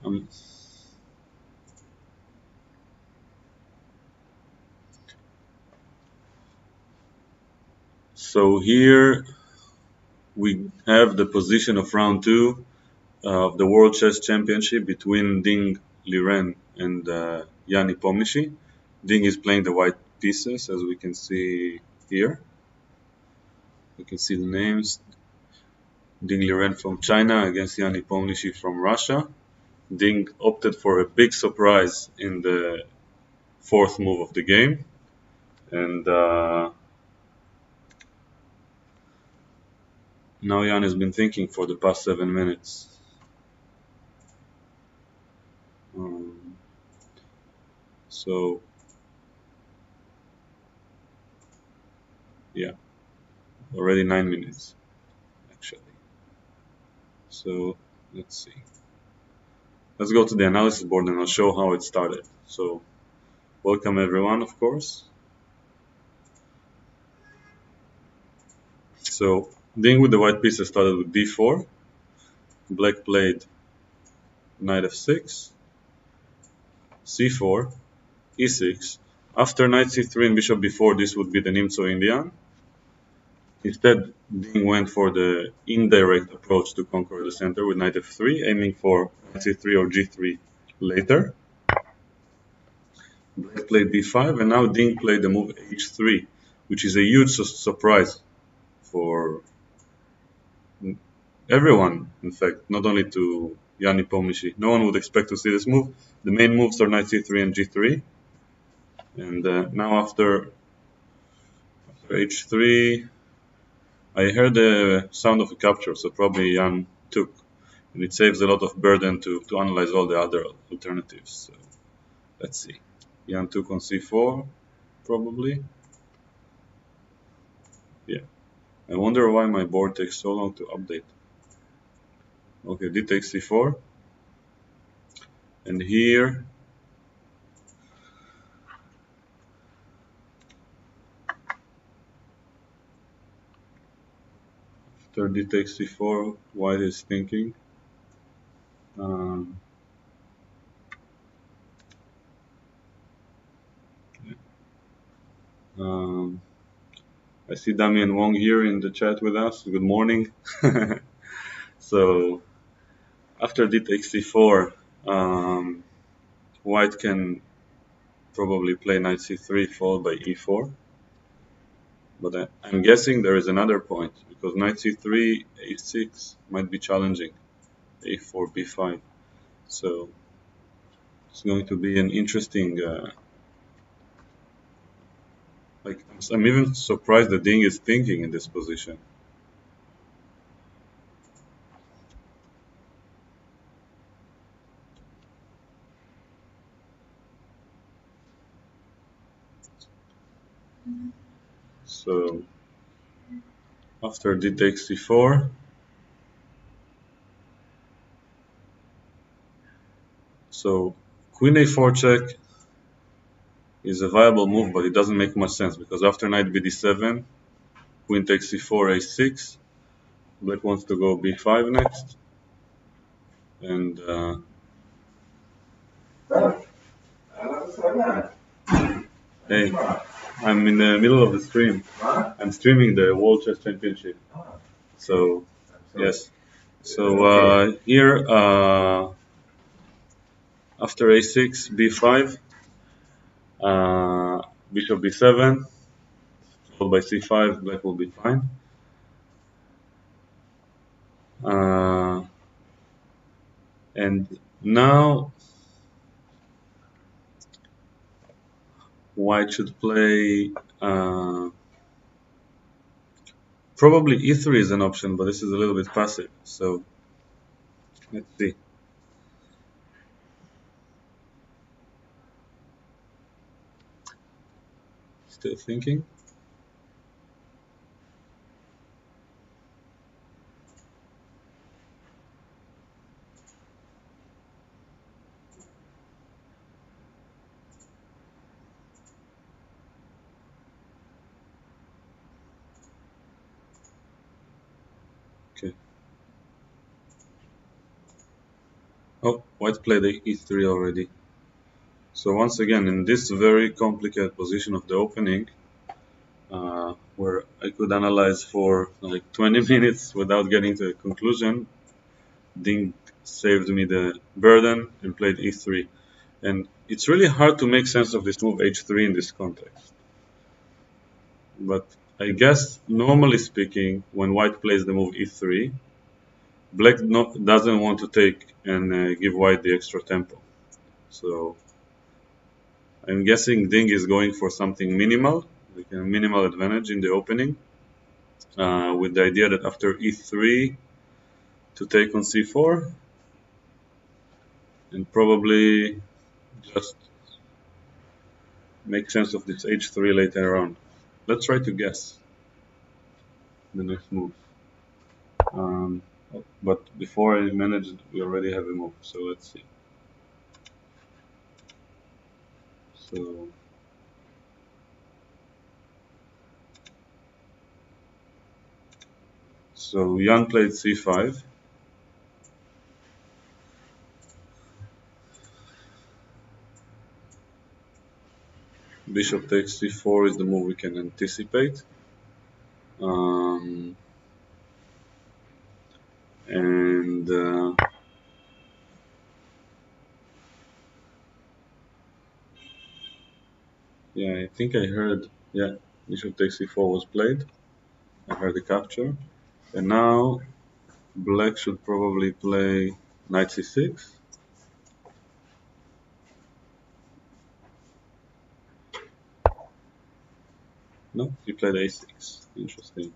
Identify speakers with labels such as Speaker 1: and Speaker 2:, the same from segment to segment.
Speaker 1: Um, so here we have the position of round 2 of the World Chess Championship between Ding Liren and Jan Nepomniachtchi. Ding is playing the white pieces, as we can see here. You can see the names. Ding Liren from China against Jan Nepomniachtchi from Russia. Ding opted for a big surprise in the 4th move of the game, and now Jan has been thinking for the past 7 minutes. So yeah, already 9 minutes actually. So let's see. Let's go to the analysis board and I'll show how it started. So welcome everyone, of course. So Ding with the white pieces started with d4. Black played knight f6, c4, e6. After knight c3 and bishop b4, this would be the Nimzo Indian. Instead, Ding went for the indirect approach to conquer the center with knight f3, aiming for knight c3 or g3 later. Black played b5, and now Ding played the move h3, which is a huge surprise for everyone, in fact, not only to Jan Nepomniachtchi. No one would expect to see this move. The main moves are knight c3 and g3. And now after h3, I heard the sound of a capture, so probably Jan took. And it saves a lot of burden to analyze all the other alternatives. So let's see. Jan took on c4, probably. Yeah. I wonder why my board takes so long to update. Okay, d takes c4. And here, after d takes c4, white is thinking. I see Damian Wong here in the chat with us. Good morning. So after d takes c4, white can probably play knight c3 followed by e4. But I'm guessing there is another point, because knight c3, a6 might be challenging, a4, b5. So it's going to be an interesting... I'm even surprised that Ding is thinking in this position. So after d takes c4, so queen a4 check is a viable move, but it doesn't make much sense, because after knight bd7, queen takes c4, a6, black wants to go b5 next, and hey, I'm in the middle of the stream. I'm streaming the World Chess Championship. So yes. So here after a6, b5, bishop b7, followed by c5, black will be fine. And now white should play probably e3 is an option, but this is a little bit passive. So let's see. Still thinking. Okay. Oh, white played the e3 already. So once again, in this very complicated position of the opening, where I could analyze for like 20 minutes without getting to a conclusion, Ding saved me the burden and played e3. And it's really hard to make sense of this move h3 in this context. But I guess, normally speaking, when white plays the move e3, black doesn't want to take and give white the extra tempo. So I'm guessing Ding is going for something minimal, like a minimal advantage in the opening, with the idea that after e3 to take on c4, and probably just make sense of this h3 later on. Let's try to guess the next move. But before I manage, we already have a move, so let's see. So Jan played c5. Bishop takes c4 is the move we can anticipate. And yeah, I think I heard, yeah, bishop takes c4 was played. I heard the capture. And now black should probably play knight c6. No, he played a6. Interesting.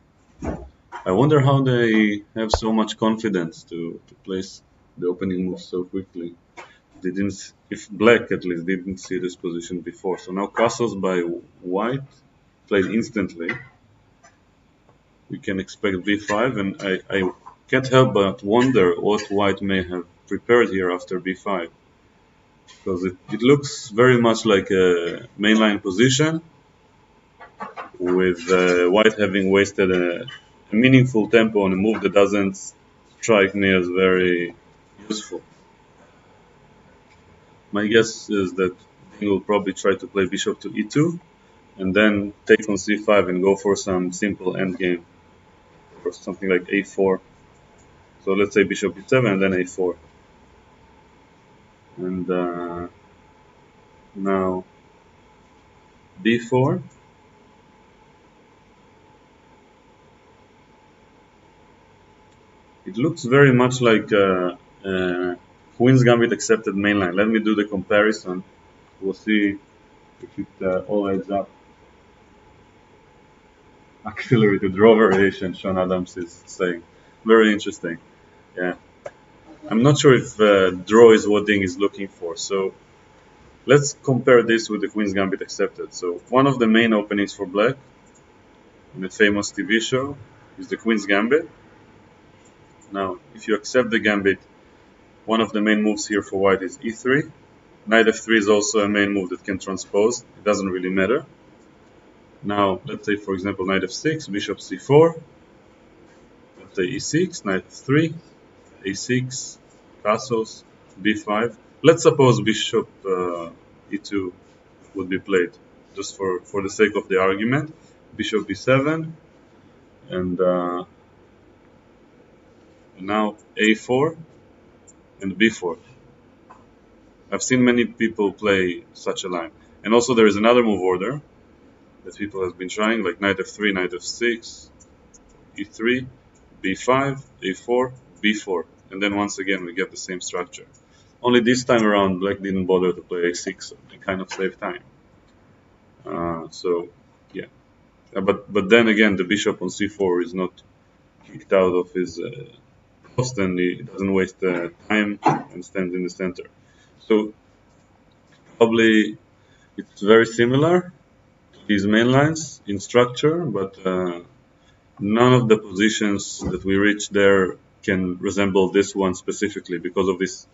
Speaker 1: I wonder how they have so much confidence to place the opening move so quickly. They didn't, if black at least didn't see this position before. So now castles by white played instantly. We can expect b5, and I can't help but wonder what white may have prepared here after b5, because it looks very much like a mainline position, with white having wasted a meaningful tempo on a move that doesn't strike me as very useful. My guess is that he will probably try to play bishop to e2 and then take on c5 and go for some simple endgame or something like a4. So let's say bishop e7 and then a4. And now b4. It looks very much like Queen's Gambit accepted mainline. Let me do the comparison. We'll see if it all adds up. Accelerated draw variation, Sean Adams is saying. Very interesting. Yeah. I'm not sure if draw is what Ding is looking for. So let's compare this with the Queen's Gambit accepted. So one of the main openings for black in the famous TV show is the Queen's Gambit. Now, if you accept the Gambit, one of the main moves here for white is e3. Knight f3 is also a main move that can transpose. It doesn't really matter. Now, let's say, for example, knight f6, bishop c4. Let's say e6, knight f3, a6, castles, b5. Let's suppose bishop e2 would be played, just for the sake of the argument. Bishop b7, and now a4 and b4. I've seen many people play such a line. And also there is another move order that people have been trying, like knight f3, knight f6, e3, b5, a4, b4. And then once again we get the same structure. Only this time around black didn't bother to play a6, so they kind of saved time. So yeah. But then again, the bishop on c4 is not kicked out of his post, and he doesn't waste time and stands in the center. So probably it's very similar to these main lines in structure, but none of the positions that we reach there can resemble this one specifically because of this,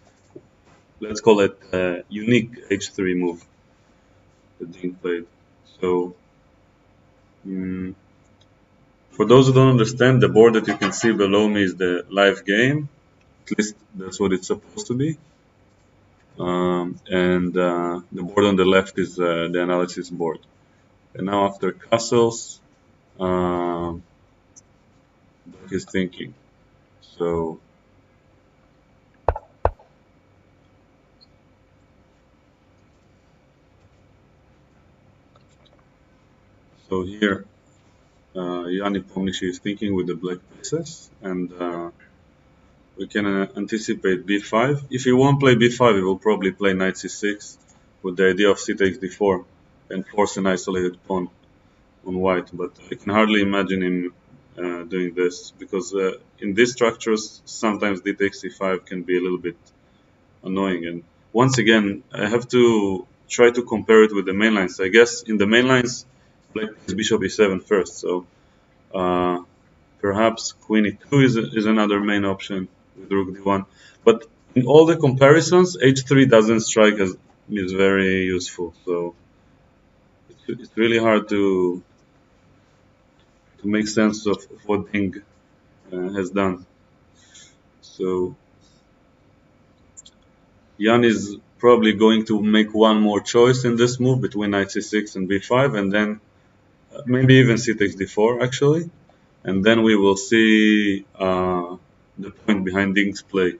Speaker 1: let's call it unique h3 move that Ding played. So for those who don't understand, the board that you can see below me is the live game. At least that's what it's supposed to be. and the board on the left is the analysis board. And now after castles, um, Black is thinking. So here, Nepomniachtchi is thinking with the black pieces, and we can anticipate b5. If he won't play b5, he will probably play knight c6 with the idea of c takes d4 and force an isolated pawn on white. But I can hardly imagine him doing this, because in these structures, sometimes d takes c5 can be a little bit annoying. And once again, I have to try to compare it with the main lines. I guess in the main lines, black plays bishop e7 first, so perhaps queen e2 is another main option with rook d1. But in all the comparisons, h3 doesn't strike as is very useful. So it's really hard to make sense of what Ding has done. So Jan is probably going to make one more choice in this move between knight c6 and b5, and then maybe even c takes d4 actually, and then we will see the point behind Ding's play.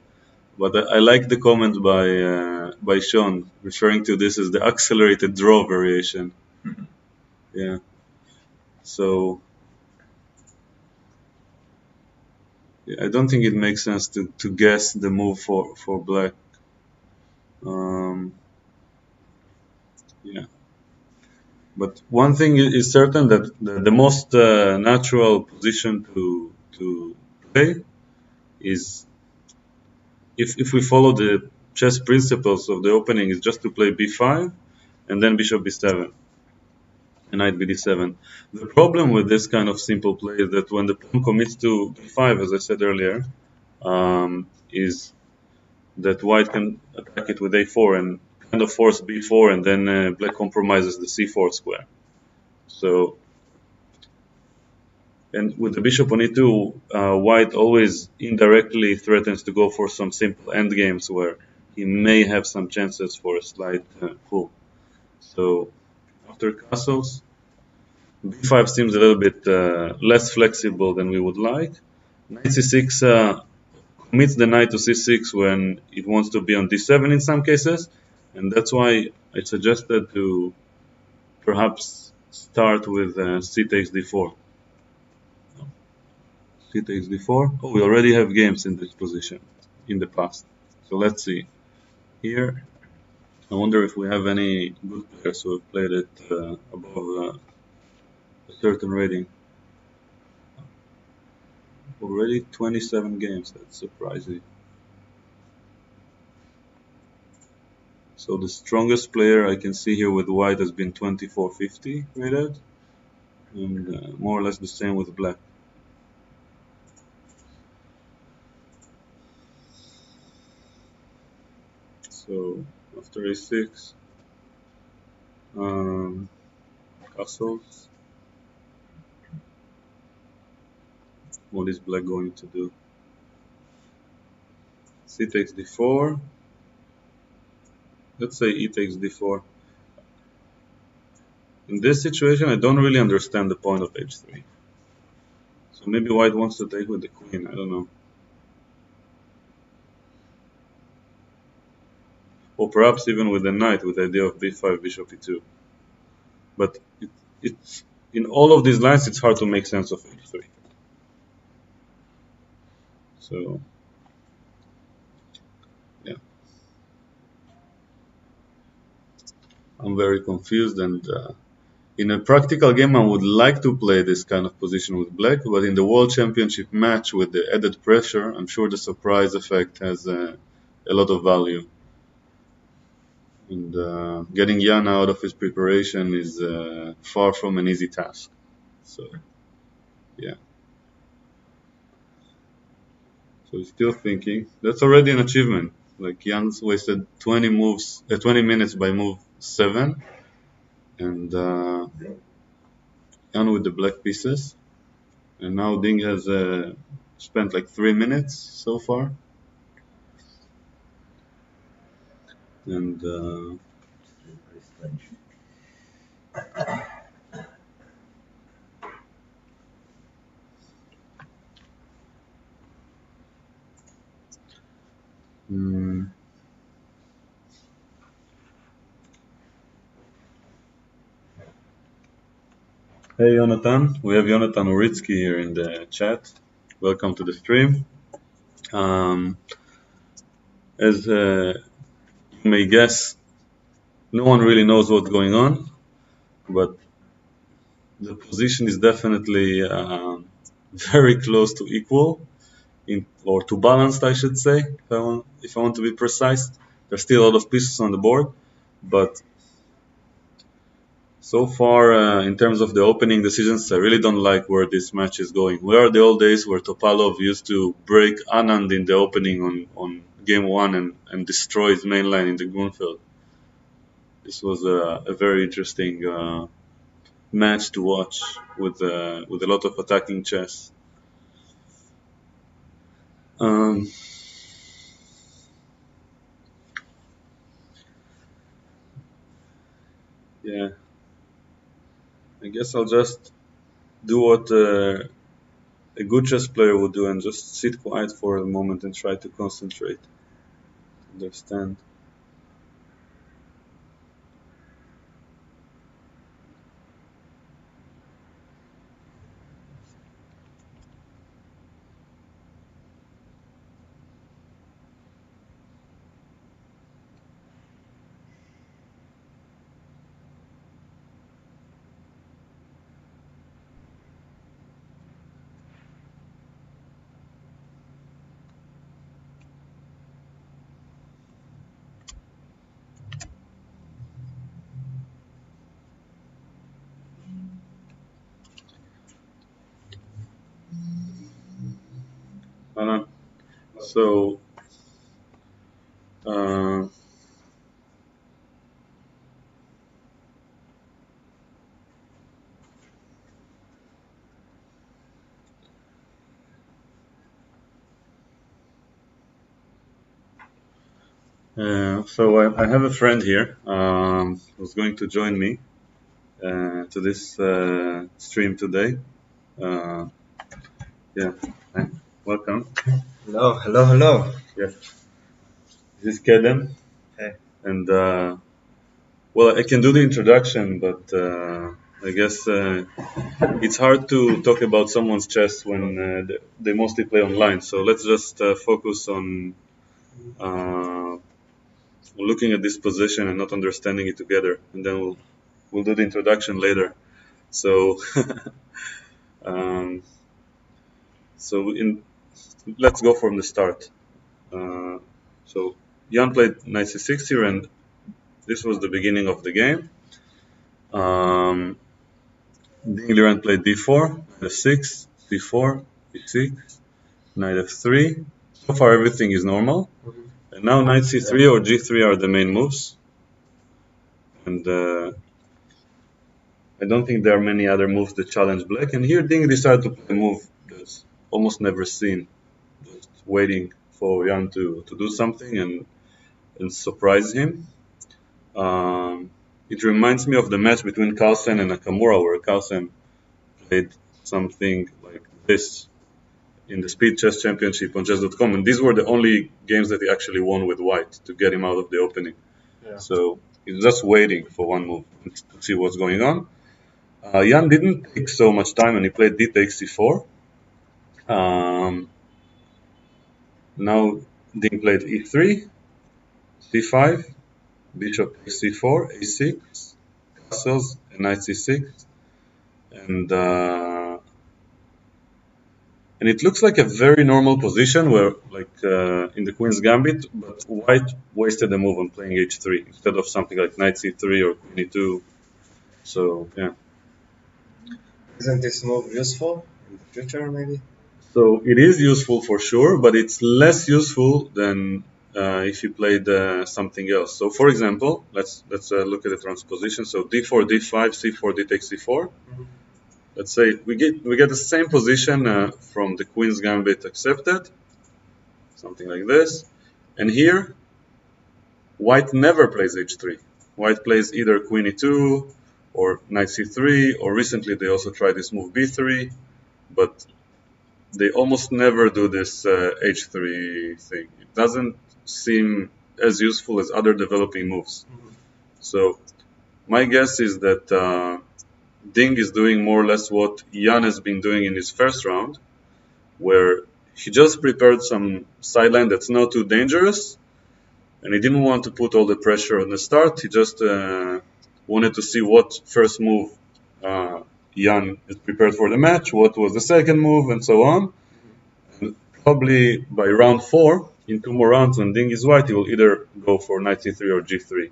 Speaker 1: But I like the comment by Sean referring to this as the accelerated draw variation. Yeah. So yeah, I don't think it makes sense to guess the move for black. Yeah. But one thing is certain, that the most natural position to play is, if we follow the chess principles of the opening, is just to play b5 and then bishop b7 and knight bd7. The problem with this kind of simple play is that when the pawn commits to b5, as I said earlier, is that white can attack it with a4 and kind of force b4, and then black compromises the c4 square. So, and with the bishop on e2, white always indirectly threatens to go for some simple endgames where he may have some chances for a slight pull. So after castles, b5 seems a little bit less flexible than we would like. Knight c6 commits the knight to c6 when it wants to be on d7 in some cases, and that's why I suggested to perhaps start with c takes d4. C takes d4. Oh, we already have games in this position in the past. So let's see. Here, I wonder if we have any good players who have played it above a certain rating. Already 27 games, that's surprising. So the strongest player I can see here with white has been 2450 rated, and more or less the same with black. So after a6, castles. What is black going to do? C takes d4. Let's say e takes d4. In this situation, I don't really understand the point of h3. So maybe white wants to take with the queen, I don't know. Or perhaps even with the knight, with the idea of b5, bishop e2. But it's in all of these lines, it's hard to make sense of h3. So, yeah. I'm very confused, and in a practical game, I would like to play this kind of position with black, but in the World Championship match with the added pressure, I'm sure the surprise effect has a lot of value. And getting Jan out of his preparation is far from an easy task. So, yeah. So he's still thinking. That's already an achievement. Like Jan's wasted 20 minutes by move 7, and Jan with the black pieces. And now Ding has spent like 3 minutes so far. And
Speaker 2: Very strange.
Speaker 1: hey Jonathan, we have Jonathan Uritsky here in the chat. Welcome to the stream. As you may guess, no one really knows what's going on, but the position is definitely very close to equal, or to balanced, I should say, if I want to be precise. There's still a lot of pieces on the board, but so far, in terms of the opening decisions, I really don't like where this match is going. Where are the old days where Topalov used to break Anand in the opening on game one and destroy his main line in the Grunfeld? This was a very interesting match to watch with a lot of attacking chess. Yeah, I guess I'll just do what a good chess player would do and just sit quiet for a moment and try to concentrate, understand. So, uh, I have a friend here who's going to join me to this stream today. Yeah, hi. Welcome.
Speaker 2: Hello, hello, hello.
Speaker 1: Yes, this is Kedem,
Speaker 2: Hey.
Speaker 1: and well, I can do the introduction, but I guess it's hard to talk about someone's chess when they mostly play online. So let's just focus on looking at this position and not understanding it together, and then we'll do the introduction later. So um, let's go from the start. So Jan played knight c6 here, and this was the beginning of the game. Liren played d4, f6, c4, e6, knight f3. So far everything is normal. And now knight c3 or g3 are the main moves. And I don't think there are many other moves that challenge black. And here Ding decided to play a move that's almost never seen. Just waiting for Jan to do something and surprise him. It reminds me of the match between Carlsen and Nakamura, where Carlsen played something like this in the Speed Chess Championship on chess.com, and these were the only games that he actually won with white to get him out of the opening. Yeah. So he's just waiting for one move to see what's going on. Jan didn't take so much time, and he played d takes c4. Now Ding played e3, c5, bishop takes c4, a6, castles, and knight c6, and it looks like a very normal position where, like in the Queen's Gambit, but White wasted a move on playing h3 instead of something like knight c3 or queen e2. So yeah.
Speaker 2: Isn't this move useful in the future, maybe?
Speaker 1: So it is useful for sure, but it's less useful than if you played something else. So for example, let's look at the transposition. So d4, d5, c4, d takes c4. Mm-hmm. Let's say we get the same position from the Queen's Gambit accepted, something like this. And here White never plays h3. White plays either queen e2 or knight c3, or recently they also tried this move b3, but they almost never do this h3 thing. It doesn't seem as useful as other developing moves. So my guess is that Ding is doing more or less what Jan has been doing in his first round, where he just prepared some sideline that's not too dangerous, and he didn't want to put all the pressure on the start. He just wanted to see what first move Jan is prepared for the match, what was the second move, and so on. And probably by round 4, in 2 more rounds when Ding is white, he will either go for knight c3 or g3.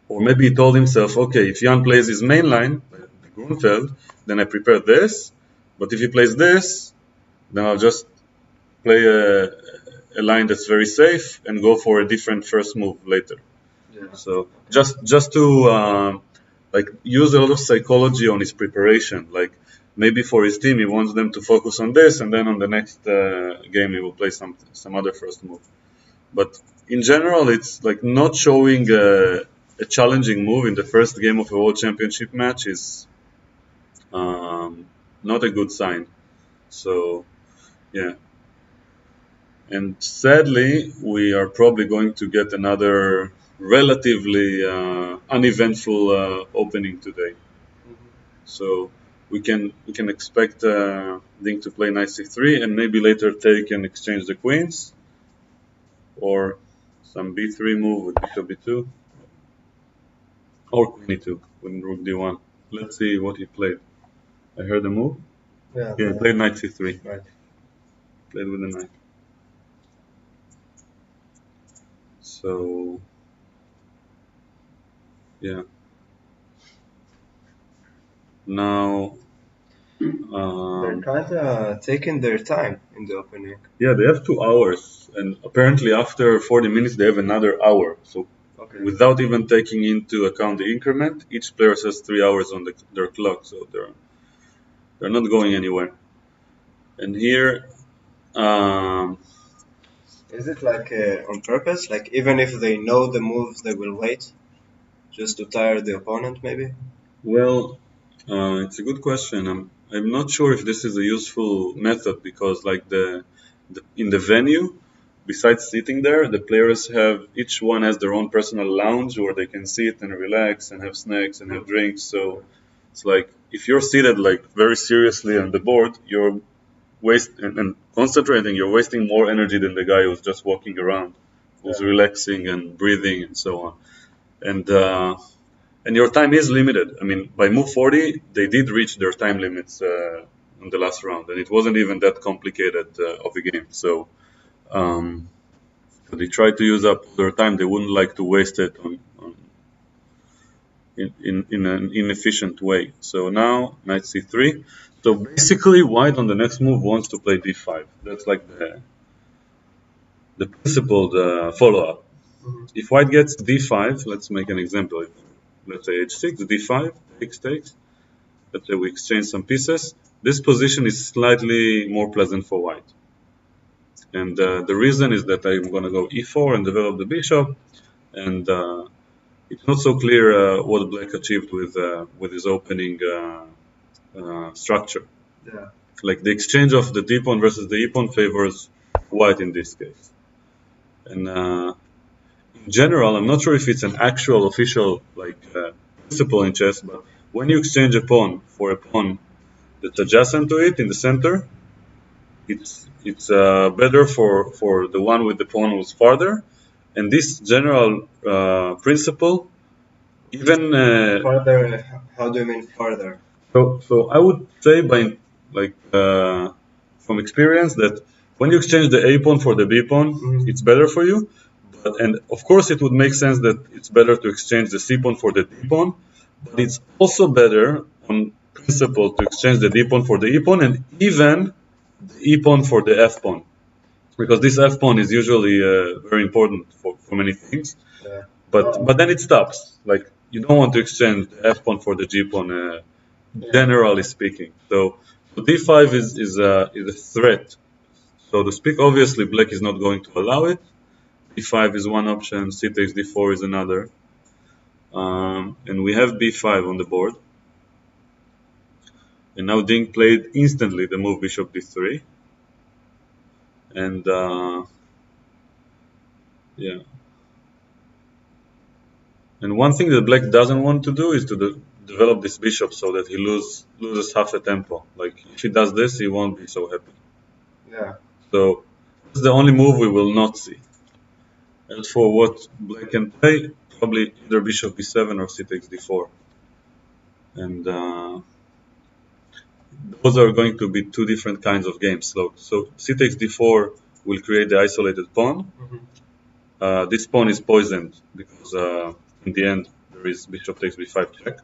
Speaker 1: Or maybe he told himself, okay, if Jan plays his main line, the Grunfeld, then I prepare this, but if he plays this, then I'll just play a line that's very safe and go for a different first move later. Yeah. So just to like use a lot of psychology on his preparation. Like maybe for his team he wants them to focus on this, and then on the next game he will play some other first move. But in general, it's like not showing a challenging move in the first game of a World Championship match is not a good sign. So yeah. And sadly, we are probably going to get another relatively uneventful opening today. So we can expect Ding to play knight c3 and maybe later take and exchange the queens, or some b3 move with bishop b2, or queen e2 with rook d1. Let's see what he played. I heard a move.
Speaker 2: Yeah,
Speaker 1: he played knight c3.
Speaker 2: Right.
Speaker 1: Played with the knight. So, yeah. Now,
Speaker 2: they're kind of taking their time in the opening.
Speaker 1: Yeah, they have 2 hours, and apparently after 40 minutes they have another hour. So, without even taking into account the increment, each player has 3 hours on their clock, so they're not going anywhere. And here,
Speaker 2: is it like on purpose? Like even if they know the moves, they will wait just to tire the opponent, maybe?
Speaker 1: Well, it's a good question. I'm not sure if this is a useful method, because like in the venue, besides sitting there, the players each one has their own personal lounge where they can sit and relax and have snacks and have drinks. So it's like if you're seated like very seriously on the board, you're and concentrating, you're wasting more energy than the guy who's just walking around, who's relaxing and breathing and so on. And your time is limited. I mean, by move 40, they did reach their time limits on the last round, and it wasn't even that complicated of a game. So they tried to use up their time. They wouldn't like to waste it in an inefficient way. So now knight c3. So basically, white on the next move wants to play d5. That's like the principled follow-up. If white gets d5, let's make an example. Let's say h6, d5, takes. Let's say we exchange some pieces. This position is slightly more pleasant for white. And the reason is that I'm going to go e4 and develop the bishop. And it's not so clear what black achieved with his opening structure.
Speaker 2: Yeah.
Speaker 1: Like the exchange of the d-pawn versus the e-pawn favors white in this case. And in general, I'm not sure if it's an actual official principle in chess, but when you exchange a pawn for a pawn that's adjacent to it in the center, it's better for the one with the pawn who's farther. And this general principle, even
Speaker 2: farther. How do you mean farther?
Speaker 1: So I would say from experience that when you exchange the a pawn for the b pawn, it's better for you. And of course, it would make sense that it's better to exchange the c pawn for the d pawn, but it's also better on principle to exchange the d pawn for the e pawn, and even the e pawn for the f pawn, because this f pawn is usually very important for many things.
Speaker 2: Yeah.
Speaker 1: But then it stops. Like you don't want to exchange the f pawn for the g pawn, generally speaking. So d5 is a threat, so to speak. Obviously, black is not going to allow it. d5 is one option, c takes d4 is another. And we have b5 on the board. And now Ding played instantly the move bishop d3. And yeah. And one thing that Black doesn't want to do is to develop this bishop so that he loses half a tempo. Like if he does this, he won't be so happy.
Speaker 2: Yeah.
Speaker 1: So that's the only move we will not see. As for what Black can play, probably either bishop b7 or c takes d4. And those are going to be two different kinds of games. So c takes d4 will create the isolated pawn. This pawn is poisoned because in the end there is bishop takes b5 check.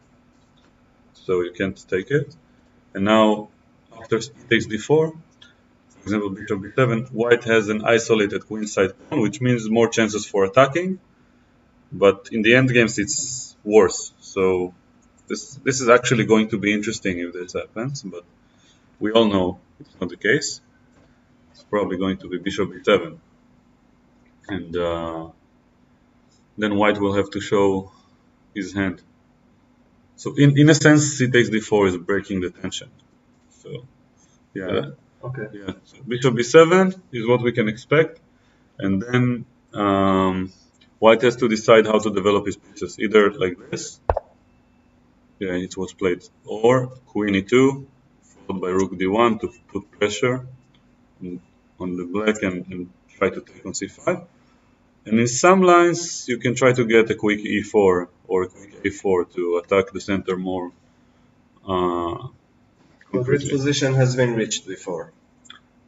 Speaker 1: So you can't take it. And now after c takes d4, for example bishop b7, white has an isolated queenside pawn, which means more chances for attacking. But in the end games it's worse. So this is actually going to be interesting if this happens, but we all know it's not the case. It's probably going to be bishop b7. And then white will have to show his hand. So in a sense, c takes d4 is breaking the tension. So yeah,
Speaker 2: Okay.
Speaker 1: yeah. So bishop b7 is what we can expect, and then white has to decide how to develop his pieces, either like this. Yeah, it was played, or queen e2 followed by rook d1 to put pressure on the black and try to take on c5. And in some lines, you can try to get a quick e4 or a quick a4 to attack the center more.
Speaker 2: Well, this
Speaker 1: concretely.
Speaker 2: position has been reached before.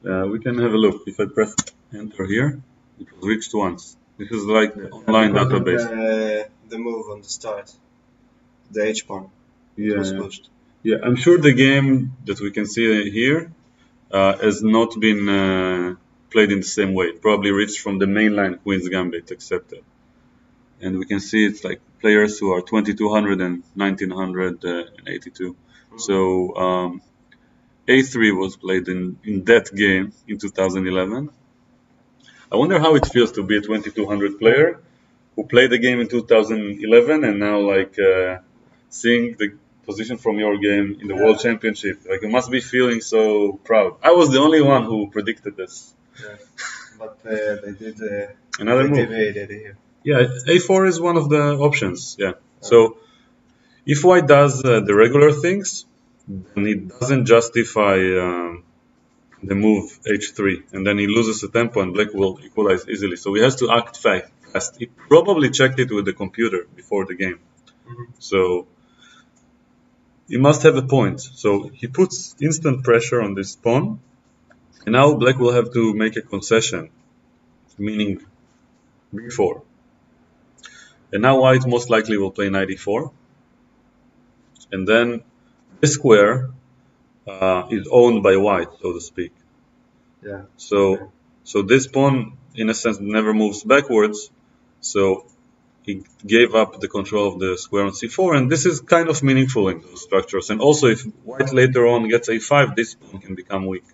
Speaker 1: We can have a look. If I press enter here, it was reached once. This is like the online
Speaker 2: Because of
Speaker 1: database.
Speaker 2: the move on the start, the h pawn. It
Speaker 1: Yeah,
Speaker 2: was
Speaker 1: yeah.
Speaker 2: pushed.
Speaker 1: Yeah, I'm sure the game that we can see here has not been played in the same way. It probably reached from the mainline Queen's Gambit accepted. And we can see it's like players who are 2200 and 1982. So A3 was played in that game in 2011. I wonder how it feels to be a 2200 player who played the game in 2011 and now seeing the position from your game in the World Championship. Like you must be feeling so proud. I was the only one who predicted this.
Speaker 2: Yes. But they did
Speaker 1: Another
Speaker 2: they
Speaker 1: move.
Speaker 2: deviated here.
Speaker 1: Yeah, A4 is one of the options. Yeah. So if white does the regular things, then it doesn't justify the move h3, and then he loses the tempo, and black will equalize easily. So he has to act fast. He probably checked it with the computer before the game. So he must have a point. So he puts instant pressure on this pawn, and now black will have to make a concession, meaning b4. And now white most likely will play knight e4, and then this square is owned by white, so to speak.
Speaker 2: Yeah.
Speaker 1: So this pawn, in a sense, never moves backwards. So he gave up the control of the square on c4, and this is kind of meaningful in those structures. And also, if white later on gets a5, this pawn can become weak,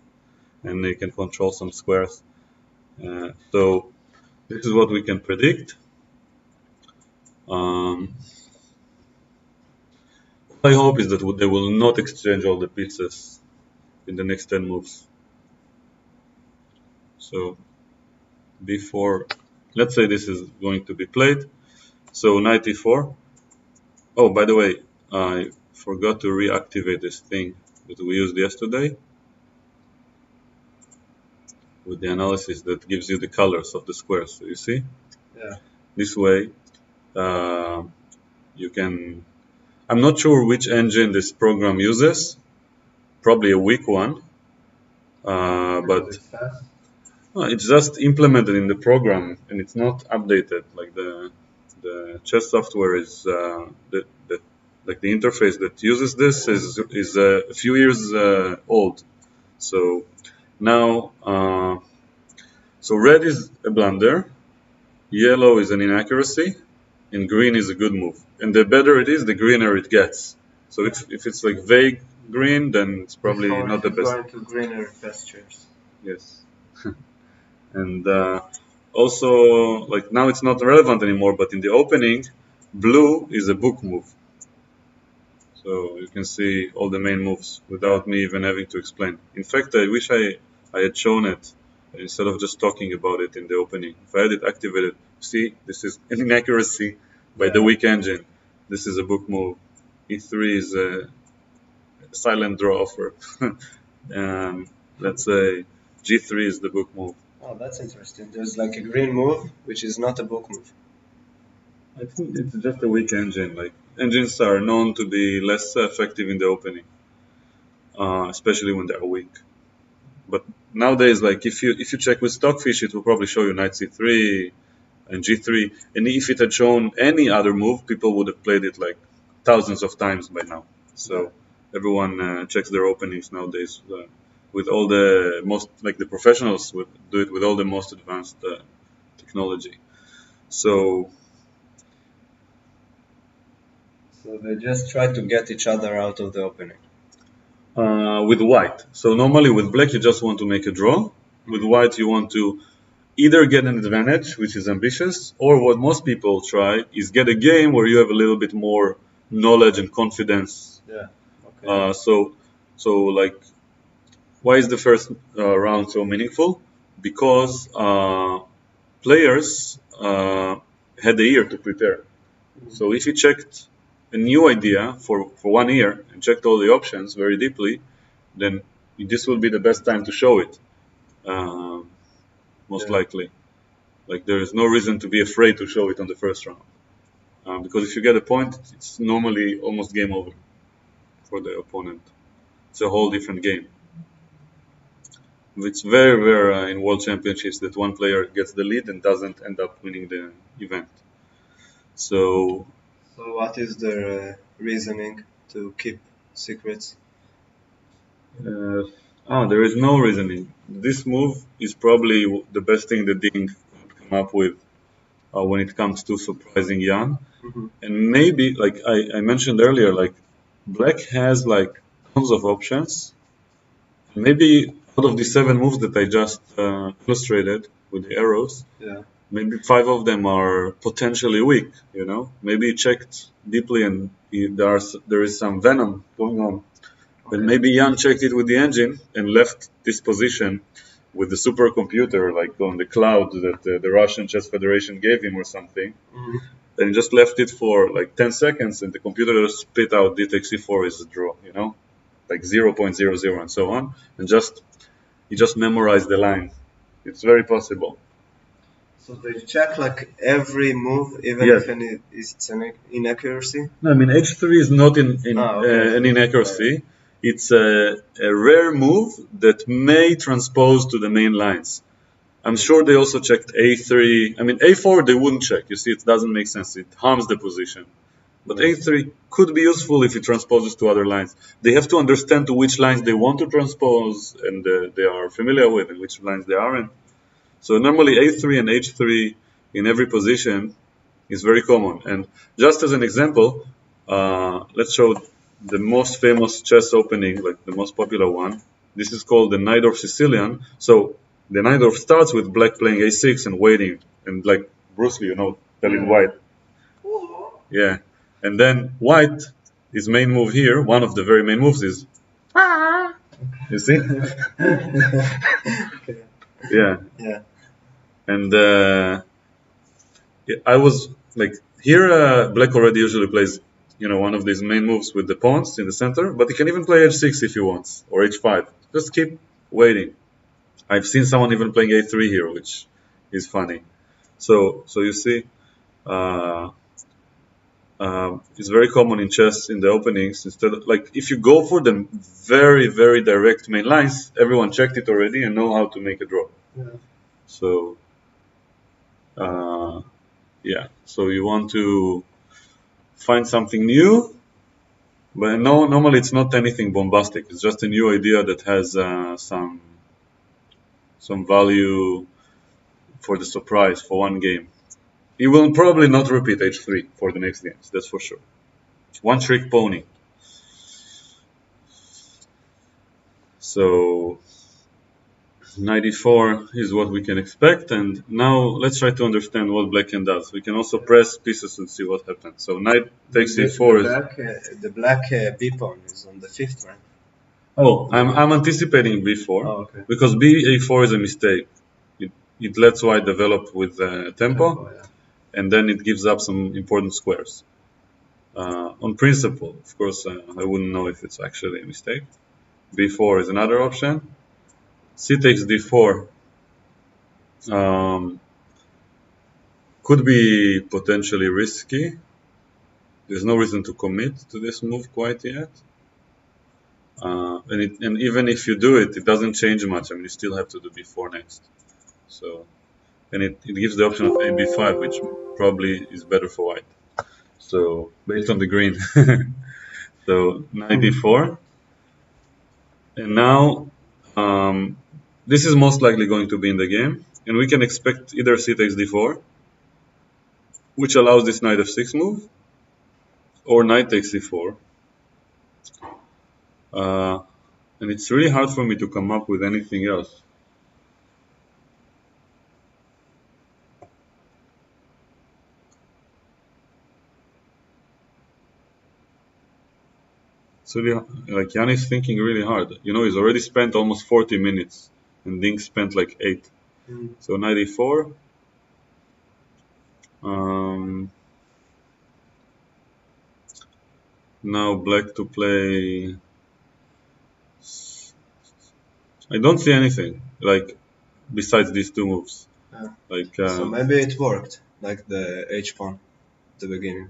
Speaker 1: and they can control some squares. So this is what we can predict. What I hope is that they will not exchange all the pieces in the next 10 moves. So before, let's say this is going to be played. So knight e4. Oh, by the way, I forgot to reactivate this thing that we used yesterday with the analysis that gives you the colors of the squares. So you see?
Speaker 2: Yeah.
Speaker 1: This way, you can... I'm not sure which engine this program uses. Probably a weak one. But
Speaker 2: It's fast.
Speaker 1: it's just implemented in the program and it's not updated. Like the chess software is like the interface that uses this is a few years old. So now, so red is a blunder, yellow is an inaccuracy, and green is a good move. And the better it is, the greener it gets. So if it's like vague green, then it's probably not the best.
Speaker 2: Going to greener pastures.
Speaker 1: Yes. And Also, like now it's not relevant anymore, but in the opening, blue is a book move. So you can see all the main moves without me even having to explain. In fact, I wish I had shown it instead of just talking about it in the opening. If I had it activated, see, this is an inaccuracy by the weak engine. This is a book move. E3 is a silent draw offer. Let's say G3 is the book move.
Speaker 2: Oh, that's interesting. There's like a green move, which is not a book move.
Speaker 1: I think it's just a weak engine. Like engines are known to be less effective in the opening, especially when they're weak. But nowadays, like if you check with Stockfish, it will probably show you Knight C3 and G3. And if it had shown any other move, people would have played it like thousands of times by now. So everyone checks their openings nowadays with all the most, like the professionals would do it with all the most advanced technology. So
Speaker 2: they just try to get each other out of the opening.
Speaker 1: With white. So normally with black you just want to make a draw. With white you want to either get an advantage, which is ambitious, or what most people try is get a game where you have a little bit more knowledge and confidence.
Speaker 2: Yeah. Okay.
Speaker 1: So like, why is the first round so meaningful? Because players had a year to prepare. So if you checked a new idea for 1 year and checked all the options very deeply, then this will be the best time to show it, most likely. Like there is no reason to be afraid to show it on the first round, because if you get a point, it's normally almost game over for the opponent. It's a whole different game. It's very rare in World Championships that one player gets the lead and doesn't end up winning the event. So
Speaker 2: what is the reasoning to keep secrets?
Speaker 1: There is no reasoning. This move is probably the best thing that Ding could come up with when it comes to surprising Jan. And maybe, like I mentioned earlier, like Black has like tons of options. Maybe out of the 7 moves that I just illustrated with the arrows, maybe 5 of them are potentially weak. You know, maybe he checked deeply and there is some venom going on. But maybe Jan checked it with the engine and left this position with the supercomputer, like on the cloud that the Russian Chess Federation gave him or something. And he just left it for like 10 seconds and the computer just spit out d takes c4 is a draw, you know, like 0.00 and so on. And he just memorized the line. It's very possible.
Speaker 2: So they check like every move, even if it's an inaccuracy?
Speaker 1: No, I mean, h3 is not an inaccuracy. It's a rare move that may transpose to the main lines. I'm sure they also checked a3. I mean, a4 they wouldn't check. You see, it doesn't make sense. It harms the position. But a3 could be useful if it transposes to other lines. They have to understand to which lines they want to transpose and they are familiar with and which lines they aren't. So normally a3 and h3 in every position is very common. And just as an example, let's show the most famous chess opening, like the most popular one. This is called the Najdorf Sicilian. So the Najdorf starts with black playing a6 and waiting, and like Bruce Lee, you know, telling white. Yeah. And then white, his main move here, one of the very main moves is, you see? Yeah. And I was like, here black already usually plays, you know, one of these main moves with the pawns in the center, but he can even play h6 if he wants, or h5. Just keep waiting. I've seen someone even playing a3 here, which is funny. So you see, it's very common in chess in the openings. Instead of, like, if you go for the very, very direct main lines, everyone checked it already and know how to make a draw. So, so you want to find something new, but no, normally it's not anything bombastic. It's just a new idea that has some value for the surprise for one game. He will probably not repeat h3 for the next games, that's for sure. One trick pony. So Knight e4 is what we can expect, and now let's try to understand what black can does. We can also press pieces and see what happens. So knight takes e4 is...
Speaker 2: The black b pawn is on the fifth rank.
Speaker 1: Oh, I'm anticipating b4
Speaker 2: Okay.
Speaker 1: because ba4 is a mistake. It lets white develop with tempo,
Speaker 2: Yeah.
Speaker 1: and then it gives up some important squares. On principle, of course, I wouldn't know if it's actually a mistake. b4 is another option. C takes d4 could be potentially risky. There's no reason to commit to this move quite yet. And even if you do it, it doesn't change much. I mean, you still have to do b4 next. So, and it gives the option of a b5, which probably is better for white. So, based on the green. So, knight d4. And now, this is most likely going to be in the game. And we can expect either c takes d4, which allows this knight f6 move, or knight takes c4. And it's really hard for me to come up with anything else. So like Jan is thinking really hard. You know, he's already spent almost 40 minutes, and Ding spent like 8. So knight e4. Now black to play. I don't see anything like besides these two moves.
Speaker 2: Yeah.
Speaker 1: Like
Speaker 2: So maybe it worked, like the h pawn at the beginning.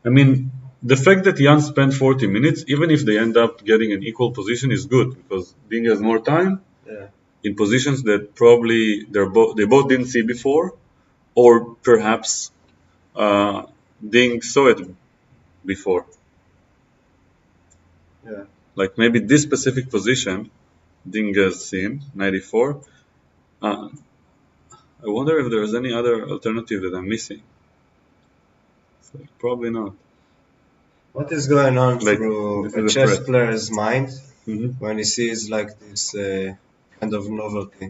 Speaker 1: I mean, the fact that Jan spent 40 minutes, even if they end up getting an equal position, is good because Ding has more time.
Speaker 2: Yeah.
Speaker 1: In positions that probably they both didn't see before, or perhaps Ding saw it before.
Speaker 2: Yeah.
Speaker 1: Like maybe this specific position, Ding has seen 94. I wonder if there's any other alternative that I'm missing. So, probably not.
Speaker 2: What is going on
Speaker 1: Like,
Speaker 2: through a
Speaker 1: this is
Speaker 2: chess
Speaker 1: threat.
Speaker 2: player's mind
Speaker 1: Mhm.
Speaker 2: when he sees like this kind of novelty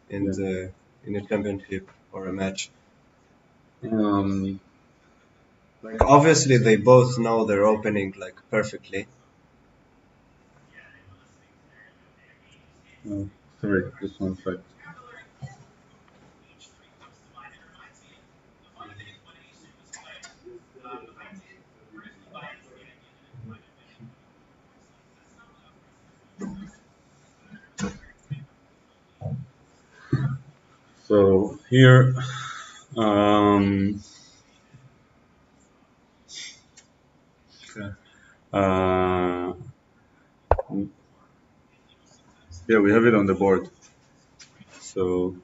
Speaker 2: in in a championship or a match? Like obviously they both know their opening like perfectly.
Speaker 1: Sorry, just one sec. So here, um, uh, yeah, we have it on the board. So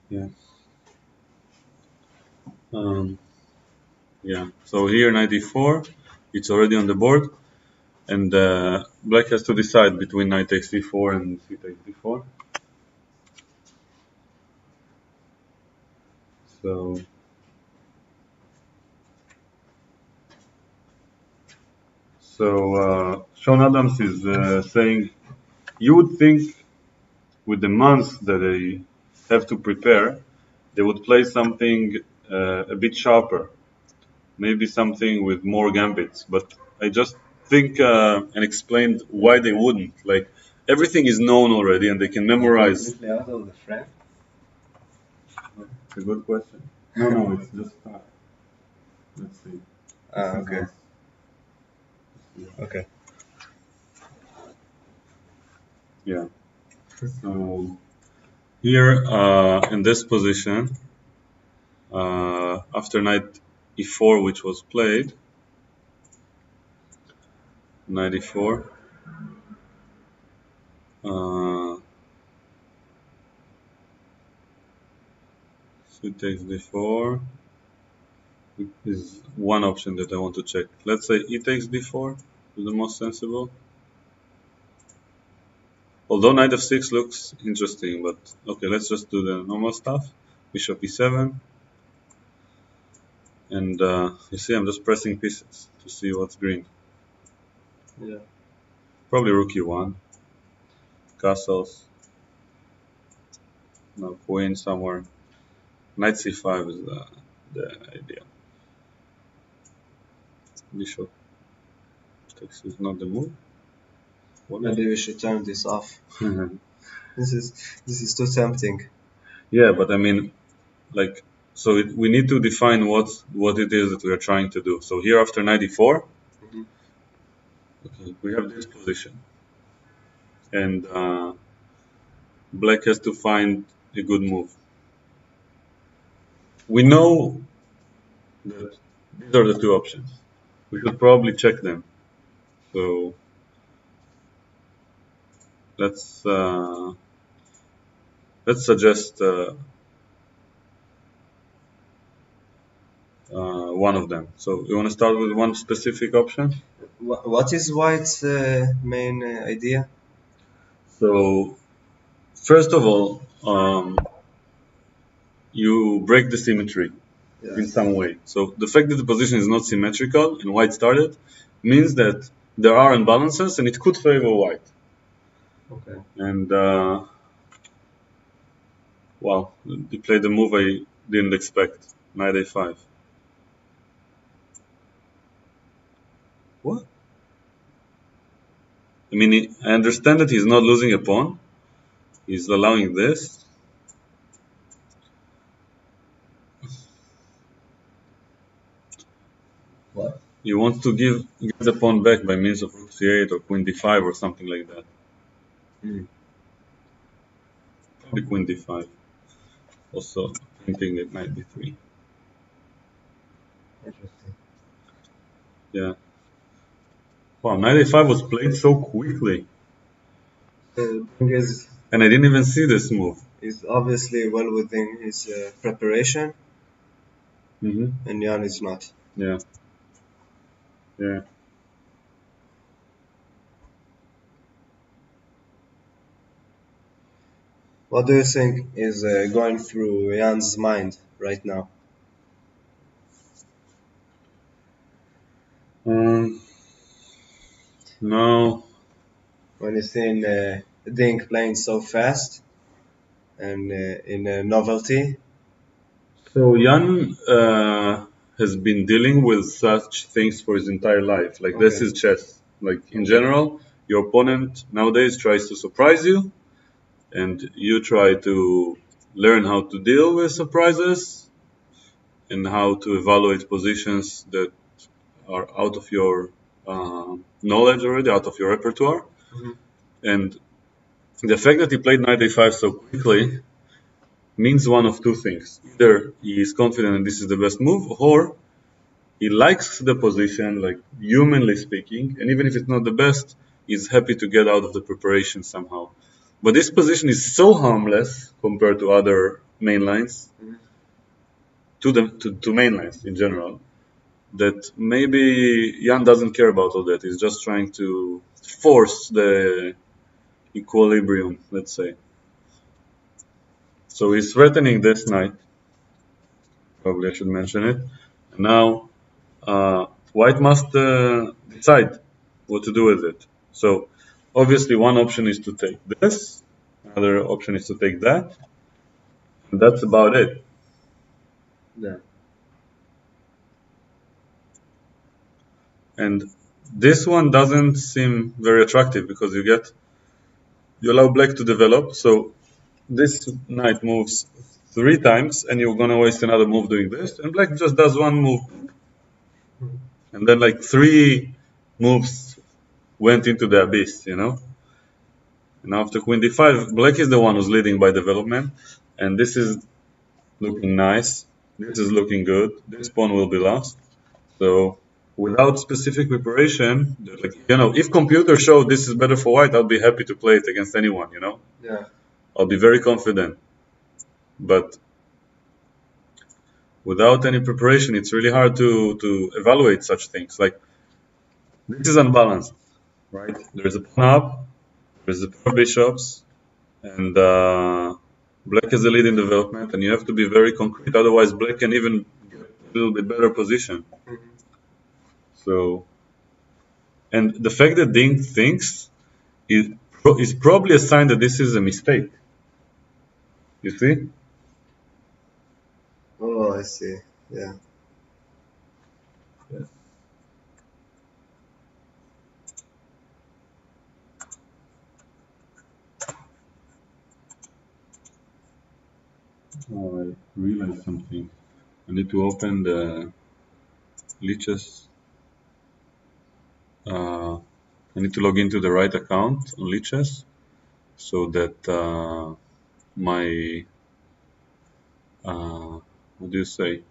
Speaker 1: yeah, um, yeah. So here 94, it's already on the board, and black has to decide between knight takes d4 and c takes d4. So Sean Adams is saying you would think with the months that they have to prepare, they would play something a bit sharper, maybe something with more gambits. But I just think and explained why they wouldn't. Like everything is known already, and they can memorize.
Speaker 2: Completely out of the frame.
Speaker 1: It's a good question. No, it's just. Let's see.
Speaker 2: Okay. Okay.
Speaker 1: Yeah. So here in this position, after knight e4, which was played, knight e4. C takes d4 is one option that I want to check. Let's say e takes d4. is the most sensible. Although knight f6 looks interesting, but okay, let's just do the normal stuff. Bishop e7. And you see, I'm just pressing pieces to see what's green.
Speaker 2: Yeah.
Speaker 1: Probably rook e1. Castles. No, queen somewhere. Knight c5 is the idea. Bishop takes is not the move.
Speaker 2: Maybe we should turn this off. This is too tempting.
Speaker 1: Yeah, but I mean, like, so we need to define what it is that we are trying to do. So here after knight e4, okay, we have this position, and black has to find a good move. We know that these are the two options. We should probably check them. So let's suggest one of them. So you want to start with one specific option?
Speaker 2: What is White's main idea?
Speaker 1: So first of all, you break the symmetry in some way. So the fact that the position is not symmetrical and white started means that there are imbalances and it could favor white.
Speaker 2: Okay.
Speaker 1: And well, he played a move I didn't expect. Knight a5. What? I mean, I understand that he's not losing a pawn. He's allowing this.
Speaker 2: What?
Speaker 1: You want to get the pawn back by means of rook c8 or queen d5 or something like that. Probably queen d5. Also thinking at knight d3.
Speaker 2: Interesting.
Speaker 1: Yeah. Wow, knight a5 was played so quickly. And I didn't even see this move.
Speaker 2: He's obviously well within his preparation, and Jan is not.
Speaker 1: Yeah. Yeah.
Speaker 2: What do you think is going through Jan's mind right now?
Speaker 1: No.
Speaker 2: When he's seen Ding playing so fast and in a novelty.
Speaker 1: So Jan has been dealing with such things for his entire life. Like this is chess. Like in general, your opponent nowadays tries to surprise you, and you try to learn how to deal with surprises and how to evaluate positions that are out of your knowledge already, out of your repertoire. And the fact that he played knight a5 so quickly means one of two things. Either he is confident that this is the best move, or he likes the position, like humanly speaking, and even if it's not the best, he's happy to get out of the preparation somehow. But this position is so harmless compared to other main lines, to main lines in general, that maybe Jan doesn't care about all that. He's just trying to force the equilibrium, let's say. So he's threatening this knight. Probably I should mention it. And now white must decide what to do with it. So obviously one option is to take this, another option is to take that, and that's about it.
Speaker 2: Yeah.
Speaker 1: And this one doesn't seem very attractive because you allow black to develop. So this knight moves 3 times and you're gonna waste another move doing this, and black just does one move. And then like 3 moves went into the abyss, you know? And after queen d5, black is the one who's leading by development, and this is looking nice. This is looking good. This pawn will be lost. So without specific preparation, like, you know, if computers show this is better for white, I'll be happy to play it against anyone, you know?
Speaker 2: Yeah.
Speaker 1: I'll be very confident. But without any preparation, it's really hard to evaluate such things. Like, this is unbalanced, right? There's a pawn up, there's a pair of bishops, and black is the lead in development, and you have to be very concrete. Otherwise, black can even get a little bit better position. So, and the fact that Ding thinks is probably a sign that this is a mistake. You see?
Speaker 2: Oh, I see. Yeah.
Speaker 1: Yes. Oh, I realized something. I need to open the Lichess. I need to log into the right account on Lichess so that my what do you say?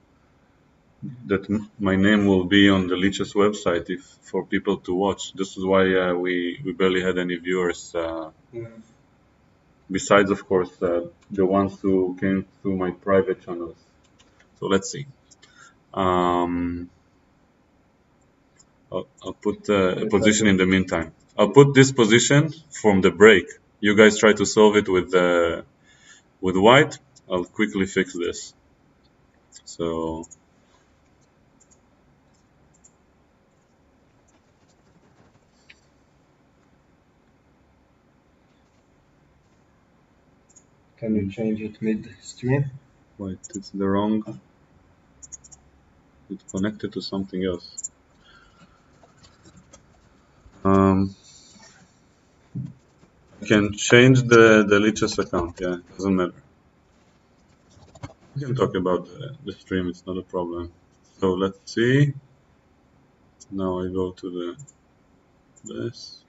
Speaker 1: That my name will be on the Lichess website if for people to watch. This is why we barely had any viewers. Besides, of course, the ones who came through my private channels. So let's see. I'll put a position in the meantime. I'll put this position from the break. You guys try to solve it with white. I'll quickly fix this. So
Speaker 2: Can you change it mid-stream?
Speaker 1: wait, it's the wrong. It's connected to something else. I can change the Lichess account. Yeah, it doesn't matter. We can talk about the stream. It's not a problem. So let's see. Now I go to this.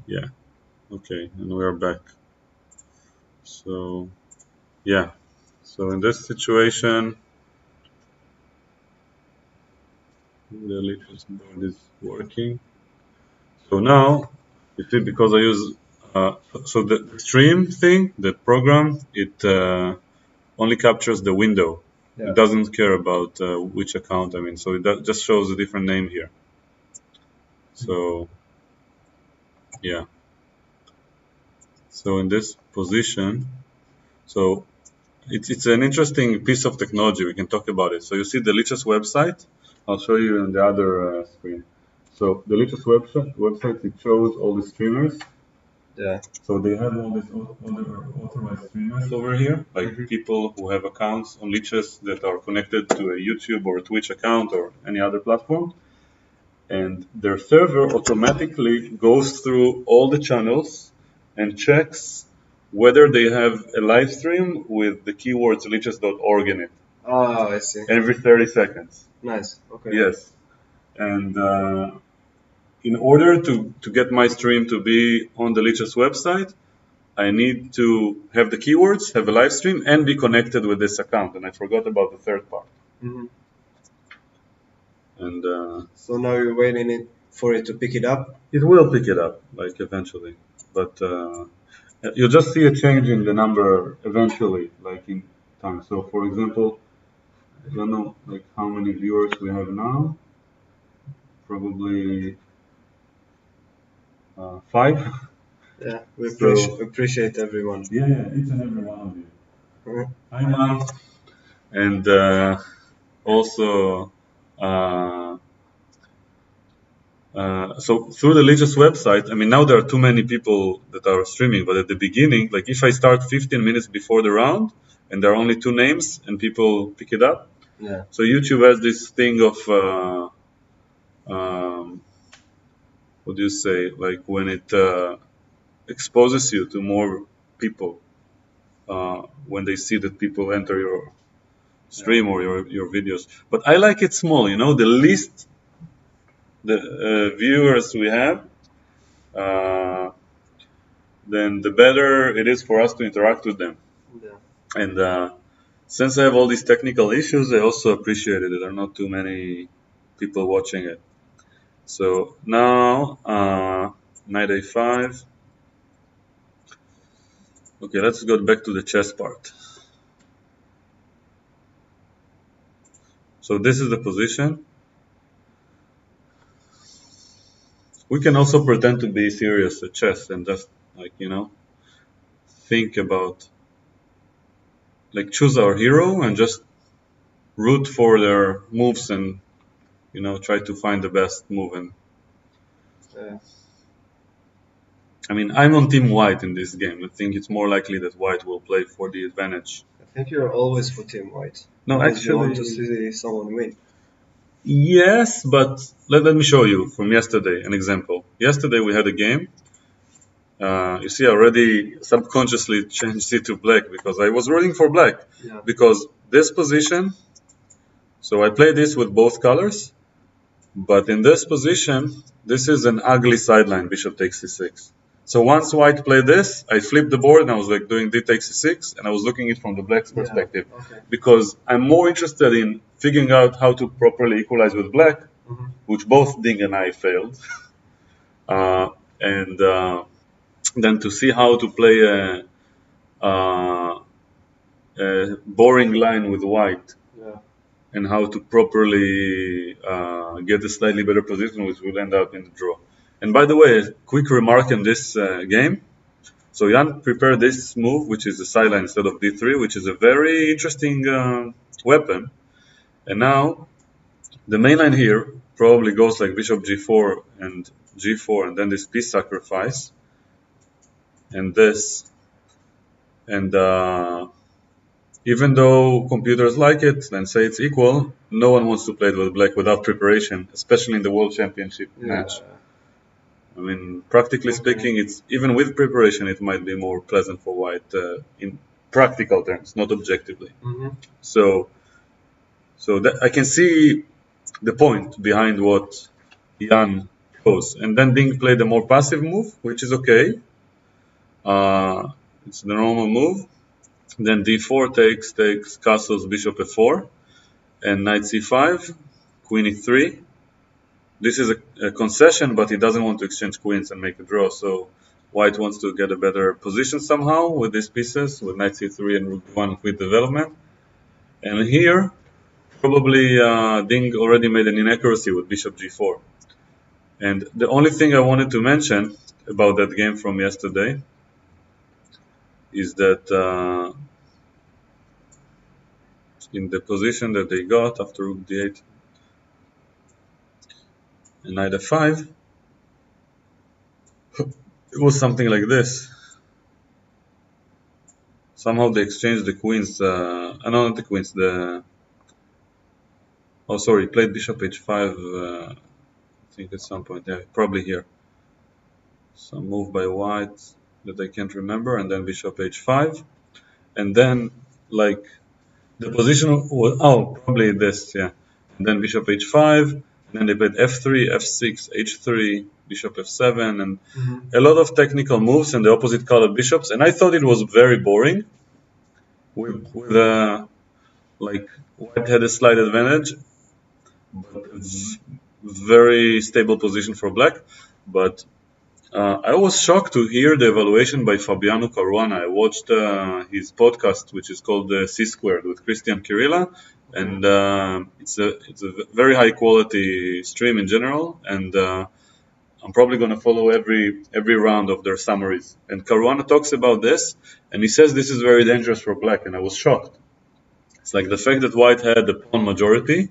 Speaker 1: Yeah. Okay, and we are back. So yeah. So in this situation, the Lichess board is working. So now, you see, because I use so the stream thing, the program, it only captures the window.
Speaker 2: Yeah.
Speaker 1: It doesn't care about which account I'm in. So it just shows a different name here. So yeah. So in this position, so it's an interesting piece of technology. We can talk about it. So you see the Lichess website. I'll show you on the other screen. So the Lichess website, it shows all the streamers.
Speaker 2: Yeah.
Speaker 1: So they have all these authorized streamers over here, like people who have accounts on Lichess that are connected to a YouTube or a Twitch account or any other platform. And their server automatically goes through all the channels and checks whether they have a live stream with the keywords lichess.org in it.
Speaker 2: Oh, I see.
Speaker 1: Every 30 seconds.
Speaker 2: Nice. Okay.
Speaker 1: Yes. And in order to get my stream to be on the Lichess website, I need to have the keywords, have a live stream, and be connected with this account. And I forgot about the third part.
Speaker 2: Mm-hmm.
Speaker 1: And
Speaker 2: so now you're waiting for it to pick it up?
Speaker 1: It will pick it up, like eventually. But you'll just see a change in the number eventually, like in time. So, for example, I don't know like how many viewers we have now. Probably 5.
Speaker 2: Yeah, we
Speaker 1: So-
Speaker 2: appreciate everyone.
Speaker 1: Yeah, each and every one of you.
Speaker 2: Mhm.
Speaker 1: Hi, Mom. And also, so through the Lichess website, I mean, now there are too many people that are streaming, but at the beginning, like if I start 15 minutes before the round and there are only 2 names and people pick it up,
Speaker 2: Yeah.
Speaker 1: so YouTube has this thing of, what do you say, like when it exposes you to more people, when they see that people enter your stream or your videos. But I like it small, you know, the least the viewers we have, then the better it is for us to interact with them.
Speaker 2: Yeah.
Speaker 1: And since I have all these technical issues, I also appreciate it. There are not too many people watching it. So now, knight a5. Okay, let's go back to the chess part. So this is the position. We can also pretend to be serious at chess and just like think about like choose our hero and just root for their moves and try to find the best move. And
Speaker 2: Yeah.
Speaker 1: I mean, I'm on team white in this game. I think it's more likely that white will play for the advantage.
Speaker 2: I think you're always for Team White
Speaker 1: No,
Speaker 2: because you want to
Speaker 1: actually,
Speaker 2: see someone win.
Speaker 1: yes, but let me show you from yesterday an example. Yesterday we had a game. You see, I already subconsciously changed it to black because I was rooting for black.
Speaker 2: Yeah.
Speaker 1: Because this position, so I play this with both colors, but in this position, this is an ugly sideline, bishop takes c6. So once white played this, I flipped the board and I was like doing d takes c6, and I was looking at it from the black's perspective.
Speaker 2: Okay.
Speaker 1: Because I'm more interested in figuring out how to properly equalize with black, which both Ding and I failed, and then to see how to play a boring line with white
Speaker 2: Yeah.
Speaker 1: and how to properly get a slightly better position, which will end up in the draw. And by the way, a quick remark in this game. So Jan prepared this move, which is a sideline instead of d3, which is a very interesting weapon. And now the main line here probably goes like bishop g4 and g4, and then this piece sacrifice, and this. And even though computers like it and say it's equal, no one wants to play it with black without preparation, especially in the World Championship match. I mean, practically speaking, it's even with preparation, it might be more pleasant for white in practical terms, not objectively. So that I can see the point behind what Jan chose, and then Ding played a more passive move, which is okay. It's the normal move. Then d4 takes castles, bishop f4, and knight c5, queen e3. This is a concession, but he doesn't want to exchange queens and make a draw. So white wants to get a better position somehow with these pieces, with knight c3 and rook one with development. And here, probably Ding already made an inaccuracy with bishop g4. And the only thing I wanted to mention about that game from yesterday is that in the position that they got after rook d8 and knight f5, it was something like this. Somehow they exchanged the queens, no, not the queens, oh sorry, played bishop h5, I think at some point, yeah, probably here. Some move by white that I can't remember, and then bishop h5, and then like the position was, oh, probably this, yeah, and then bishop h5, and then they played f3, f6, h3, bishop f7, and a lot of technical moves and the opposite colored bishops, and I thought it was very boring. With like white had a slight advantage, but very stable position for black. But I was shocked to hear the evaluation by Fabiano Caruana. I watched his podcast, which is called C Squared with Christian Kirilla, and it's a very high quality stream in general. And I'm probably going to follow every round of their summaries. And Caruana talks about this, and he says this is very dangerous for black, and I was shocked. It's like the fact that white had the pawn majority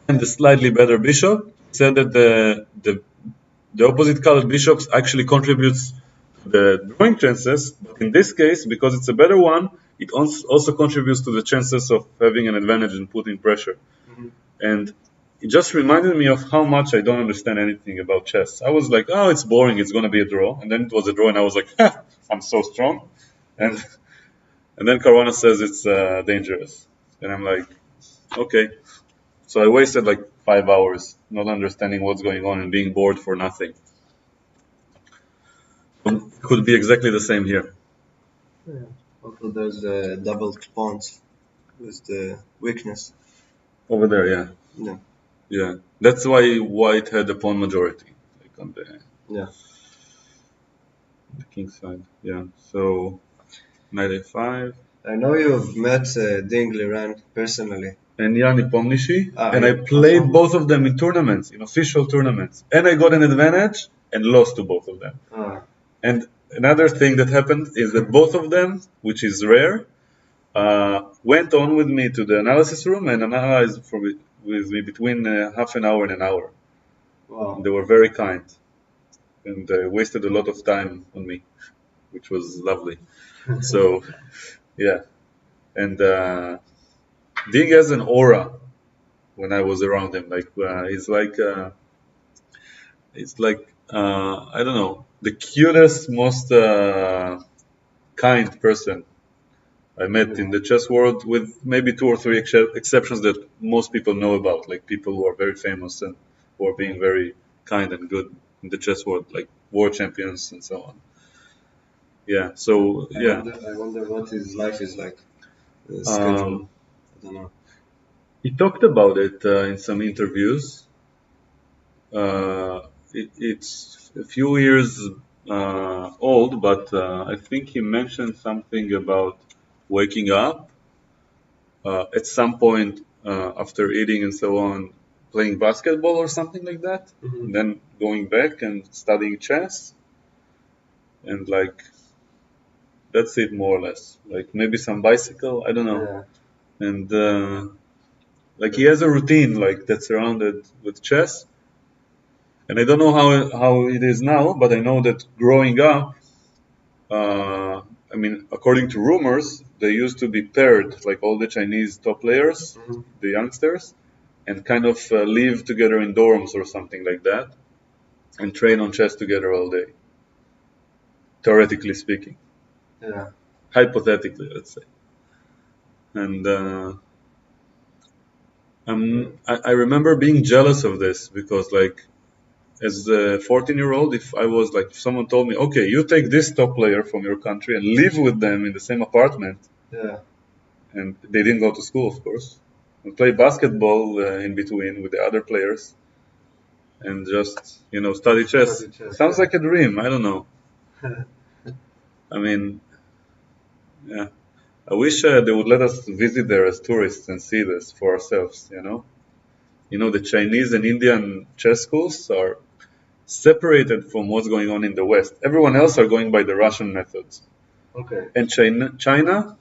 Speaker 1: and the slightly better bishop said that the opposite colored bishops actually contributes to the drawing chances, but in this case, because it's a better one, it also contributes to the chances of having an advantage and putting pressure. And it just reminded me of how much I don't understand anything about chess. I was like, oh, it's boring, it's going to be a draw. And then it was a draw, and I was like, ha, I'm so strong. And then Caruana says it's dangerous. And I'm like, okay. So I wasted like 5 hours not understanding what's going on and being bored for nothing. It could be exactly the same here.
Speaker 2: Yeah. Also, there's the double pawns with the weakness.
Speaker 1: Over there, yeah.
Speaker 2: Yeah.
Speaker 1: Yeah. That's why white had the pawn majority. Like on
Speaker 2: Yeah.
Speaker 1: the king side. Yeah. So knight a5.
Speaker 2: I know you've met Ding Liren personally.
Speaker 1: and Jan Nepomniachtchi, and I
Speaker 2: Yeah,
Speaker 1: played
Speaker 2: also.
Speaker 1: both of them in tournaments, in official tournaments, and I got an advantage and lost to both of them. And another thing that happened is that both of them, which is rare, went on with me to the analysis room and analyzed with me between half an hour and an hour.
Speaker 2: Wow.
Speaker 1: They were very kind and wasted a lot of time on me, which was lovely. So, yeah. And Dig has an aura when I was around him. Like it's like I don't know, the cutest, most kind person I met in the chess world, with maybe two or three exceptions that most people know about, like people who are very famous and who are being very kind and good in the chess world, like world champions and so on. Yeah. So yeah.
Speaker 2: I wonder what his life is like. The schedule. I don't know.
Speaker 1: He talked about it in some interviews. It's a few years old, but I think he mentioned something about waking up at some point after eating and so on, playing basketball or something like that, and then going back and studying chess, and like that's it more or less. Like maybe some bicycle, I don't know, and like he has a routine like that's surrounded with chess. And I don't know how it is now, but I know that growing up, I mean, according to rumors, they used to be paired, like all the Chinese top players, the youngsters, and kind of live together in dorms or something like that, and train on chess together all day. Theoretically speaking,
Speaker 2: Yeah.
Speaker 1: hypothetically, let's say. And I remember being jealous of this because, like, as a 14-year-old, if someone told me, okay, you take this top player from your country and live with them in the same apartment, and they didn't go to school, of course, and play basketball in between with the other players, and just, study chess. Sounds like a dream. I don't know. I mean, yeah. I wish they would let us visit there as tourists and see this for ourselves, the Chinese and Indian chess schools are separated from what's going on in the West. Everyone else are going by the Russian methods.
Speaker 2: Okay.
Speaker 1: And China,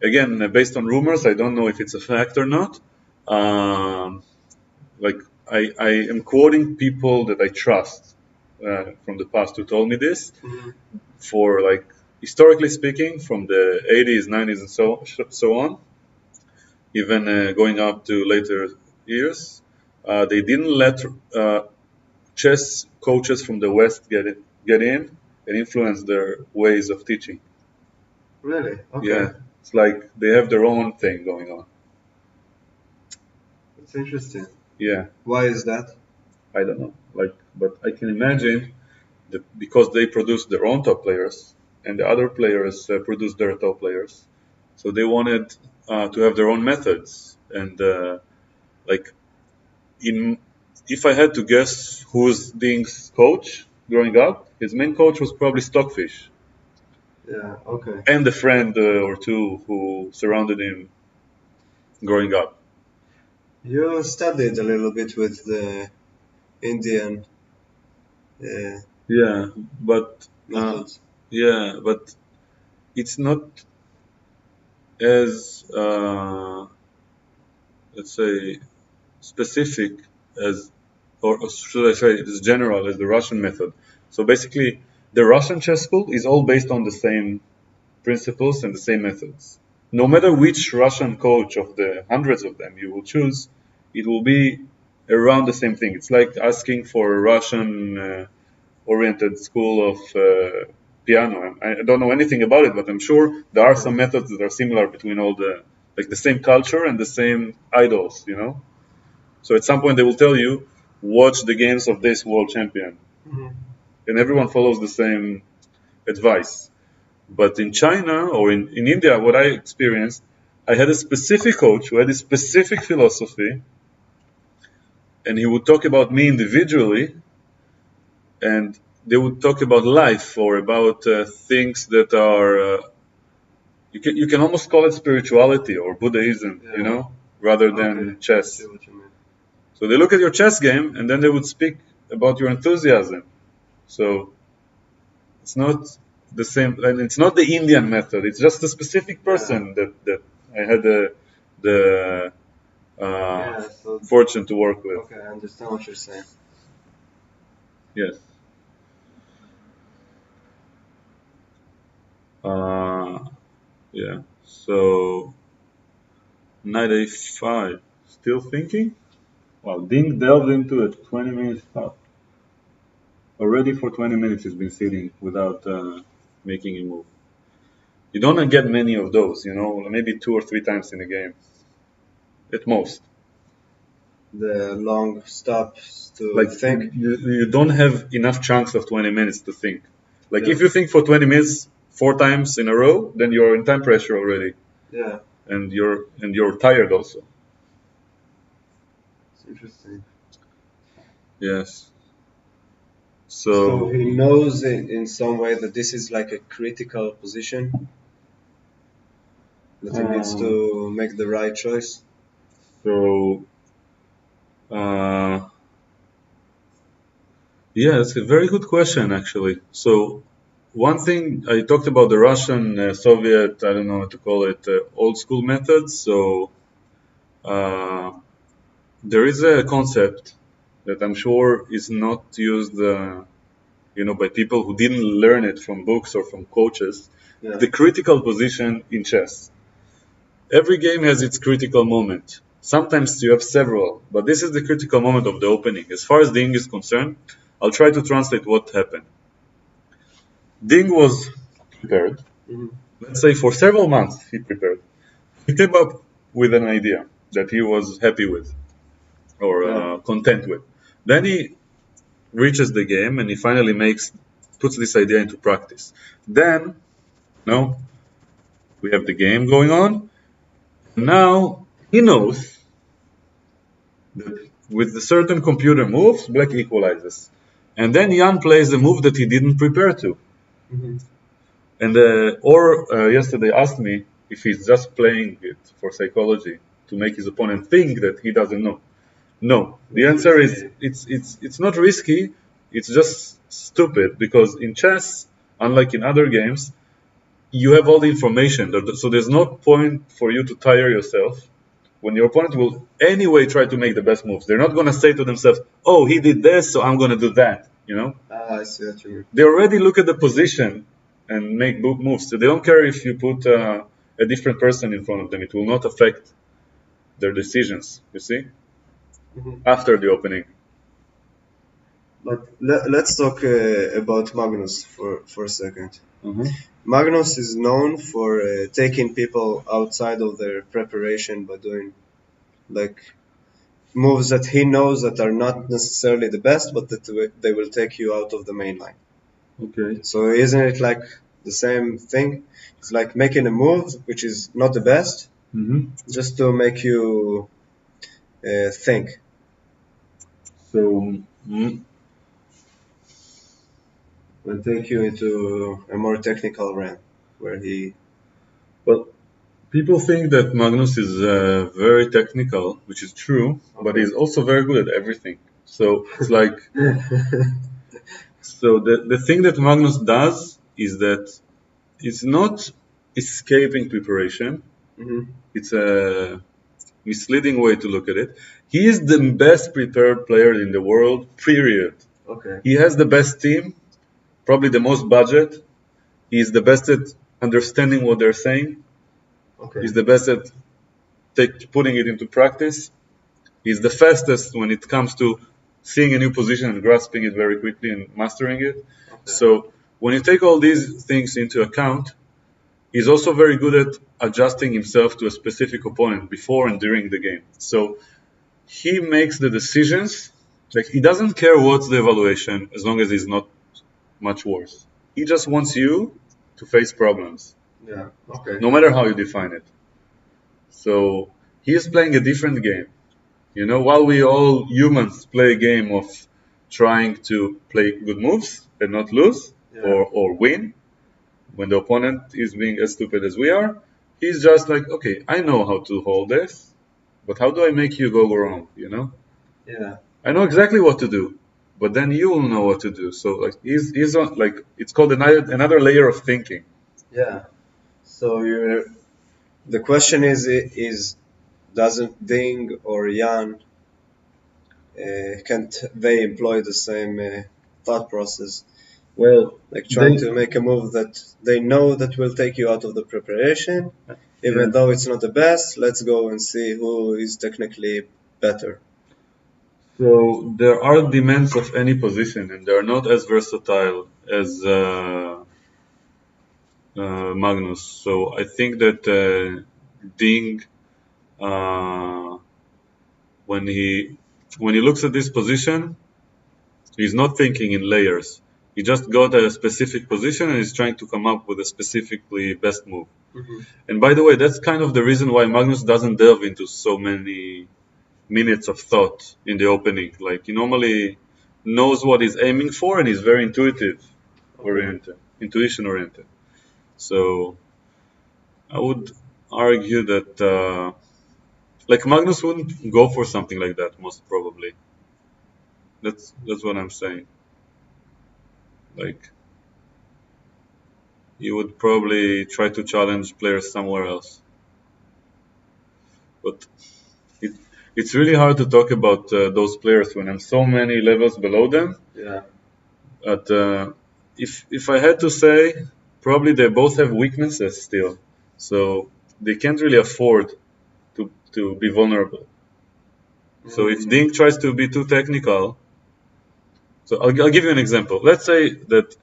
Speaker 1: again, based on rumors, I don't know if it's a fact or not. Like I am quoting people that I trust from the past who told me this. For like historically speaking, from the 80s, 90s, and so on, even going up to later years, they didn't let chess coaches from the West get in and influence their ways of teaching.
Speaker 2: Really? Okay.
Speaker 1: Yeah, it's like they have their own thing going on.
Speaker 2: That's interesting.
Speaker 1: Yeah.
Speaker 2: Why is that?
Speaker 1: I don't know. But I can imagine that because they produce their own top players and the other players produce their top players, so they wanted to have their own methods. And like if I had to guess who's Ding's coach growing up, his main coach was probably Stockfish.
Speaker 2: Yeah, okay.
Speaker 1: And a friend or two who surrounded him growing up.
Speaker 2: You studied a little bit with the Indian
Speaker 1: Yeah, but
Speaker 2: methods.
Speaker 1: but it's not as let's say specific as, or should I say, as general as the Russian method. So basically, the Russian chess school is all based on the same principles and the same methods. No matter which Russian coach of the hundreds of them you will choose, it will be around the same thing. It's like asking for a Russian oriented school of piano. I don't know anything about it, but I'm sure there are some methods that are similar between all the same culture and the same idols, So at some point they will tell you, watch the games of this world champion. And everyone follows the same advice. But in China or in India, what I experienced, I had a specific coach who had a specific philosophy, and he would talk about me individually, and they would talk about life or about things that are, you can almost call it spirituality or Buddhism, rather
Speaker 2: Okay,
Speaker 1: than
Speaker 2: I
Speaker 1: chess.
Speaker 2: see what you mean.
Speaker 1: So they look at your chess game and then they would speak about your enthusiasm. So it's not the same, and it's not the Indian method. It's just a specific person that I had the
Speaker 2: Yeah, so
Speaker 1: fortune to work with.
Speaker 2: okay, I understand what you're saying.
Speaker 1: Yes. Uh, yeah. So knight a5. Still thinking? Wow, Ding delved into a 20 minutes stop. Already for 20 minutes he's been sitting without making a move. You don't get many of those, maybe 2 or 3 times in a game, at most.
Speaker 2: The long stops to
Speaker 1: Like
Speaker 2: think.
Speaker 1: you don't have enough chunks of 20 minutes to think. Like
Speaker 2: Yeah.
Speaker 1: if you think for 20 minutes 4 times in a row, then you're in time pressure already,
Speaker 2: Yeah,
Speaker 1: and you're tired also.
Speaker 2: it's interesting.
Speaker 1: Yes.
Speaker 2: So he
Speaker 1: So
Speaker 2: knows in some way that this is like a critical position, that he needs to make the right choice.
Speaker 1: so uh, yeah, it's a very good question actually. So one thing I talked about the Russian, Soviet, I don't know what to call it, old school methods. So uh, there is a concept that I'm sure is not used, by people who didn't learn it from books or from coaches.
Speaker 2: Yeah.
Speaker 1: The critical position in chess. Every game has its critical moment. Sometimes you have several, but this is the critical moment of the opening. As far as Ding is concerned, I'll try to translate what happened. Ding was prepared.
Speaker 2: Hmm.
Speaker 1: Let's say for several months he prepared. He came up with an idea that he was happy with or
Speaker 2: Yeah.
Speaker 1: content with. Then he reaches the game and he finally puts this idea into practice. Then, no, we have the game going on. Now he knows that with the certain computer moves, black equalizes. And then Jan plays a move that he didn't prepare to.
Speaker 2: Hmm.
Speaker 1: And yesterday asked me if he's just playing it for psychology to make his opponent think that he doesn't know. No, the answer is it's not risky. It's just stupid because in chess, unlike in other games, you have all the information. So there's no point for you to tire yourself when your opponent will anyway try to make the best moves. They're not going to say to themselves, "Oh, he did this, so I'm going to do that."
Speaker 2: I see what you mean.
Speaker 1: They already look at the position and make moves. So they don't care if you put a different person in front of them. It will not affect their decisions. You see,
Speaker 2: Hmm.
Speaker 1: after the opening.
Speaker 2: But let's talk about Magnus for a second.
Speaker 1: Mm-hmm.
Speaker 2: Magnus is known for taking people outside of their preparation by doing like moves that he knows that are not necessarily the best, but that they will take you out of the main line.
Speaker 1: Okay.
Speaker 2: So isn't it like the same thing? It's like making a move which is not the best,
Speaker 1: Mm-hmm.
Speaker 2: just to make you think.
Speaker 1: So,
Speaker 2: And take you into a more technical realm where he.
Speaker 1: well, people think that Magnus is very technical, which is true, but
Speaker 2: Okay.
Speaker 1: he's also very good at everything. So it's like, so the thing that Magnus does is that it's not escaping preparation.
Speaker 2: Hmm.
Speaker 1: It's a misleading way to look at it. He is the best prepared player in the world, period.
Speaker 2: Okay.
Speaker 1: He has the best team, probably the most budget. He's the best at understanding what they're saying.
Speaker 2: Okay.
Speaker 1: He's the best at putting it into practice. He's the fastest when it comes to seeing a new position and grasping it very quickly and mastering it.
Speaker 2: Okay.
Speaker 1: So when you take all these things into account, he's also very good at adjusting himself to a specific opponent before and during the game. So he makes the decisions. Like he doesn't care what's the evaluation as long as it's not much worse. He just wants you to face problems,
Speaker 2: Yeah. Okay.
Speaker 1: no matter how you define it. So he is playing a different game. While we all humans play a game of trying to play good moves and not lose
Speaker 2: Yeah.
Speaker 1: or win when the opponent is being as stupid as we are, he's just like, okay, I know how to hold this. but how do I make you go wrong? You know,
Speaker 2: Yeah.
Speaker 1: I know exactly what to do, but then you will know what to do. So like he's on like it's called another layer of thinking.
Speaker 2: Yeah. So the question is doesn't Ding or Jan can't they employ the same thought process?
Speaker 1: Well,
Speaker 2: Like trying
Speaker 1: they
Speaker 2: to make a move that they know that will take you out of the preparation,
Speaker 1: yeah.
Speaker 2: even though it's not the best. Let's go and see who is technically better.
Speaker 1: So there are demands of any position, and they are not as versatile as Magnus. So I think that Ding, uh, when he when he looks at this position, he's not thinking in layers. He just got a specific position and he's trying to come up with a specifically best move.
Speaker 2: Mm-hmm.
Speaker 1: And by the way, that's kind of the reason why Magnus doesn't delve into so many minutes of thought in the opening. Like he normally knows what he's aiming for and he's very oriented, intuition oriented. So I would argue that like Magnus wouldn't go for something like that most probably. That's what I'm saying. Like he would probably try to challenge players somewhere else. But it, it's really hard to talk about those players when I'm so many levels below them.
Speaker 2: Yeah.
Speaker 1: But if I had to say, probably they both have weaknesses still, so they can't really afford to be vulnerable. So if Ding tries to be too technical, so I'll give you an example. Let's say that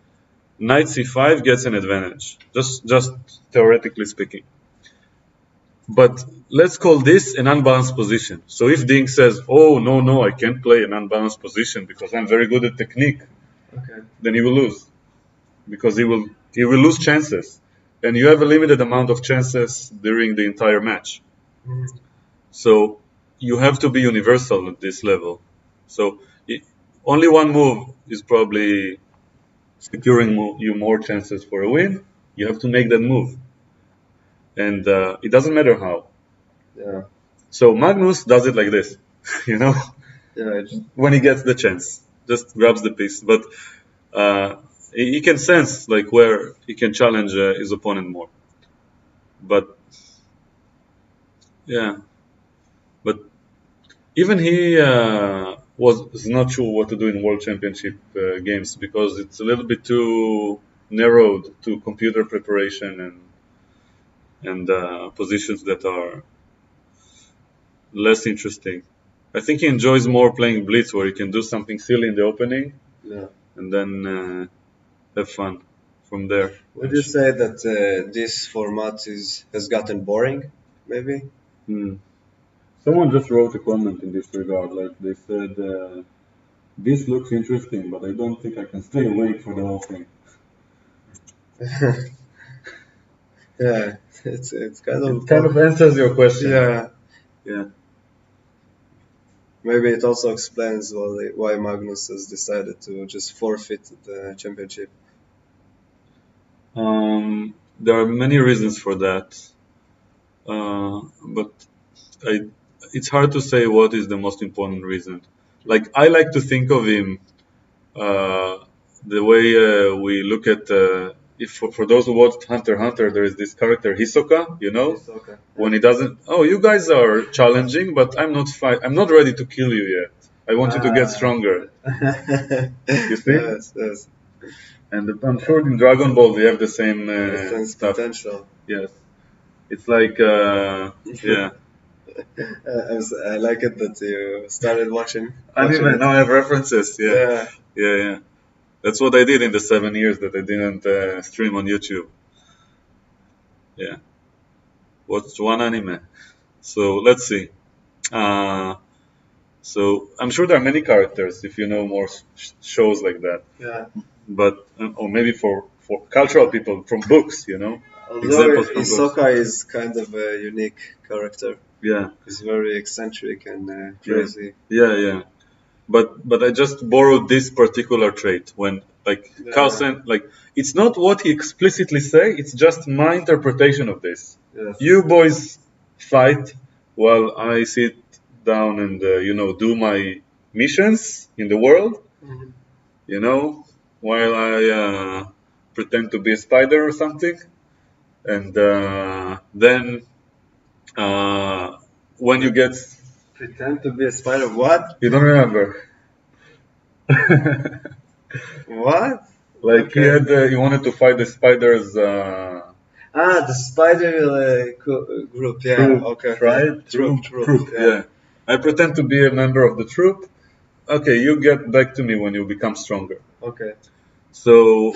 Speaker 1: Knight c5 gets an advantage, just theoretically speaking. But let's call this an unbalanced position. So if Ding says, "Oh no, I can't play an unbalanced position because I'm very good at technique,"
Speaker 2: Okay.
Speaker 1: then he will lose because he will lose chances, and you have a limited amount of chances during the entire match. So you have to be universal at this level. So only one move is probably securing you more chances for a win. You have to make that move, and it doesn't matter how.
Speaker 2: Yeah.
Speaker 1: So Magnus does it like this, you know,
Speaker 2: Yeah.
Speaker 1: when he gets the chance, just grabs the piece. But he can sense like where he can challenge his opponent more. But yeah, but even he was not sure what to do in World Championship games because it's a little bit too narrowed to computer preparation and positions that are less interesting. I think he enjoys more playing blitz where he can do something silly in the opening
Speaker 2: Yeah.
Speaker 1: and then have fun from there.
Speaker 2: Would you say that this format has gotten boring? Maybe.
Speaker 1: Hmm. Someone just wrote a comment in this regard, like they said, this looks interesting, but I don't think I can stay awake for the whole thing.
Speaker 2: Yeah. It's kind of
Speaker 1: It kind of answers your question.
Speaker 2: yeah.
Speaker 1: Yeah.
Speaker 2: Maybe it also explains why Magnus has decided to just forfeit the championship.
Speaker 1: There are many reasons for that, but it's hard to say what is the most important reason. Like I like to think of him the way we look at if for those who watched Hunter x Hunter, there is this character Hisoka, you know,
Speaker 2: Okay.
Speaker 1: when he doesn't. Oh, you guys are challenging, but I'm not ready to kill you yet. I want you to get stronger. You see?
Speaker 2: Yes, yes.
Speaker 1: And I'm sure in Dragon Ball they have the same
Speaker 2: Sense
Speaker 1: stuff.
Speaker 2: potential.
Speaker 1: Yes, it's like yeah.
Speaker 2: I like it that you started watching
Speaker 1: Anime.
Speaker 2: it.
Speaker 1: Now I have references.
Speaker 2: Yeah.
Speaker 1: Yeah. That's what I did in the 7 years that I didn't stream on YouTube. Yeah, watched one anime. So let's see. Uh, so I'm sure there are many characters if you know more shows like that.
Speaker 2: Yeah.
Speaker 1: But or maybe for cultural people from books, you know,
Speaker 2: Although
Speaker 1: examples from books.
Speaker 2: Hisoka is kind of a unique character.
Speaker 1: Yeah,
Speaker 2: He's very eccentric and crazy.
Speaker 1: yeah. But I just borrowed this particular trait when like Carlsen, like it's not what he explicitly say, it's just my interpretation of this.
Speaker 2: Yes.
Speaker 1: You boys fight, while I sit down and do my missions in the world, you know, while I pretend to be a spider or something, and then when you get,
Speaker 2: Pretend to be a spider. What?
Speaker 1: you don't remember.
Speaker 2: What?
Speaker 1: Like he wanted to fight the spiders.
Speaker 2: The spider group. Yeah.
Speaker 1: Troop,
Speaker 2: Okay.
Speaker 1: tribe, troop. Yeah. I pretend to be a member of the troop. Okay, you get back to me when you become stronger.
Speaker 2: Okay.
Speaker 1: So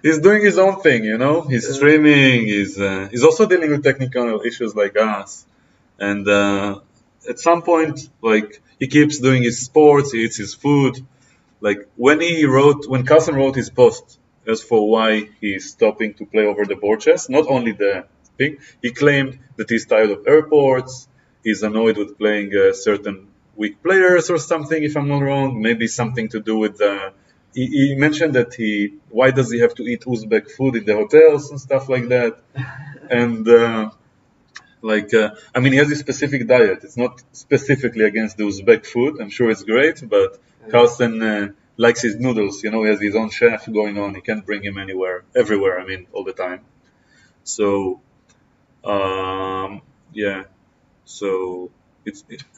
Speaker 1: he's doing his own thing, you know. He's streaming. He's also dealing with technical issues like us, and at some point, like he keeps doing his sports. He eats his food. Like when Carlsen wrote his post as for why he's stopping to play over the board chess, not only the thing, he claimed that he's tired of airports, he's annoyed with playing certain weak players or something, if I'm not wrong, maybe something to do with he mentioned that why does he have to eat Uzbek food in the hotels and stuff like that, and I mean, he has a specific diet. It's not specifically against the Uzbek food. I'm sure it's great, but Carlsen likes his noodles. You know, he has his own chef going on. He can't bring him everywhere. I mean, all the time. So, yeah. So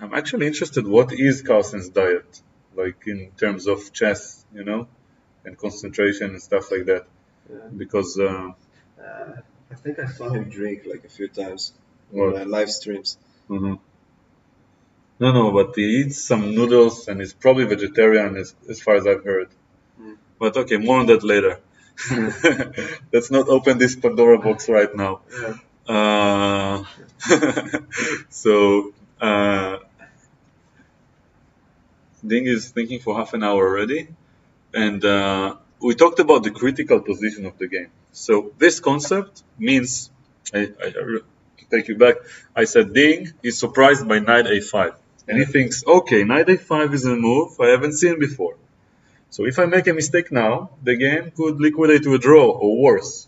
Speaker 1: I'm actually interested. What is Carlsen's diet like in terms of chess? You know, and concentration and stuff like that. Because
Speaker 2: I think I saw him drink like a few times
Speaker 1: What?
Speaker 2: in my live streams.
Speaker 1: No, but he eats some noodles and he's probably vegetarian as far as I've heard. But okay, more on that later. Let's not open this Pandora box right now. So, Ding is thinking for half an hour already. And we talked about the critical position of the game. So this concept means, to take you back, I said Ding is surprised by knight a5. And he thinks, okay, knight a5 is a move I haven't seen before. So if I make a mistake now, the game could liquidate to a draw or worse.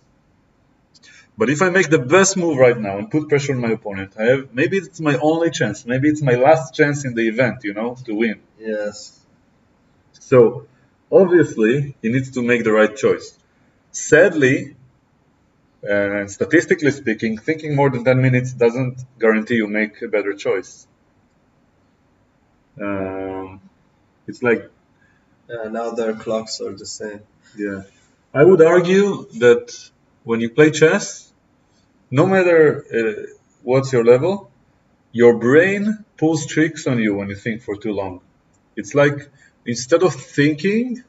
Speaker 1: But if I make the best move right now and put pressure on my opponent, maybe it's my only chance, maybe it's my last chance in the event, to win.
Speaker 2: Yes.
Speaker 1: So obviously he needs to make the right choice. Sadly, and statistically speaking, thinking more than 10 minutes doesn't guarantee you make a better choice. It's like
Speaker 2: now their clocks are the same.
Speaker 1: Yeah, I would argue that when you play chess, no matter what's your level, your brain pulls tricks on you when you think for too long. It's like instead of thinking,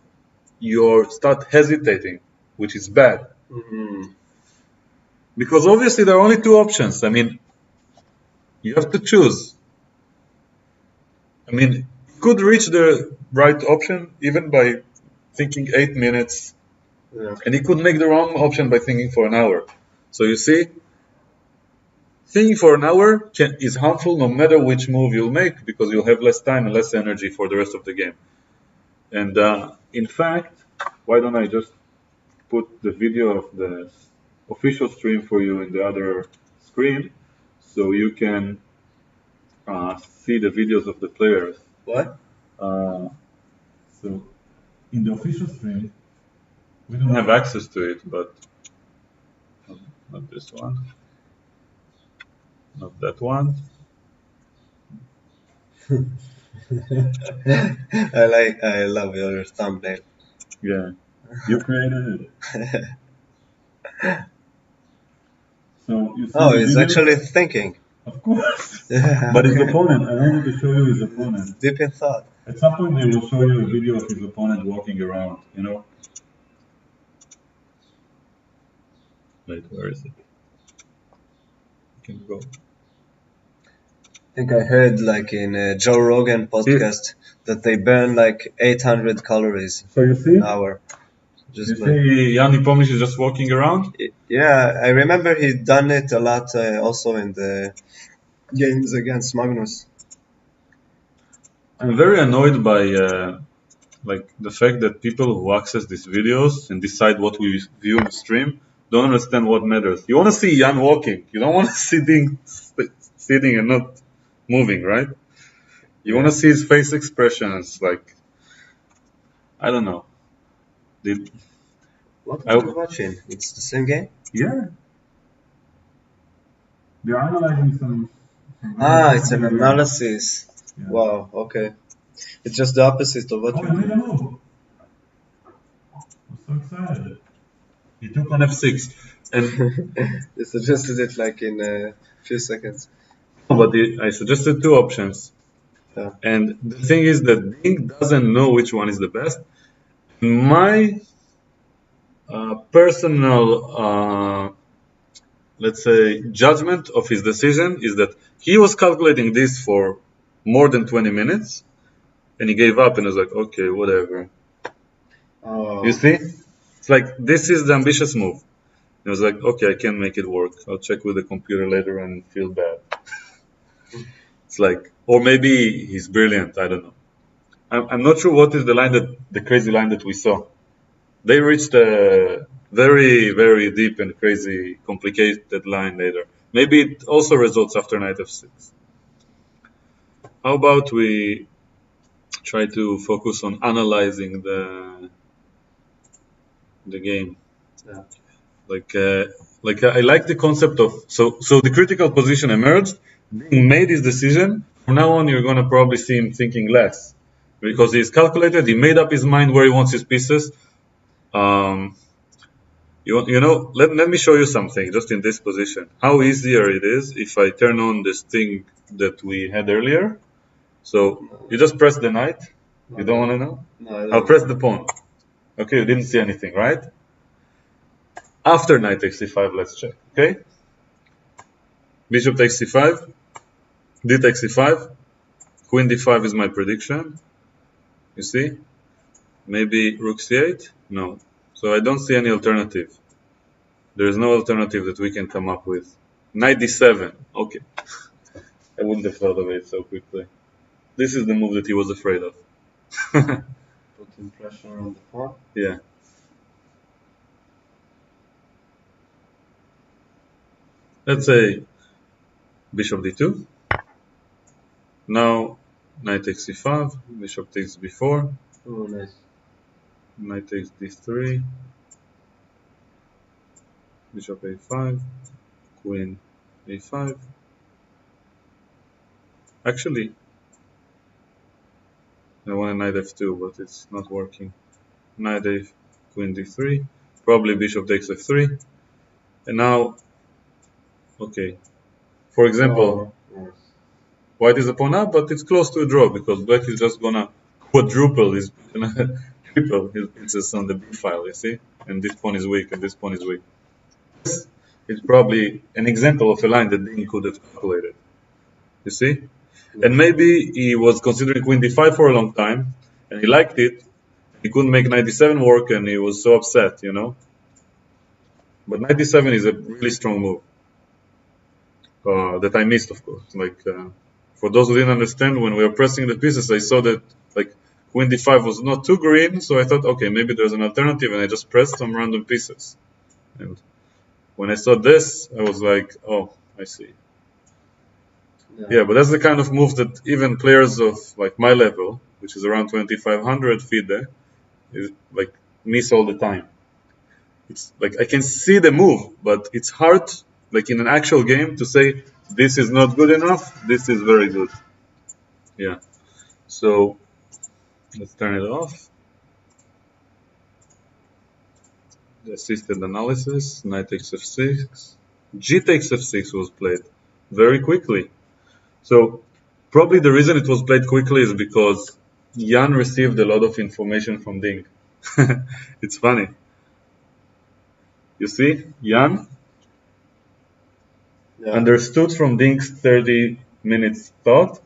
Speaker 1: you start hesitating, which is bad. Because obviously there are only two options. I mean, you have to choose. I mean, you could reach the right option even by thinking 8 minutes, and you could make the wrong option by thinking for an hour. So you see, thinking for an hour is harmful no matter which move you'll make, because you'll have less time and less energy for the rest of the game. And in fact, why don't I just put the video of the official stream for you in the other screen, so you can see the videos of the players.
Speaker 2: What?
Speaker 1: So in the official stream, we don't have access to it, but not this one, not that one.
Speaker 2: I love your thumbnail.
Speaker 1: Yeah, you created it. So you see
Speaker 2: he's actually thinking.
Speaker 1: Of course. But his opponent, I wanted to show you his opponent.
Speaker 2: Deep in thought.
Speaker 1: At some point they will show you a video of his opponent walking around, Wait, where is it? You can go.
Speaker 2: I think I heard like in a Joe Rogan podcast that they burn like 800 calories an hour.
Speaker 1: You see Nepomniachtchi is just walking around?
Speaker 2: Yeah, I remember he'd done it a lot also in the games against Magnus.
Speaker 1: I'm very annoyed by the fact that people who access these videos and decide what we view in the stream don't understand what matters. You want to see Jan walking. You don't want to see Ding sitting and not moving, right? You want to see his face expressions. Like, I don't know. Did
Speaker 2: What
Speaker 1: I?
Speaker 2: are we watching? It's the same game?
Speaker 1: Yeah. They're analyzing some.
Speaker 2: Ah, it's an analysis.
Speaker 1: Yeah.
Speaker 2: Wow, okay. It's just the opposite of what
Speaker 1: Oh,
Speaker 2: we
Speaker 1: he made
Speaker 2: do.
Speaker 1: a move. I'm so excited. He took on f6, and
Speaker 2: They suggested it like in a few seconds.
Speaker 1: but I suggested two options.
Speaker 2: Yeah.
Speaker 1: And the thing is that Ding doesn't know which one is the best. My personal, let's say, judgment of his decision is that he was calculating this for more than 20 minutes, and he gave up and was like, okay, whatever.
Speaker 2: Oh.
Speaker 1: You see? It's like, this is the ambitious move. He was like, okay, I can make it work. I'll check with the computer later and feel bad. It's like, or maybe he's brilliant. I don't know. I'm not sure what is the crazy line that we saw. They reached a very, very deep and crazy, complicated line later. Maybe it also results after knight f6. How about we try to focus on analyzing the game?
Speaker 2: Yeah.
Speaker 1: Like I like the concept of so the critical position emerged. He made his decision. From now on, you're gonna probably see him thinking less because he's calculated. He made up his mind where he wants his pieces. Let me show you something just in this position. How easier it is if I turn on this thing that we had earlier. So you just press the knight. You don't want to know?
Speaker 2: No, I don't.
Speaker 1: I'll press the pawn. Okay, you didn't see anything, right? After knight takes c5, let's check. Okay? Bishop takes c5. D takes c5. Queen d5 is my prediction. You see? Maybe rook c8? No. So I don't see any alternative. There is no alternative that we can come up with. Knight d7. Okay. I wouldn't have thought of it so quickly. This is the move that he was afraid of.
Speaker 2: Putting pressure on the pawn.
Speaker 1: Yeah. Let's say bishop d2. Now knight takes c5. Bishop takes b4.
Speaker 2: Oh, nice.
Speaker 1: Knight takes d3. Bishop a5. Queen a5. Actually, I want a knight f2, but it's not working. Knight a, queen d3. Probably bishop takes f3. And now, okay. For example,
Speaker 2: yes.
Speaker 1: white is a pawn up, but it's close to a draw because black is just gonna quadruple his triple his pieces on the b file, you see? And this pawn is weak, and this pawn is weak. This is probably an example of a line that Ding could have calculated. You see? And maybe he was considering queen d5 for a long time, and he liked it. He couldn't make knight d7 work, and he was so upset, you know? But knight d7 is a really strong move. That I missed, of course. For those who didn't understand, when we were pressing the pieces, I saw that queen d5 was not too green, so I thought, okay, maybe there's an alternative, and I just pressed some random pieces. And when I saw this, I was like, oh, I see. Yeah, but that's the kind of move that even players of my level, which is around 2500 FIDE, is miss all the time. It's I can see the move, but it's hard in an actual game to say this is not good enough, this is very good. Yeah. So let's turn it off. The assisted analysis, knight takes f6. G takes f6 was played very quickly. So probably the reason it was played quickly is because Jan received a lot of information from Ding. It's funny. You see, Jan understood from Ding's 30 minutes thought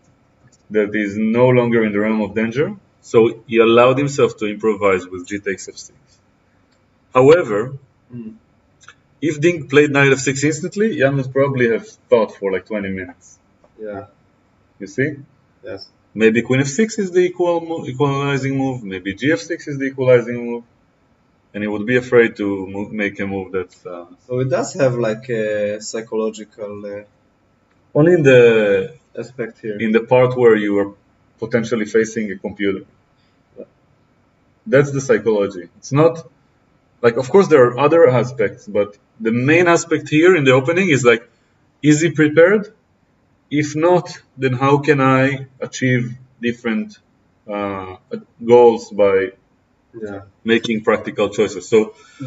Speaker 1: that he is no longer in the realm of danger, so he allowed himself to improvise with G takes f6. However, if Ding played knight f6 instantly, Jan would probably have thought for 20 minutes.
Speaker 2: Yeah.
Speaker 1: You see?
Speaker 2: Yes.
Speaker 1: Maybe queen f6 is the equalizing move, maybe g f6 is the equalizing move. and he would be afraid to make a move that's
Speaker 2: So it does have like a psychological
Speaker 1: only
Speaker 2: aspect here.
Speaker 1: in the part where you are potentially facing a computer. That's the psychology. It's not like, of course, there are other aspects, but the main aspect here in the opening is like, is he prepared? If not, then how can I achieve different goals by
Speaker 2: Yeah.
Speaker 1: making practical choices? So,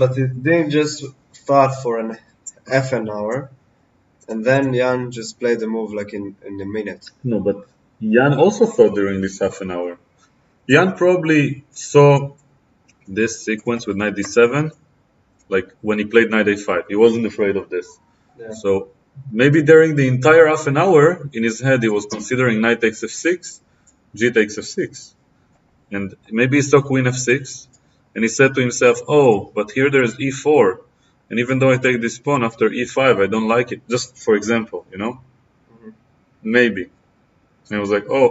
Speaker 2: But it didn't just thought for an half an hour, and then Jan just played the move like in a minute.
Speaker 1: no, but Jan also thought during this half an hour. Jan probably saw this sequence with knight d7, like when he played knight a5. He wasn't afraid of this.
Speaker 2: Yeah.
Speaker 1: So maybe during the entire half an hour, in his head, he was considering knight takes f6, g takes f6. And maybe he saw queen f6, and he said to himself, oh, but here there's e4. And even though I take this pawn after e5, I don't like it. Just for example, you know?
Speaker 2: Mhm.
Speaker 1: Maybe. And I was like, oh,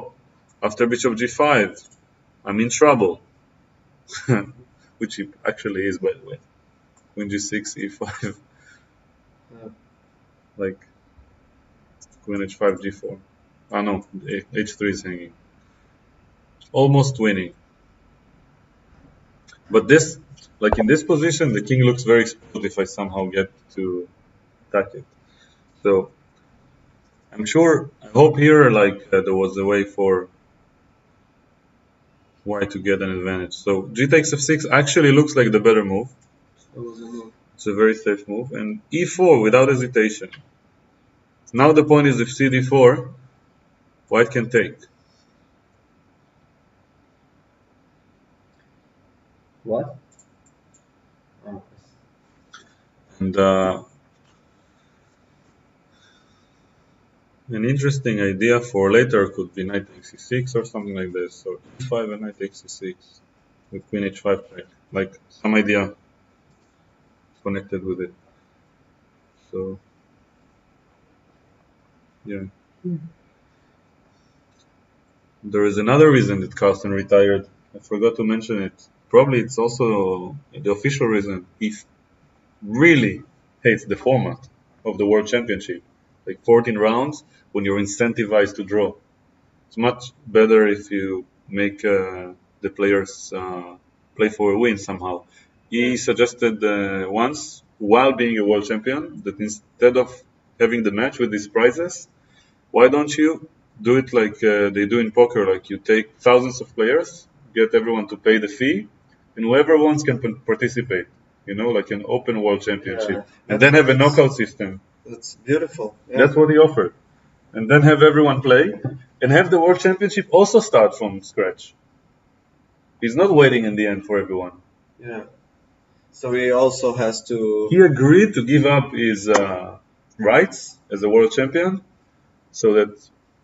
Speaker 1: after bishop g5, I'm in trouble. Which he actually is, by the way. Queen g6, e5.
Speaker 2: Yeah.
Speaker 1: Like, queen h5, g4. Ah, no, h3 is hanging. Almost winning. But this, like in this position, the king looks very exposed if I somehow get to attack it. So I'm sure, I hope here, like there was a way for white to get an advantage. So g takes f6 actually looks like the better move.
Speaker 2: It was a move.
Speaker 1: It's a very safe move. And e4 without hesitation. Now the point is if cd4, white can take.
Speaker 2: What? Oh.
Speaker 1: And an interesting idea for later could be knight takes c6 or something like this. So e5 and knight takes c6 with queen h5 check. Like some idea connected with it. So yeah. There is another reason that Carlsen retired. I forgot to mention it. Probably it's also the official reason. He really hates the format of the World Championship. Like 14 rounds when you're incentivized to draw. It's much better if you make the players play for a win somehow. He suggested once, while being a world champion, that instead of having the match with these prizes, why don't you do it like they do in poker? Like you take thousands of players, get everyone to pay the fee, and whoever wants can participate. You know, like an open world championship, and then have a knockout system.
Speaker 2: That's beautiful. Yeah.
Speaker 1: That's what he offered. And then have everyone play, and have the world championship also start from scratch. He's not waiting in the end for everyone.
Speaker 2: Yeah. So he also has to.
Speaker 1: He agreed to give up his rights as a world champion so that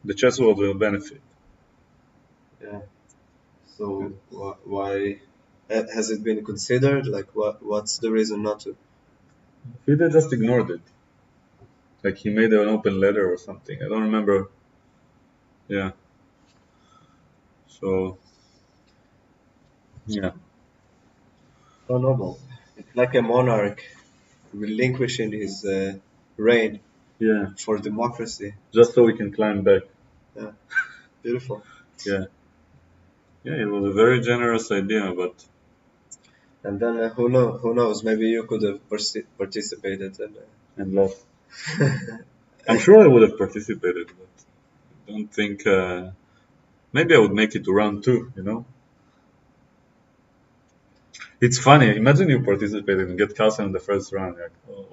Speaker 1: the chess world will benefit.
Speaker 2: Yeah. So why has it been considered? Like, what's the reason not to?
Speaker 1: FIDE just ignored it. Like he made an open letter or something. I don't remember. Yeah. So, yeah.
Speaker 2: So noble. It's like a monarch relinquishing his reign
Speaker 1: Yeah.
Speaker 2: for democracy.
Speaker 1: Just so we can climb back.
Speaker 2: Yeah. Beautiful.
Speaker 1: Yeah. Yeah, it was a very generous idea, but
Speaker 2: And then who knows? Maybe you could have participated.
Speaker 1: and lost. I'm sure I would have participated, but I don't think. Maybe I would make it to round 2. You know. It's funny. Imagine you participated and get Carlsen in the first round. Like, oh.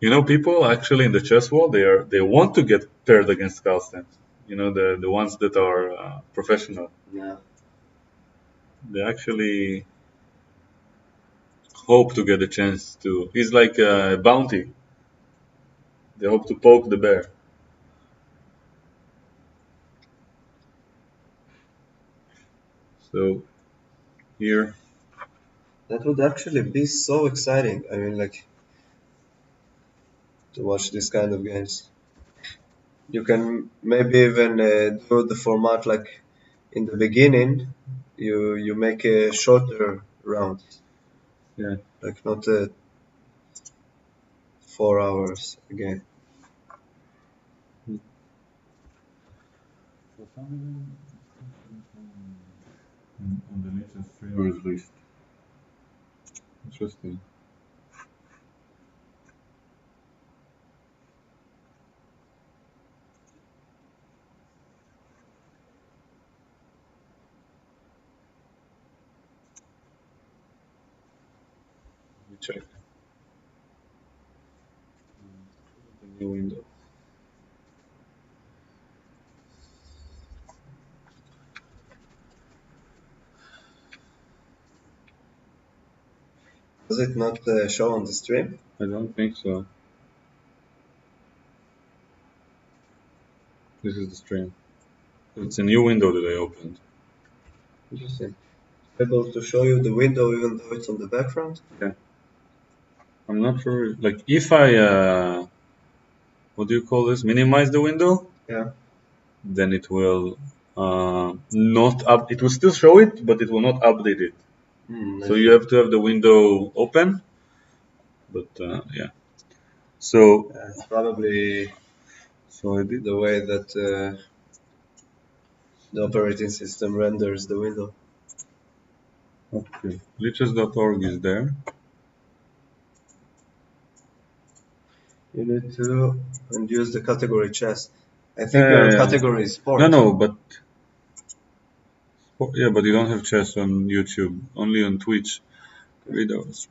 Speaker 1: You know, people actually in the chess world, they want to get paired against Carlsen. You know, the ones that are professional.
Speaker 2: Yeah.
Speaker 1: They actually hope to get a chance to. He's like a bounty. They hope to poke the bear. So here,
Speaker 2: That would actually be so exciting. I mean, like, to watch this kind of games. You can maybe even do the format like in the beginning. you make a shorter round,
Speaker 1: Yeah.
Speaker 2: like not 4 hours again.
Speaker 1: So on the latest streamers list. Interesting. Let me check. The new window.
Speaker 2: Does it not show on the stream?
Speaker 1: I don't think so. This is the stream. It's a new window that I opened.
Speaker 2: Interesting. Able to show you the window even though it's on the background?
Speaker 1: Yeah. I'm not sure. Like, if I, what do you call this? Minimize the window,
Speaker 2: Yeah.
Speaker 1: then it will not up. It will still show it, but it will not update it. So you have to have the window open. But yeah. So
Speaker 2: It's probably
Speaker 1: I did.
Speaker 2: the way that the operating system renders the window.
Speaker 1: Okay. Lichess.org is there.
Speaker 2: You need to use the category chess. I think your category is sport.
Speaker 1: No, but yeah, but you don't have chess on YouTube, only on Twitch. Read out.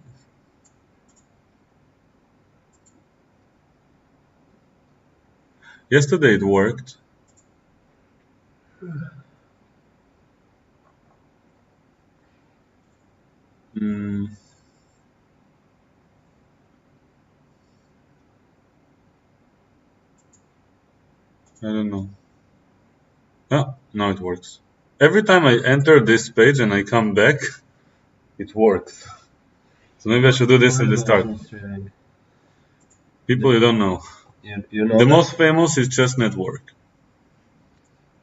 Speaker 1: Yesterday it worked. I don't know. Ah, now it works. Every time I enter this page and I come back, it works. So maybe I should do this at the start. People you don't know.
Speaker 2: You know
Speaker 1: The
Speaker 2: that?
Speaker 1: most famous is Chess Network.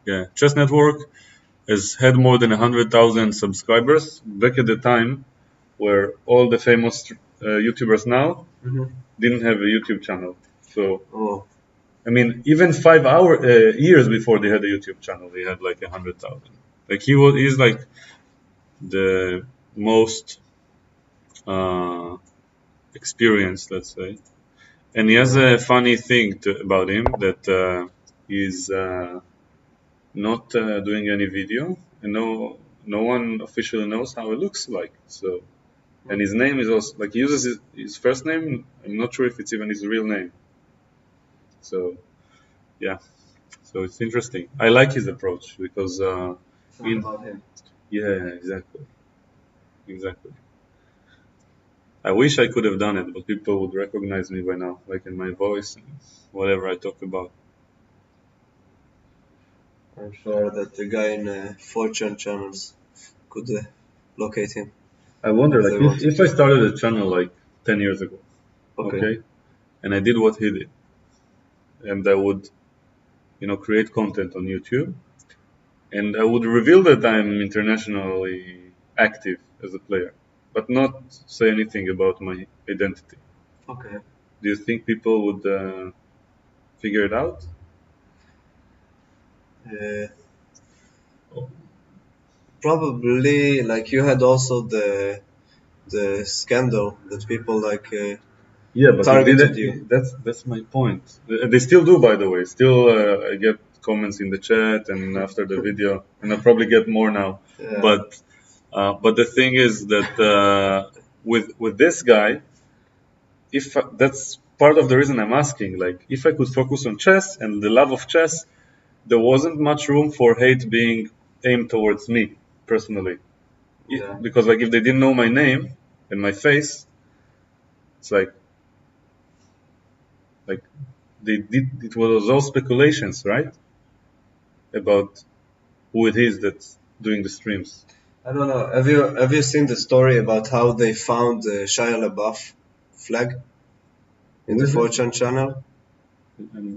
Speaker 1: Yeah, Chess Network has had more than 100,000 subscribers back at the time where all the famous YouTubers now didn't have a YouTube channel. So, I mean, even 5 years before they had a YouTube channel, they had like 100,000. Like he's like the most experienced, let's say. And he has a funny thing about him that he's not doing any video, and no one officially knows how he looks like. So, and his name is also like he uses his first name. I'm not sure if it's even his real name. So, yeah. So it's interesting. I like his approach because
Speaker 2: about him.
Speaker 1: yeah, exactly. I wish I could have done it, but people would recognize me by now, like in my voice and whatever I talk about.
Speaker 2: I'm sure that the guy in fortune channels could locate him.
Speaker 1: I wonder, like, if I started a channel like 10 years ago, okay, and I did what he did, and I would, create content on YouTube, and I would reveal that I'm internationally active as a player, but not say anything about my identity.
Speaker 2: Okay.
Speaker 1: Do you think people would figure it out?
Speaker 2: Probably, like you had also the scandal that people like
Speaker 1: yeah, but
Speaker 2: targeted you.
Speaker 1: That's my point. They still do, by the way. Still, I get comments in the chat and after the video, and I probably get more now.
Speaker 2: Yeah.
Speaker 1: But the thing is that with this guy, if that's part of the reason I'm asking. Like, if I could focus on chess and the love of chess, there wasn't much room for hate being aimed towards me personally.
Speaker 2: Yeah.
Speaker 1: Because like if they didn't know my name and my face, it's like it was all speculations, right? About who it is that's doing the streams.
Speaker 2: I don't know. Have you seen the story about how they found the Shia LaBeouf flag in the Fortune channel?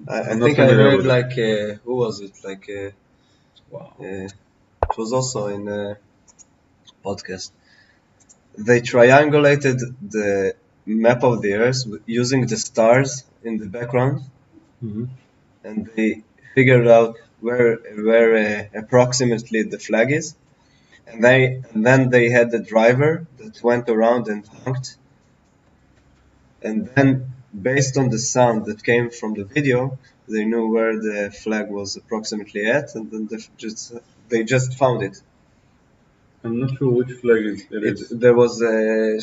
Speaker 2: I think I heard like who was it? Like
Speaker 1: wow.
Speaker 2: It was also in podcast. They triangulated the map of the Earth using the stars in the background, and they figured out where approximately the flag is. And then they had the driver that went around and honked. And then, based on the sound that came from the video, they knew where the flag was approximately at, and then they just found it.
Speaker 1: I'm not sure which flag it is.
Speaker 2: There was a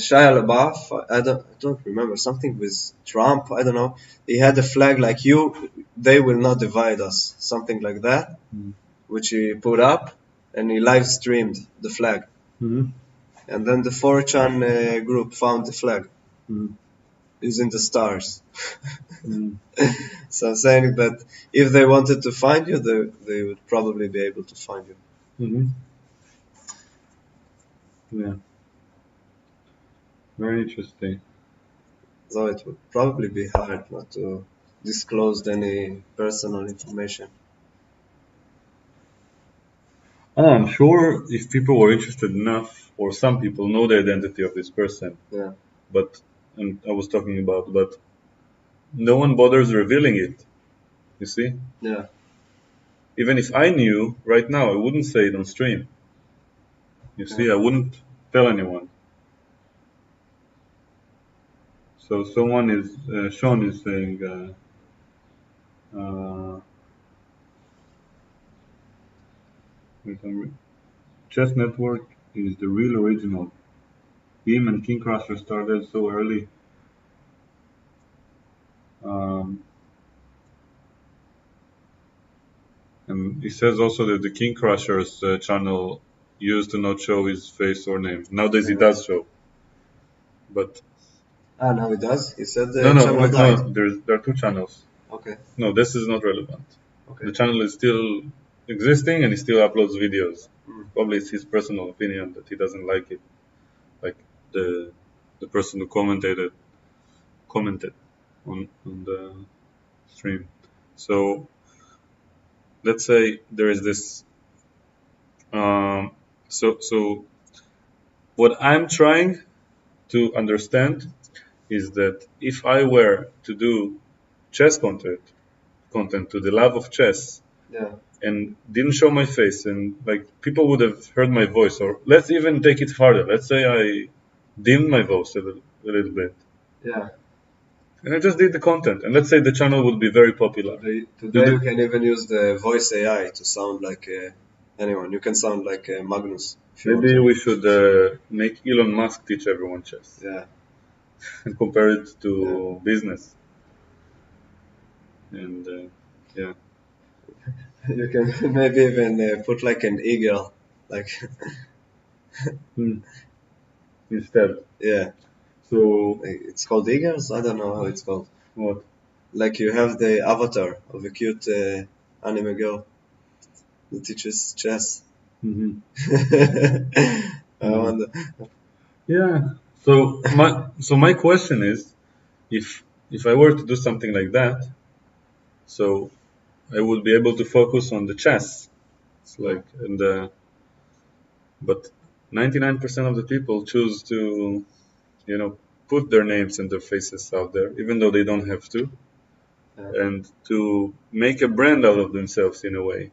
Speaker 2: Shia LaBeouf. I don't remember, something with Trump. I don't know. He had a flag like they will not divide us, something like that, which he put up, and he live streamed the flag. And then the 4chan group found the flag using the stars. So I'm saying that if they wanted to find you, they would probably be able to find you.
Speaker 1: Yeah. Very interesting.
Speaker 2: So it would probably be hard not to disclose any personal information.
Speaker 1: I'm sure if people were interested enough, or some people know the identity of this person,
Speaker 2: Yeah.
Speaker 1: and I was talking about, but no one bothers revealing it. You see?
Speaker 2: Yeah.
Speaker 1: Even if I knew right now, I wouldn't say it on stream. You see, I wouldn't tell anyone. So someone is, Sean is saying, Chess Network is the real original. Him and King Crusher started so early. And he says also that the King Crusher's channel used to not show his face or name. Nowadays he does show. But
Speaker 2: now it does. He said the
Speaker 1: no,
Speaker 2: channel died.
Speaker 1: there are two channels.
Speaker 2: Okay.
Speaker 1: No, this is not relevant.
Speaker 2: Okay.
Speaker 1: The channel is still existing and he still uploads videos. Probably it's his personal opinion that he doesn't like it. Like the person who commented on the stream. So let's say there is this. So what I'm trying to understand is that if I were to do chess content to the love of chess, and didn't show my face, and like people would have heard my voice, or let's even take it farther. Let's say I dimmed my voice a little bit.
Speaker 2: Yeah.
Speaker 1: And I just did the content, and let's say the channel would be very popular.
Speaker 2: Today you can even use the voice AI to sound like anyone. You can sound like Magnus.
Speaker 1: Maybe we should make Elon Musk teach everyone chess.
Speaker 2: Yeah.
Speaker 1: And compare it to business. And yeah.
Speaker 2: You can maybe even put like an eagle, like
Speaker 1: instead.
Speaker 2: Yeah.
Speaker 1: So
Speaker 2: it's called eagles. I don't know how it's called.
Speaker 1: What?
Speaker 2: Like you have the avatar of a cute anime girl that teaches chess. I wonder.
Speaker 1: Yeah. So my question is, if I were to do something like that, so I would be able to focus on the chess. It's like but 99% of the people choose to, put their names and their faces out there, even though they don't have to, and to make a brand out of themselves in a way.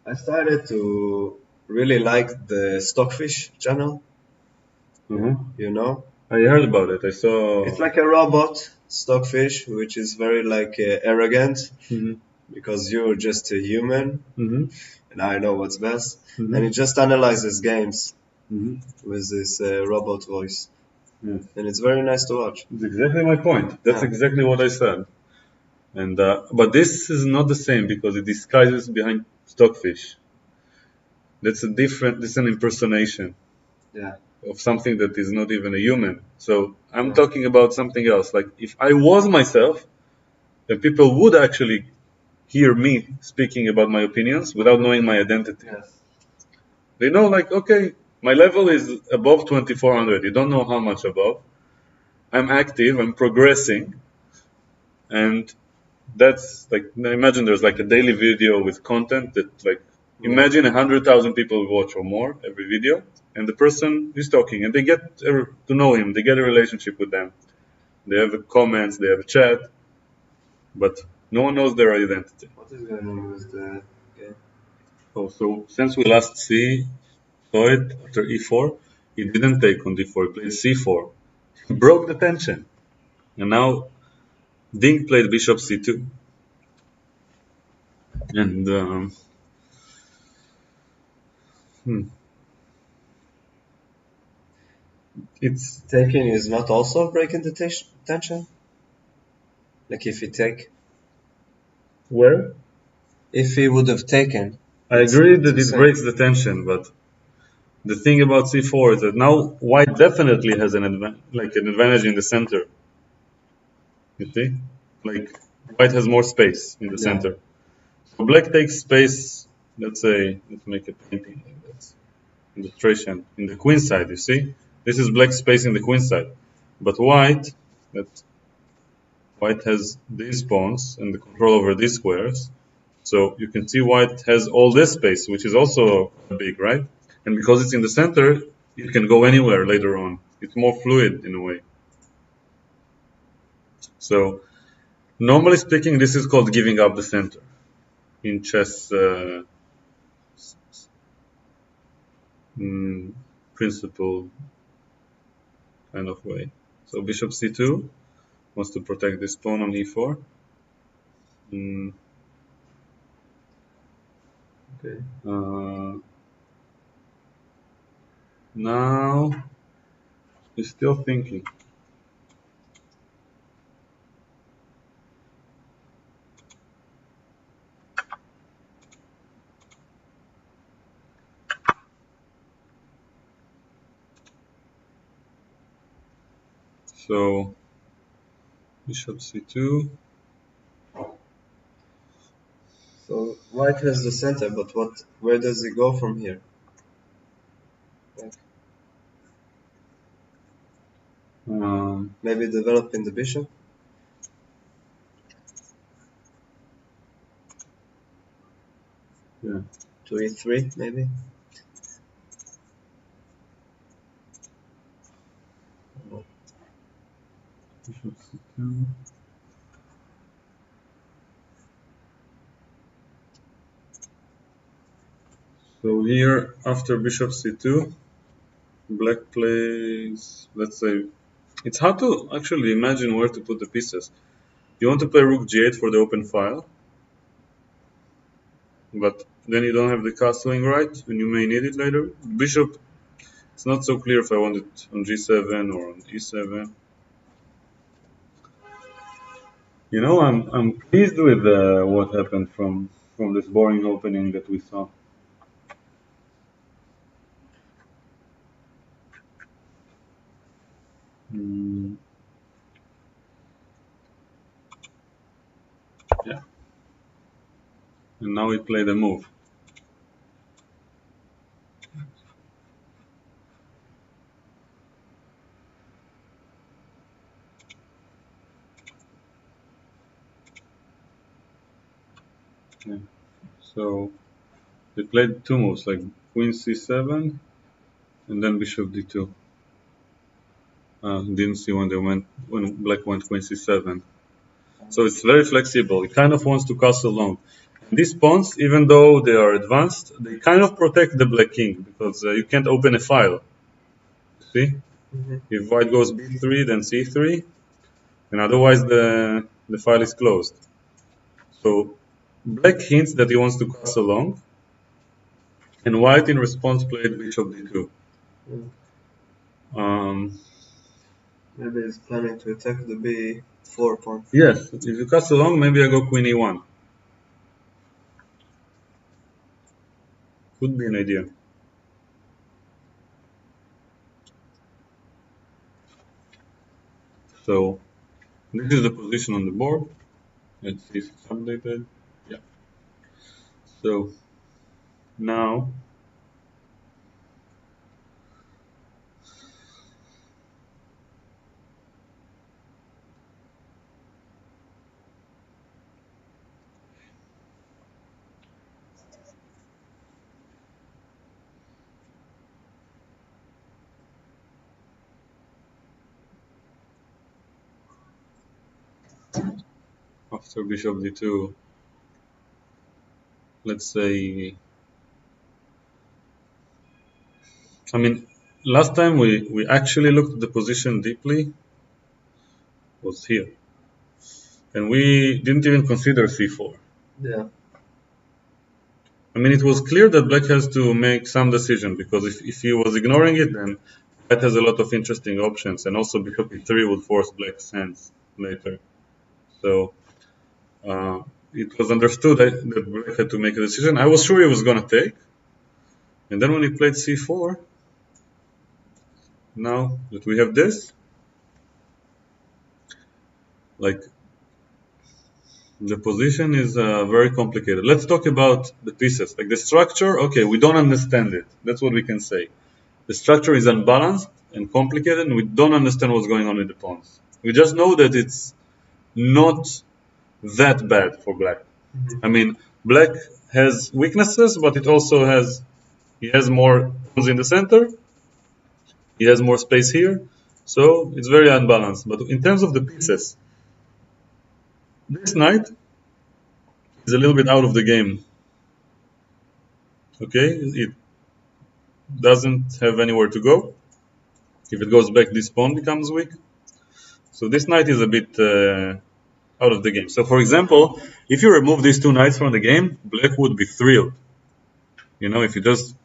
Speaker 2: I started to really like the Stockfish channel. You know?
Speaker 1: I heard about it. I saw.
Speaker 2: It's like a robot, Stockfish, which is very like arrogant, because you're just a human, and I know what's best. And it just analyzes games with this robot voice. And it's very nice to watch.
Speaker 1: It's exactly my point. That's exactly what I said. And but this is not the same because it disguises behind Stockfish. That's an impersonation.
Speaker 2: Yeah.
Speaker 1: Of something that is not even a human. So I'm talking about something else. Like if I was myself, then people would actually hear me speaking about my opinions without knowing my identity.
Speaker 2: Yes.
Speaker 1: They know, like, okay, my level is above 2400. You don't know how much above. I'm active, I'm progressing. And that's like, imagine there's like a daily video with content that like Imagine 100,000 people watch or more every video, and the person is talking, and they get to know him. They get a relationship with them. They have comments, they have a chat, but no one knows their identity.
Speaker 2: What is going on with the game?
Speaker 1: Oh, so since we last saw it after e4, he didn't take on d4. He played c4. He broke the tension, and now Ding played bishop c2, and it's
Speaker 2: Taking is not also breaking the tension? Like if he take?
Speaker 1: where
Speaker 2: If he would have taken.
Speaker 1: I
Speaker 2: it's
Speaker 1: agree that
Speaker 2: the
Speaker 1: it
Speaker 2: same.
Speaker 1: breaks the tension, but the thing about c4 is that now white definitely has an advantage in the center. You see, like white has more space in the
Speaker 2: Yeah.
Speaker 1: center. So black takes space. Let's say, let's make a painting like that. Illustration in the queen side. You see, this is black space in the queen side, but white has these pawns and the control over these squares. So you can see white has all this space, which is also big, right? And because it's in the center, it can go anywhere later on. It's more fluid in a way. So normally speaking, this is called giving up the center in chess principle kind of way. So bishop c2 wants to protect this pawn on e4. Okay. Now he's still thinking. So bishop c2.
Speaker 2: So white has the center, but where does he go from here? Maybe developing the bishop?
Speaker 1: Yeah.
Speaker 2: To e3, maybe?
Speaker 1: Bishop c2. So here, after bishop c2, black plays, let's say, it's hard to actually imagine where to put the pieces. You want to play rook g8 for the open file, but then you don't have the castling right, and you may need it later. Bishop, it's not so clear if I want it on g7 or on e7. You know, I'm pleased with what happened from this boring opening that we saw. Yeah. And now we play the move. Yeah. So they played two moves, like queen c7 and then bishop d2. Didn't see when black went queen c7. So it's very flexible. It kind of wants to castle long. And these pawns, even though they are advanced, they kind of protect the black king because you can't open a file. See, if white goes b3, then c3, and otherwise the file is closed. So black hints that he wants to castle long, and white in response played bishop d2.
Speaker 2: Maybe he's planning to attack the b4 pawn.
Speaker 1: Yes, if you castle long, maybe I go queen e1. Could be an idea. So this is the position on the board. Let's see if it's updated. Yeah. So now after bishop d2, let's say, I mean, last time we actually looked at the position deeply was here. And we didn't even consider c4.
Speaker 2: Yeah.
Speaker 1: I mean, it was clear that black has to make some decision, because if he was ignoring it, then white has a lot of interesting options, and also bishop e3 would force black's hands later. So it was understood that black had to make a decision. I was sure he was going to take. And then when he played c4, now that we have this, like, the position is very complicated. Let's talk about the pieces. Like the structure, okay, we don't understand it. That's what we can say. The structure is unbalanced and complicated, and we don't understand what's going on with the pawns. We just know that it's not that bad for black. I mean, black has weaknesses, but it also he has more pawns in the center. He has more space here. So it's very unbalanced. But in terms of the pieces, this knight is a little bit out of the game. Okay, it doesn't have anywhere to go. If it goes back, this pawn becomes weak. So this knight is a bit out of the game. So for example, if you remove these two knights from the game, black would be thrilled. You know, if you just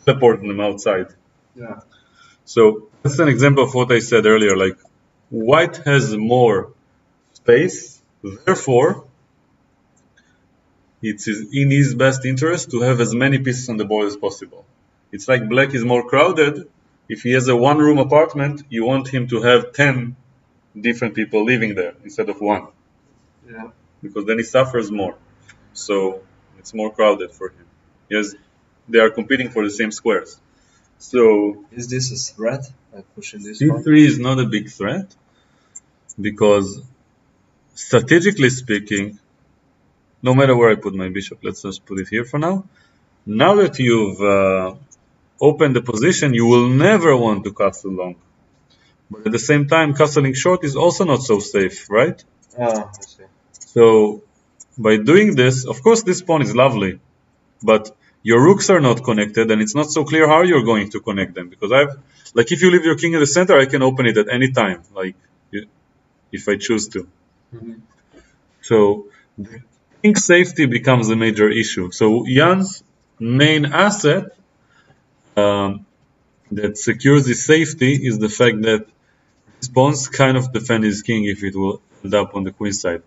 Speaker 1: teleport them outside.
Speaker 2: Yeah.
Speaker 1: So that's an example of what I said earlier. Like, white has more space, therefore it's in his best interest to have as many pieces on the board as possible. It's like black is more crowded. If he has a one-room apartment, you want him to have 10 different people living there instead of one.
Speaker 2: Yeah.
Speaker 1: Because then he suffers more. So it's more crowded for him. Yes, they are competing for the same squares. So
Speaker 2: is this a threat? Like pushing this
Speaker 1: c3 is not a big threat, because strategically speaking, no matter where I put my bishop, let's just put it here for now. Now that you've opened the position, you will never want to castle long. But at the same time, castling short is also not so safe, right?
Speaker 2: I see.
Speaker 1: So by doing this, of course this pawn is lovely, but your rooks are not connected, and it's not so clear how you're going to connect them. Because like, if you leave your king in the center, I can open it at any time, like, if I choose to. So the king safety becomes a major issue. So Jan's main asset that secures his safety is the fact that his pawns kind of defend his king if it will end up on the queen side.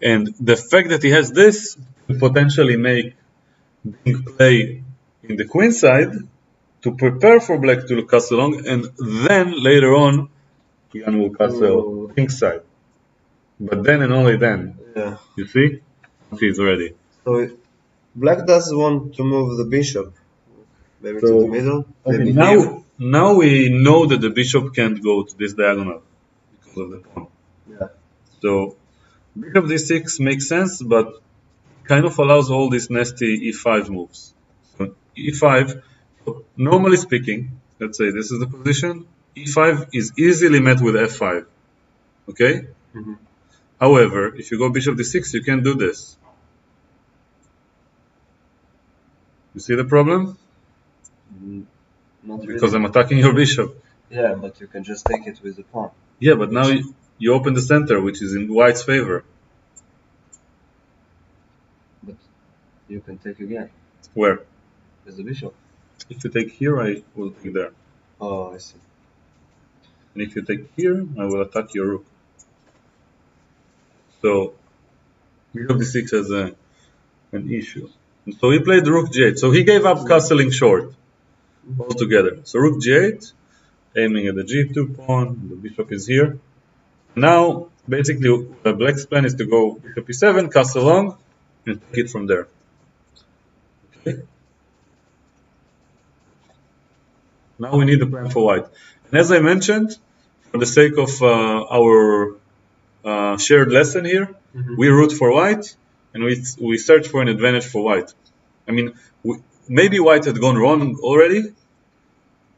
Speaker 1: And the fact that he has this could potentially make King play in the queen side to prepare for black to castle long, and then later on Jan will castle king side. But then and only then.
Speaker 2: Yeah.
Speaker 1: You see? He's ready.
Speaker 2: So black doesn't want to move the bishop. Maybe to the middle. Maybe
Speaker 1: now we know that the bishop can't go to this diagonal because of the pawn.
Speaker 2: Yeah.
Speaker 1: So bishop d6 makes sense, but kind of allows all these nasty e5 moves. So e5, normally speaking, let's say this is the position, e5 is easily met with f5. Okay? However, if you go bishop d6, you can't do this. You see the problem?
Speaker 2: Not
Speaker 1: Because
Speaker 2: really.
Speaker 1: I'm attacking your bishop.
Speaker 2: Yeah, but you can just take it with the pawn.
Speaker 1: Yeah, but now you open the center, which is in white's favor.
Speaker 2: But you can take again.
Speaker 1: Where?
Speaker 2: With the bishop.
Speaker 1: If you take here, I will take there.
Speaker 2: Oh, I see.
Speaker 1: And if you take here, I will attack your rook. So bishop d6 has an issue. And so he played rook g8. So he gave up castling short altogether. So rook g8, aiming at the g2 pawn. The bishop is here. Now, basically, black's plan is to go bishop e7, castle long, and take it from there. Okay. Now we need a plan for white. And as I mentioned, for the sake of our shared lesson here, we root for white, and we search for an advantage for white. I mean, maybe white had gone wrong already,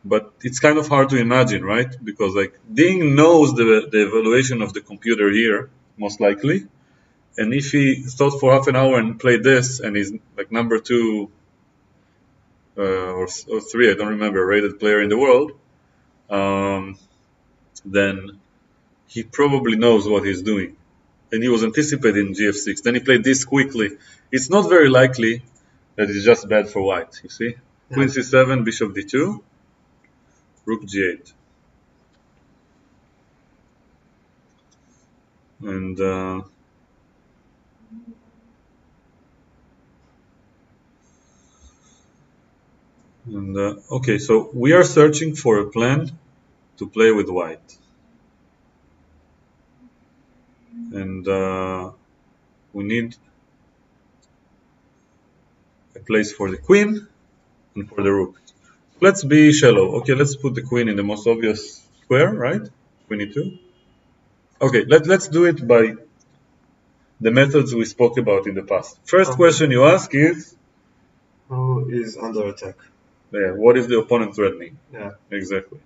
Speaker 1: but it's kind of hard to imagine, right? Because like Ding knows the evaluation of the computer here, most likely, And if he thought for half an hour and played this, and he's like number 2 or 3, I don't remember, rated player in the world, then he probably knows what he's doing. And he was anticipating GF6. Then he played this quickly. It's not very likely that it's just bad for white, you see?
Speaker 2: Yeah.
Speaker 1: Queen C7, bishop D2, rook G8. And okay, so we are searching for a plan to play with white. And we need a place for the queen and for the rook. Let's be shallow. Okay, let's put the queen in the most obvious square, right? Queen E2. Okay, let's do it by the methods we spoke about in the past. First question you ask is,
Speaker 2: who is under attack?
Speaker 1: Yeah, what is the opponent threatening?
Speaker 2: Yeah.
Speaker 1: Exactly.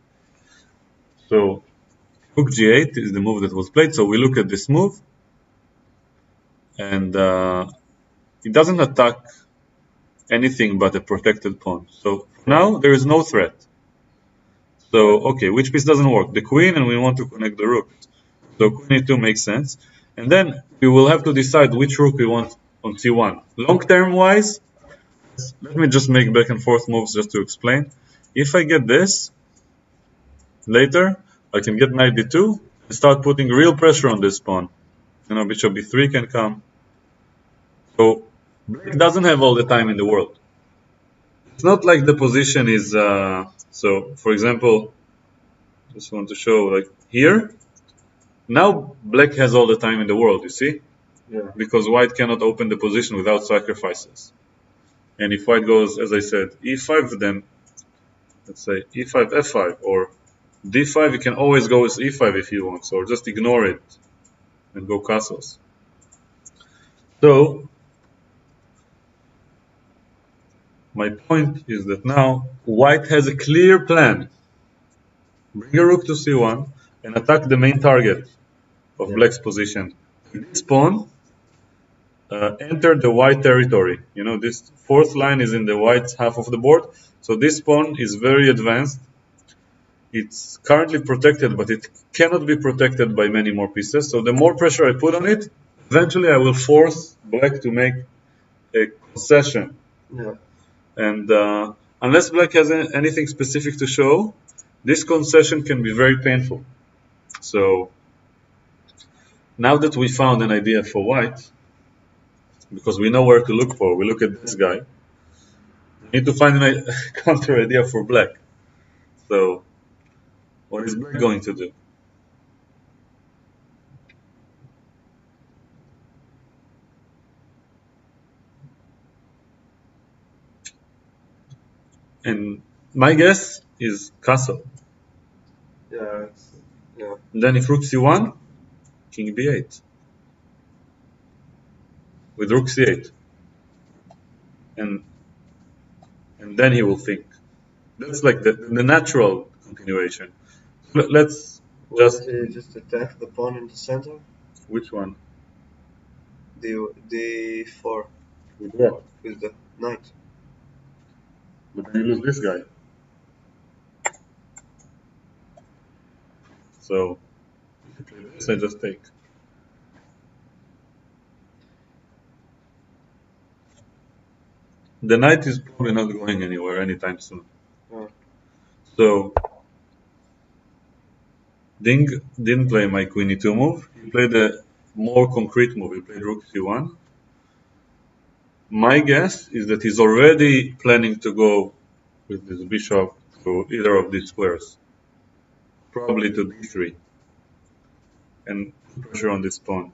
Speaker 1: So rook G8 is the move that was played. So we look at this move, and it doesn't attack anything but a protected pawn. So now there is no threat. So okay, which piece doesn't work? The queen, and we want to connect the rook. So queen E2 makes sense. And then we will have to decide which rook we want on C1. Long-term wise, let me just make back and forth moves just to explain. If I get this, later I can get knight D2 and start putting real pressure on this pawn. You know, bishop B3 can come. So black doesn't have all the time in the world. It's not like the position is, so for example, just want to show like here, now black has all the time in the world, you see?
Speaker 2: Yeah.
Speaker 1: Because white cannot open the position without sacrifices. And if white goes, as I said, E5, then let's say E5, F5, or D5, you can always go with E5 if you want, or just ignore it and go castles. So my point is that now white has a clear plan. Bring a rook to C1 and attack the main target of black's position. This pawn entered the white territory. You know, this fourth line is in the white half of the board. So this pawn is very advanced. It's currently protected, but it cannot be protected by many more pieces. So the more pressure I put on it, eventually I will force black to make a concession.
Speaker 2: Yeah.
Speaker 1: And unless black has anything specific to show, this concession can be very painful. So now that we found an idea for white, because we know where to look for, we look at this guy, we need to find a counter idea for black. So what is black going to do? And my guess is castle.
Speaker 2: Yeah. Yeah.
Speaker 1: And then if rook c1, king b8. With rook c8. And then he will think. That's like the natural continuation. Let's just...
Speaker 2: Will he just attack the pawn in the center?
Speaker 1: Which one?
Speaker 2: D4.
Speaker 1: With what?
Speaker 2: With the knight.
Speaker 1: But then you lose this guy. So, if you play this, I just take. The knight is probably not going anywhere anytime soon.
Speaker 2: Oh.
Speaker 1: So, Ding didn't play my queen e2 move. He played a more concrete move. He played rook c1. My guess is that he's already planning to go with this bishop to either of these squares. Probably to d3. And pressure on this pawn.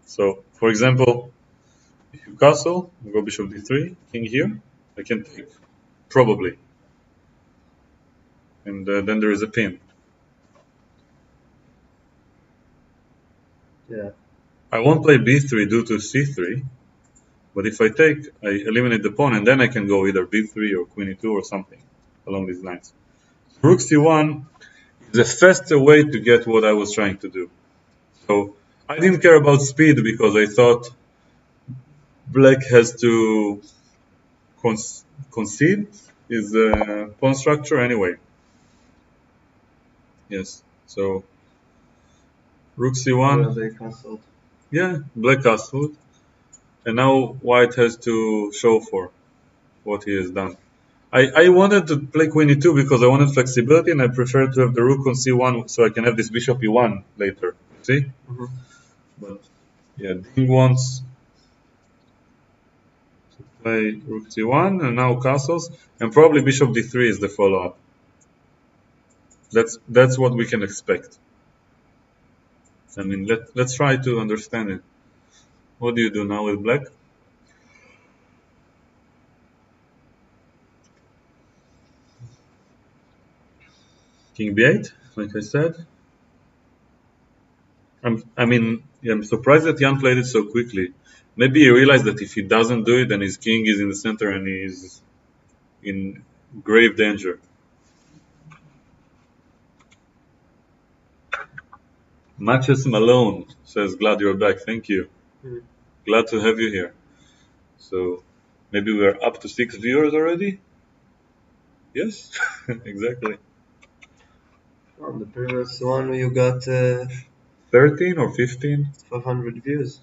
Speaker 1: So, for example, if you castle, go bishop d3, king here, I can take. Probably. And then there is a pin.
Speaker 2: Yeah.
Speaker 1: I won't play b3 due to c3, but if I take, I eliminate the pawn, and then I can go either b3 or queen e2 or something along these lines. Rook c1 is a faster way to get what I was trying to do. So I didn't care about speed because I thought black has to concede his pawn structure anyway. Yes. So rook
Speaker 2: Yeah,
Speaker 1: c1.
Speaker 2: they castled.
Speaker 1: Yeah, black castled. And now white has to show for what he has done. I wanted to play queen e2 because I wanted flexibility and I prefer to have the rook on c1 so I can have this bishop e1 later. See?
Speaker 2: Mm-hmm.
Speaker 1: But yeah, Ding wants to play rook c1 and now castles and probably bishop d3 is the follow-up. That's what we can expect. I mean, let's try to understand it. What do you do now with black? King b8, like I said. I'm surprised that Jan played it so quickly. Maybe he realized that if he doesn't do it, then his king is in the center and he's in grave danger. Matches Malone says, "Glad you're back. Thank you. Glad to have you here." So maybe we're up to 6 viewers already. Yes, exactly.
Speaker 2: On the previous one, you got
Speaker 1: 13 or 15?
Speaker 2: 500 views.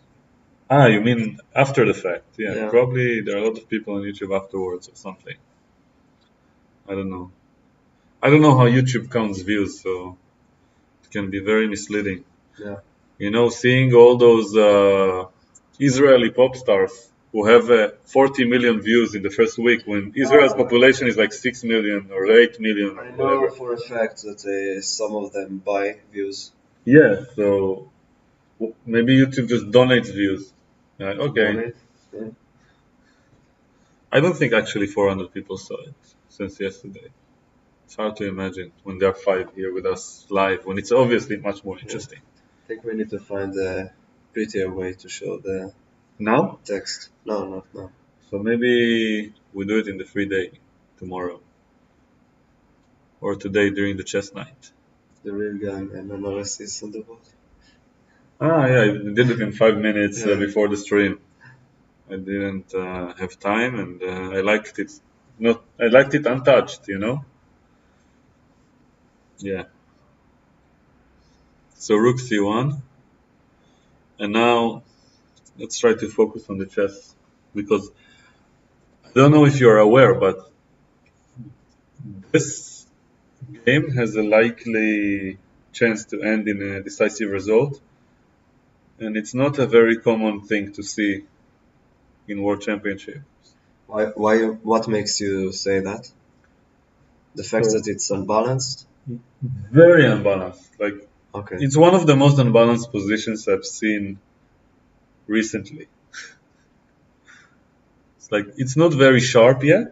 Speaker 1: Ah, you mean after the fact? Yeah,
Speaker 2: Yeah.
Speaker 1: probably there are a lot of people on YouTube afterwards or something. I don't know. I don't know how YouTube counts views, so it can be very misleading.
Speaker 2: Yeah.
Speaker 1: You know, seeing all those Israeli pop stars who have 40 million views in the first week when Israel's population is like 6 million or 8 million or
Speaker 2: I know
Speaker 1: whatever.
Speaker 2: for a fact that some of them buy views.
Speaker 1: Yeah, so maybe YouTube just donates views. Okay.
Speaker 2: Donate. Yeah.
Speaker 1: I don't think actually 400 people saw it since yesterday. It's hard to imagine when there are 5 here with us live, when it's obviously much more interesting.
Speaker 2: I think we need to find a prettier way to show the
Speaker 1: Now?
Speaker 2: text. No, not now.
Speaker 1: So maybe we do it in the free day tomorrow or today during the chess night.
Speaker 2: The real gang and analysis on the board.
Speaker 1: Ah, yeah, I did it in 5 minutes
Speaker 2: Yeah.
Speaker 1: before the stream. I didn't have time, and I liked it. Not, I liked it untouched, you know. Yeah. So rook c1, and now let's try to focus on the chess because I don't know if you're aware, but this game has a likely chance to end in a decisive result, and it's not a very common thing to see in World Championship.
Speaker 2: Why? What makes you say that? The fact that it's unbalanced.
Speaker 1: Very unbalanced. Like
Speaker 2: Okay.
Speaker 1: it's one of the most unbalanced positions I've seen recently. It's like it's not very sharp yet,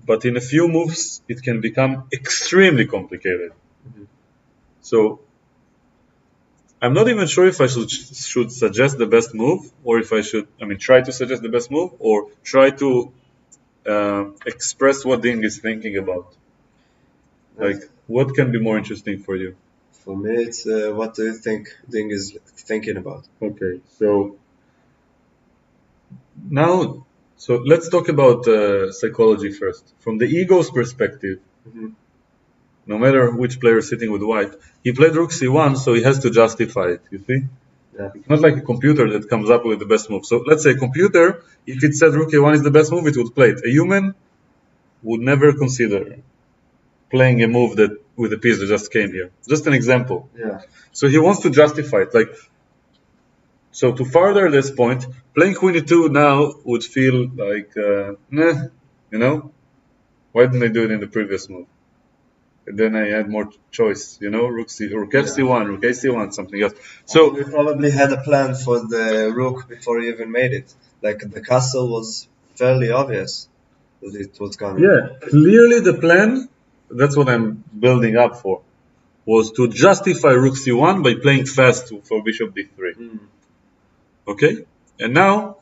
Speaker 1: but in a few moves it can become extremely complicated. So I'm not even sure if I should suggest the best move, or if I should, try to suggest the best move, or try to express what Ding is thinking about. Like, what can be more interesting for you?
Speaker 2: For me, it's what do you think Ding is thinking about?
Speaker 1: Okay, so now, so let's talk about psychology first. From the ego's perspective, no matter which player is sitting with white, he played rook c1, so he has to justify it, you see?
Speaker 2: Yeah.
Speaker 1: It's not like a computer that comes up with the best move. So let's say a computer, if it said rook a1 is the best move, it would play it. A human would never consider playing a move that with a piece that just came here. Just an example.
Speaker 2: Yeah.
Speaker 1: So he wants to justify it. Like, so to further this point, playing queen e2 now would feel like, nah, you know? Why didn't I do it in the previous move? And then I had more choice, you know, rook f c1, rook a1, something else. So
Speaker 2: we probably had a plan for the rook before he even made it. Like the castle was fairly obvious that it was coming.
Speaker 1: yeah, clearly the plan, that's what I'm building up for, was to justify rook c1 by playing fast for bishop d3. Okay? And now,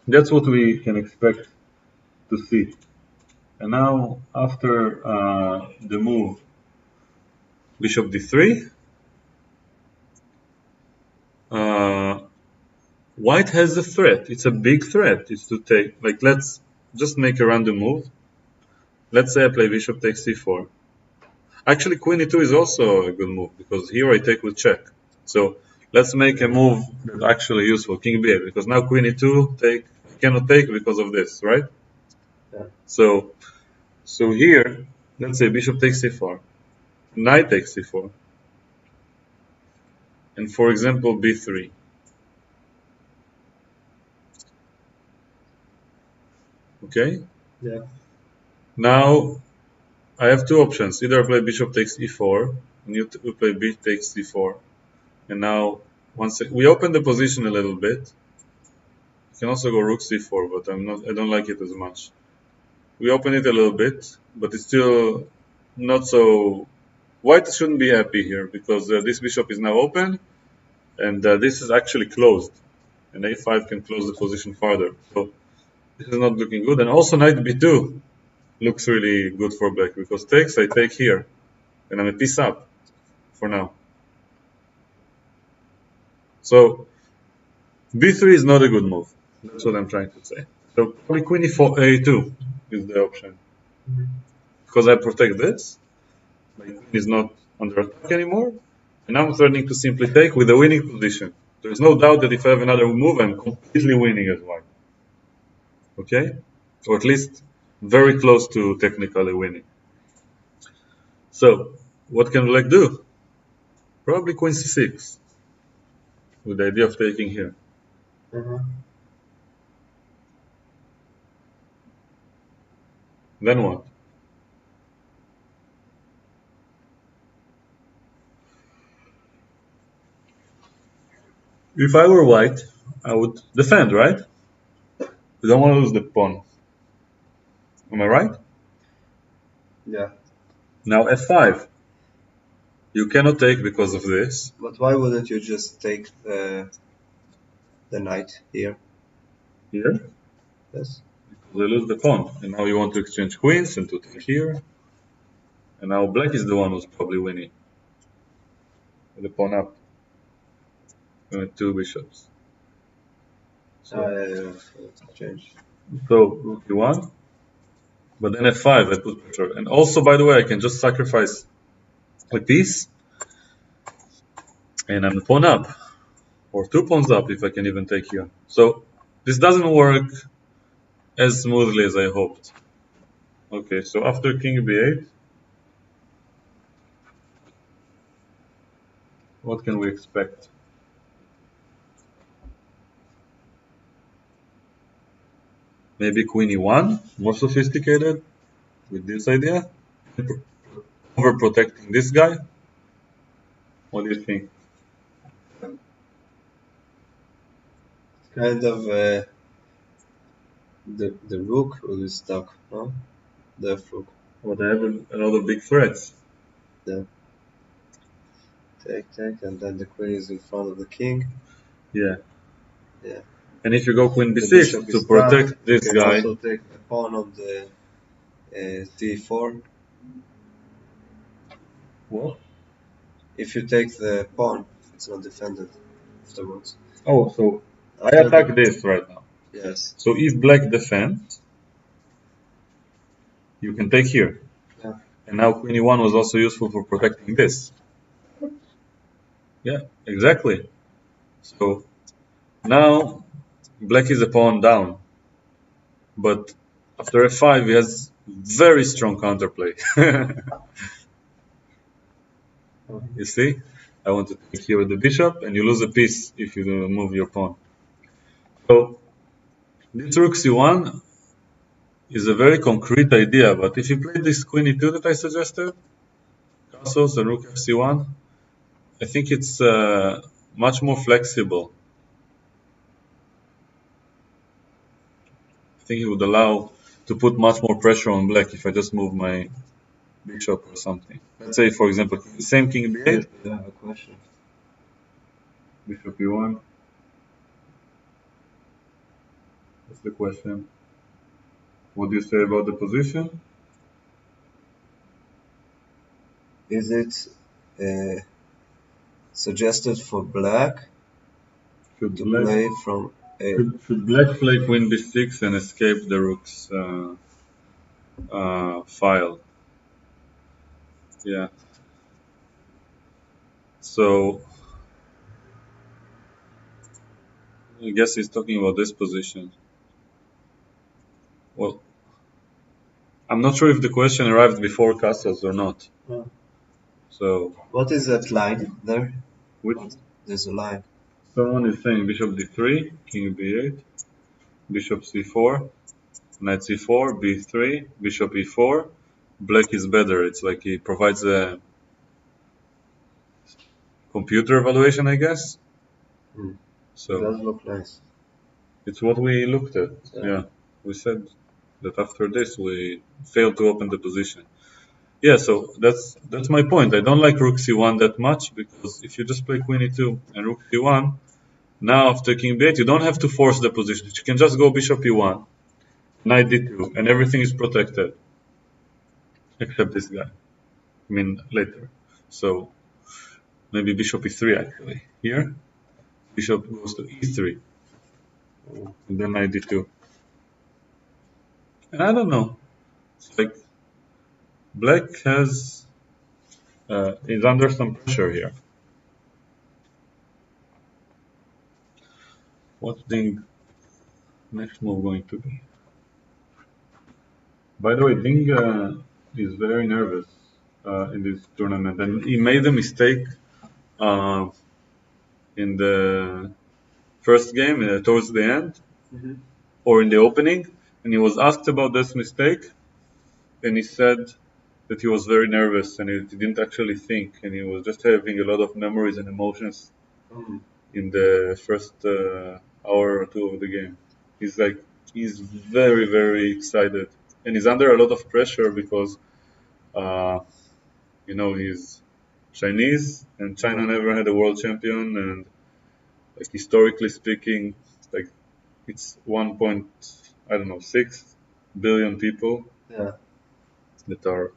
Speaker 1: that's what we can expect to see. And now, after the move bishop d3, Uh, White has a threat. It's a big threat. It's to take, like, let's just make a random move. Let's say I play bishop takes c4. Actually, queen e2 is also a good move because here I take with check. So let's make a move that's actually useful, king b8, because now queen e2 I cannot take because of this, right?
Speaker 2: Yeah.
Speaker 1: So here, let's say bishop takes c4, knight takes c4, and for example b3. Okay.
Speaker 2: Yeah.
Speaker 1: Now I have two options. Either I play bishop takes e4, and you play b takes c4. And now once we open the position a little bit, you can also go rook c4, but I don't like it as much. We open it a little bit, but it's still not so. White shouldn't be happy here because this bishop is now open, and this is actually closed, and a5 can close the position farther. So this is not looking good. And also knight b2 looks really good for black because takes, I take here, and I'm a piece up for now. So b3 is not a good move. That's what I'm trying to say. So probably queen e4 a2 is the option because I protect this. My queen is not under attack anymore, and now I'm threatening to simply take with a winning position. There's no doubt that if I have another move, I'm completely winning as white. Okay, or at least very close to technically winning. So what can black do? Probably queen c6 with the idea of taking here. Then what? If I were white, I would defend, right? You don't want to lose the pawn. Am I right?
Speaker 2: Yeah.
Speaker 1: Now f5. You cannot take because of this.
Speaker 2: But why wouldn't you just take the knight here?
Speaker 1: Here?
Speaker 2: Yes.
Speaker 1: Because I lose the pawn. And now you want to exchange queens and to take here. And now black is the one who's probably winning. With the pawn up. With two bishops. So,
Speaker 2: Exchange.
Speaker 1: so rook e1. But then f5 I put pressure. And also, by the way, I can just sacrifice a piece. And I'm a pawn up. Or two pawns up if I can even take here. So this doesn't work as smoothly as I hoped. Okay, so after king b8, what can we expect? Maybe queen e1, more sophisticated with this idea, overprotecting this guy. What do you think?
Speaker 2: Kind of the rook will be stuck, no? The F rook.
Speaker 1: But I have a lot of big threats.
Speaker 2: Yeah. Take, and then the queen is in front of the king.
Speaker 1: Yeah.
Speaker 2: Yeah.
Speaker 1: And if you go queen
Speaker 2: The
Speaker 1: b6
Speaker 2: bishop
Speaker 1: to
Speaker 2: is
Speaker 1: protect
Speaker 2: trapped.
Speaker 1: this
Speaker 2: You can
Speaker 1: guy,
Speaker 2: also take the pawn on the d4.
Speaker 1: what?
Speaker 2: If you take the pawn, it's not defended afterwards.
Speaker 1: Oh, so I
Speaker 2: After
Speaker 1: attack
Speaker 2: the,
Speaker 1: this right now.
Speaker 2: yes.
Speaker 1: So if black defends, you can take here.
Speaker 2: Yeah.
Speaker 1: And now queen e1 was also useful for protecting this. Yeah, exactly. So now black is a pawn down. But after f5, he has very strong counterplay. You see? I want to take here with the bishop, and you lose a piece if you move your pawn. So this rook c1 is a very concrete idea, but if you play this queen e2 that I suggested, castles and rook fc1, I think it's much more flexible. I think it would allow to put much more pressure on black if I just move my bishop or something. Let's say, for example, same king b8,
Speaker 2: I have a question.
Speaker 1: bishop e1. That's the question. What do you say about the position?
Speaker 2: Is it suggested for black
Speaker 1: Should
Speaker 2: to
Speaker 1: black
Speaker 2: play from A.
Speaker 1: should black play queen b6 and escape the rook's file? Yeah. So I guess he's talking about this position. Well, I'm not sure if the question arrived before castles or not.
Speaker 2: Yeah.
Speaker 1: So
Speaker 2: What is that line there?
Speaker 1: with
Speaker 2: There's a line.
Speaker 1: someone is saying bishop d3, king b8, bishop c4, knight c4, b3, bishop e4. Black is better. It's like he provides a computer evaluation, I guess.
Speaker 2: Hmm. It
Speaker 1: So
Speaker 2: does look nice.
Speaker 1: it's what we looked at.
Speaker 2: Yeah.
Speaker 1: Yeah. We said that after this we failed to open the position. Yeah, so that's my point. I don't like rook c1 that much because if you just play queen e2 and rook c1, now after king b8 you don't have to force the position. You can just go bishop e1, knight d2, and everything is protected except this guy. I mean later. So maybe bishop e3 actually. Here, bishop goes to e3, and then knight d2. And I don't know. It's like black is under some pressure here. What's the next move going to be? By the way, Ding is very nervous in this tournament, and he made a mistake uh, in the first game towards the end, or in the opening, and he was asked about this mistake, and he said that he was very nervous and he didn't actually think, and he was just having a lot of memories and emotions in the first hour or two of the game. He's very, very excited, and he's under a lot of pressure because he's Chinese, and China never had a world champion, and like historically speaking, like it's 1.6 billion people
Speaker 2: Yeah.
Speaker 1: that are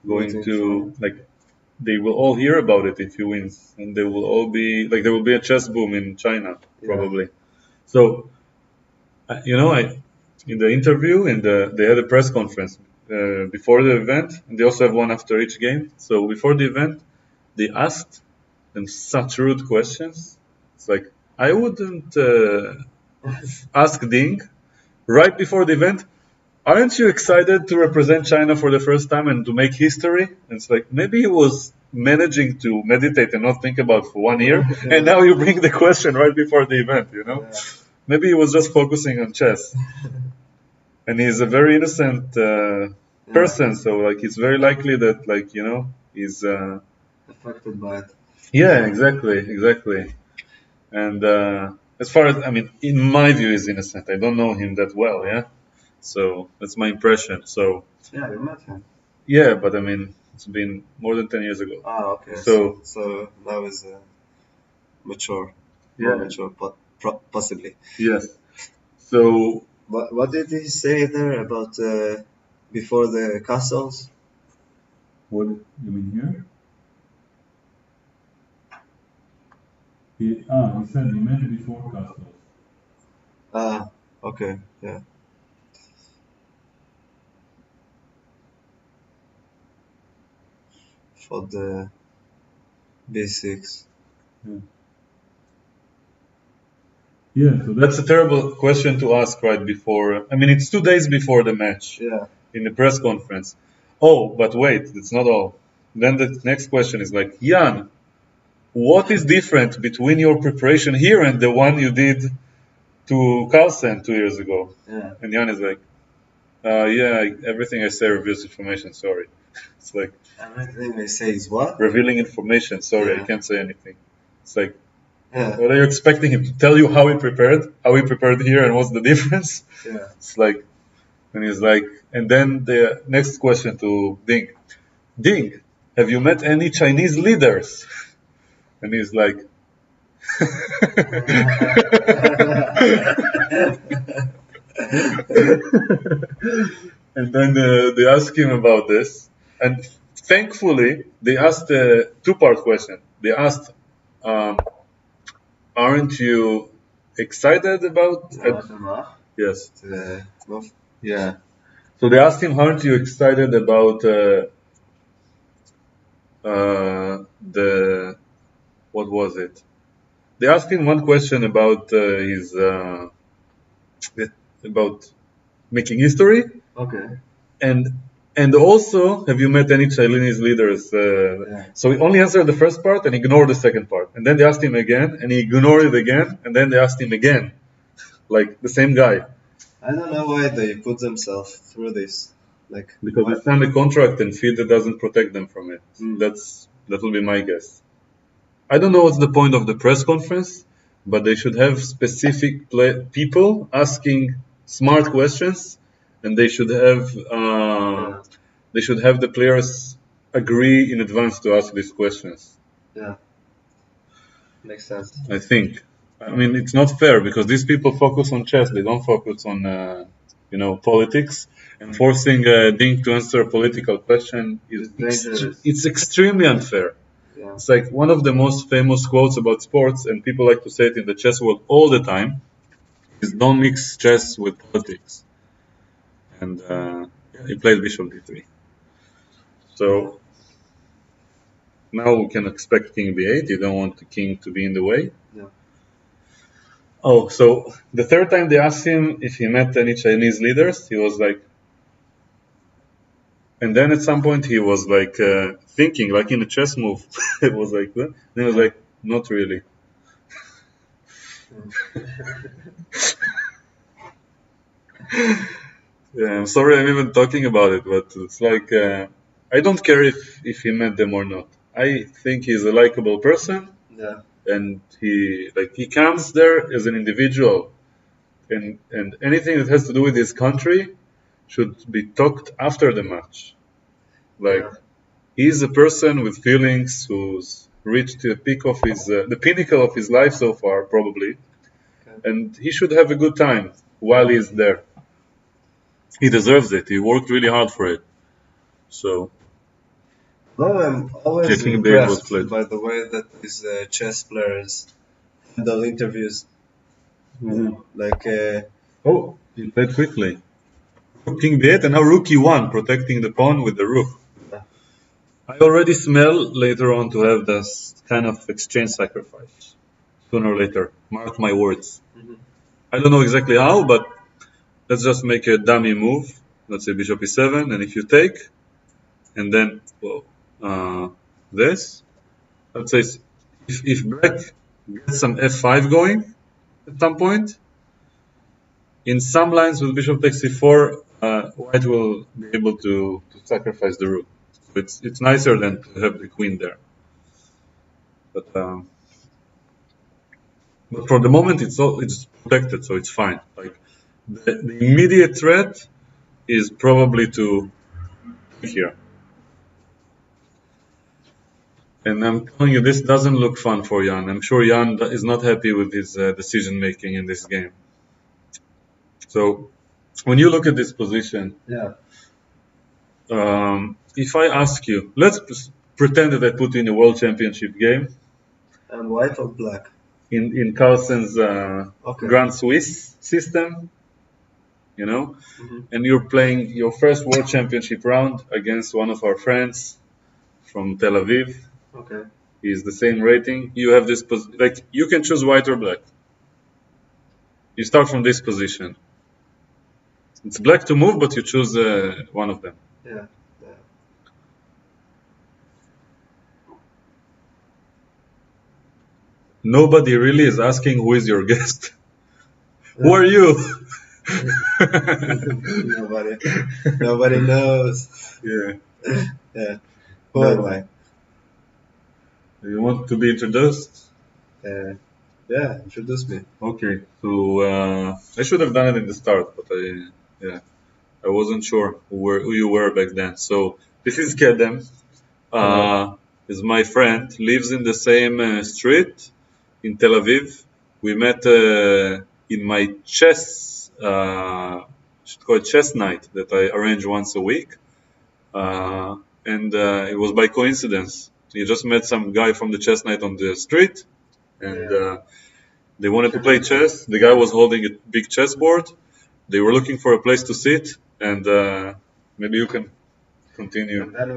Speaker 1: going
Speaker 2: Waiting
Speaker 1: to like they will all hear about it if he wins, and they will all be like there will be a chess boom in China probably. So I in the interview they had a press conference before the event, and they also have one after each game. So before the event, they asked them such rude questions. It's like I wouldn't ask Ding right before the event. Aren't you excited to represent China for the first time and to make history? And it's like maybe he was managing to meditate and not think about for 1 year, and now you bring the question right before the event. Maybe he was just focusing on chess, and he's a very innocent person. So like it's very likely that he's
Speaker 2: affected by it.
Speaker 1: yeah, exactly. And as far as I mean, in my view, he's innocent. I don't know him that well, yeah. So that's my impression. So
Speaker 2: Yeah, you met him.
Speaker 1: yeah, but I mean, it's been more than 10 years ago.
Speaker 2: Ah, okay.
Speaker 1: So
Speaker 2: So now is mature.
Speaker 1: yeah,
Speaker 2: More mature, possibly.
Speaker 1: yes. So
Speaker 2: What did he say there about before the castles?
Speaker 1: what you mean here? He said he met before castles.
Speaker 2: Ah, okay, yeah. For the B6.
Speaker 1: Yeah, so that's a terrible question to ask right before. I mean, it's 2 days before the match.
Speaker 2: Yeah.
Speaker 1: In the press conference. Oh, but wait, that's not all. Then the next question is like, Jan, what is different between your preparation here and the one you did to Carlsen 2 years ago?
Speaker 2: Yeah.
Speaker 1: And Jan is like, everything I say reveals information, sorry. It's like,
Speaker 2: Everything they say is what?
Speaker 1: revealing information, sorry,
Speaker 2: Yeah.
Speaker 1: I can't say anything. It's like,
Speaker 2: Yeah.
Speaker 1: what are you expecting him to tell you how he prepared here and what's the difference?
Speaker 2: Yeah.
Speaker 1: It's like, and he's like, and then the next question to Ding. Ding, have you met any Chinese leaders? And he's like, and then they ask him about this, and thankfully they asked a two-part question. They asked, aren't you excited about? Yes.
Speaker 2: Yeah.
Speaker 1: So they asked him, aren't you excited about the what was it? They asked him one question about his about making history,
Speaker 2: Okay.
Speaker 1: and also, have you met any Chinese leaders? So he only answered the first part and ignored the second part, and then they asked him again, and he ignored it again, and then they asked him again, like the same guy,
Speaker 2: I don't know why they put themselves through this. Like,
Speaker 1: because they signed a contract and FIDE doesn't protect them from it. That will be my guess. I don't know what's the point of the press conference, but they should have specific people asking smart questions, and they should have the players agree in advance to ask these questions.
Speaker 2: Yeah. Makes sense.
Speaker 1: I think. I mean, it's not fair because these people focus on chess; they don't focus on politics. And forcing Ding to answer a political question is it's extremely unfair.
Speaker 2: Yeah.
Speaker 1: It's like one of the most famous quotes about sports, and people like to say it in the chess world all the time, is don't mix chess with politics. And he played bishop d3. So now we can expect king b8. You don't want the king to be in the way.
Speaker 2: Yeah.
Speaker 1: Oh, so the third time they asked him if he met any Chinese leaders, he was like, and then at some point he was like thinking, like in a chess move. It was like that. Then he was like, not really. Yeah, I'm sorry I'm even talking about it, but it's like I don't care if he met them or not. I think he's a likable person.
Speaker 2: Yeah.
Speaker 1: And he comes there as an individual, and anything that has to do with his country should be talked after the match. Like he's a person with feelings who's reached the peak of the pinnacle of his life so far, probably, and he should have a good time while he's there. He deserves it. He worked really hard for it. So.
Speaker 2: No, I'm always impressed by the way that these chess players handle interviews.
Speaker 1: Mm-hmm.
Speaker 2: Like,
Speaker 1: he played quickly. King b8 and now rook e1, protecting the pawn with the rook. I already smell later on to have this kind of exchange sacrifice. Sooner or later. Mark my words.
Speaker 2: Mm-hmm.
Speaker 1: I don't know exactly how, but let's just make a dummy move. Let's say bishop e7, and if you take, and then this, let's say if black gets some f5 going at some point, in some lines with bishop takes c4, white will be able to sacrifice the rook. So it's nicer than to have the queen there. But for the moment it's protected, so it's fine. Like the immediate threat is probably to here. And I'm telling you, this doesn't look fun for Jan. I'm sure Jan is not happy with his decision making in this game. So when you look at this position, if I ask you, let's pretend that I put in a world championship game.
Speaker 2: And white or black?
Speaker 1: In Carlsen's Grand Swiss system, and you're playing your first world championship round against one of our friends from Tel Aviv.
Speaker 2: Okay.
Speaker 1: He's the same rating. You have this like you can choose white or black. You start from this position. It's black to move, but you choose one of them.
Speaker 2: Yeah.
Speaker 1: Nobody really is asking who is your guest. Who are you?
Speaker 2: Nobody knows.
Speaker 1: Yeah.
Speaker 2: Who am I?
Speaker 1: You want to be introduced?
Speaker 2: Yeah, introduce me.
Speaker 1: Okay, so I should have done it in the start, but I wasn't sure who you were back then. So this is Kedem. Is my friend, lives in the same street in Tel Aviv. We met in my chess, chess night that I arrange once a week, and it was by coincidence. You just met some guy from the chess night on the street, and They wanted to play chess. The guy was holding a big chessboard. They were looking for a place to sit, and maybe you can continue.
Speaker 2: And then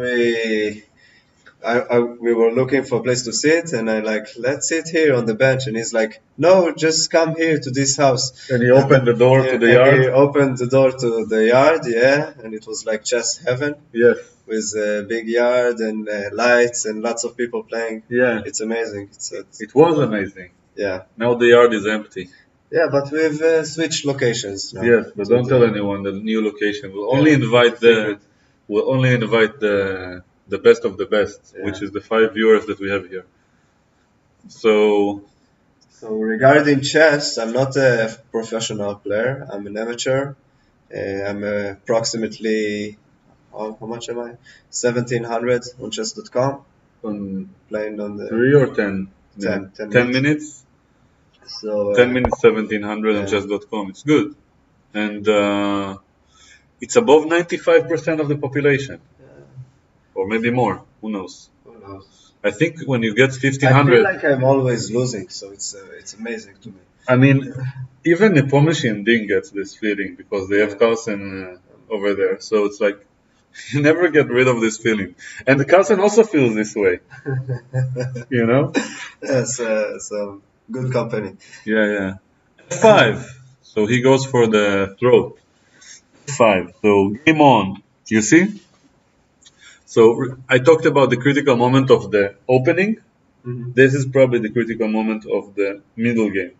Speaker 2: we were looking for a place to sit, and I like, let's sit here on the bench, and he's like, no, just come here to this house.
Speaker 1: And he opened the door to the
Speaker 2: He
Speaker 1: yard.
Speaker 2: opened the door to the yard, yeah, and it was like chess heaven.
Speaker 1: Yes.
Speaker 2: With a big yard and lights and lots of people playing.
Speaker 1: Yeah.
Speaker 2: It's amazing.
Speaker 1: It was amazing.
Speaker 2: Yeah.
Speaker 1: Now the yard is empty.
Speaker 2: Yeah, but we've switched locations now.
Speaker 1: Yes, but don't tell anyone the new location. We'll only invite the best of the best, which is the 5 viewers that we have here. So
Speaker 2: regarding chess, I'm not a professional player. I'm an amateur. I'm approximately how much am I? 1700 on chess.com. Playing on the
Speaker 1: 3 or 10? 10 minutes.
Speaker 2: So
Speaker 1: 10 minutes, 1700 on chess.com. It's good, and it's above 95% of the population, or maybe more. Who knows? I think when you get 1500,
Speaker 2: I feel like I'm always losing, so it's amazing to me.
Speaker 1: I mean, even Nepomniachtchi and Ding gets this feeling because they have Carlsen over there. So it's like you never get rid of this feeling, and the Carlsen also feels this way. You know?
Speaker 2: Yes, so good company.
Speaker 1: Yeah. F5. So he goes for the throat. F5. So game on. You see? So I talked about the critical moment of the opening.
Speaker 2: Mm-hmm.
Speaker 1: This is probably the critical moment of the middle game.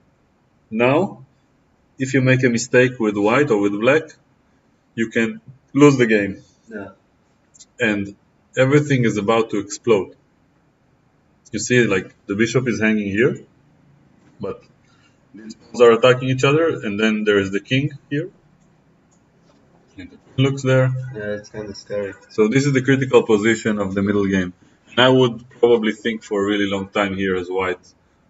Speaker 1: Now, if you make a mistake with white or with black, you can lose the game.
Speaker 2: Yeah.
Speaker 1: And everything is about to explode. You see, like, the bishop is hanging here, but these pawns are attacking each other, and then there is the king here. And the queen looks there.
Speaker 2: Yeah, it's kind of scary.
Speaker 1: So this is the critical position of the middle game. And I would probably think for a really long time here as white,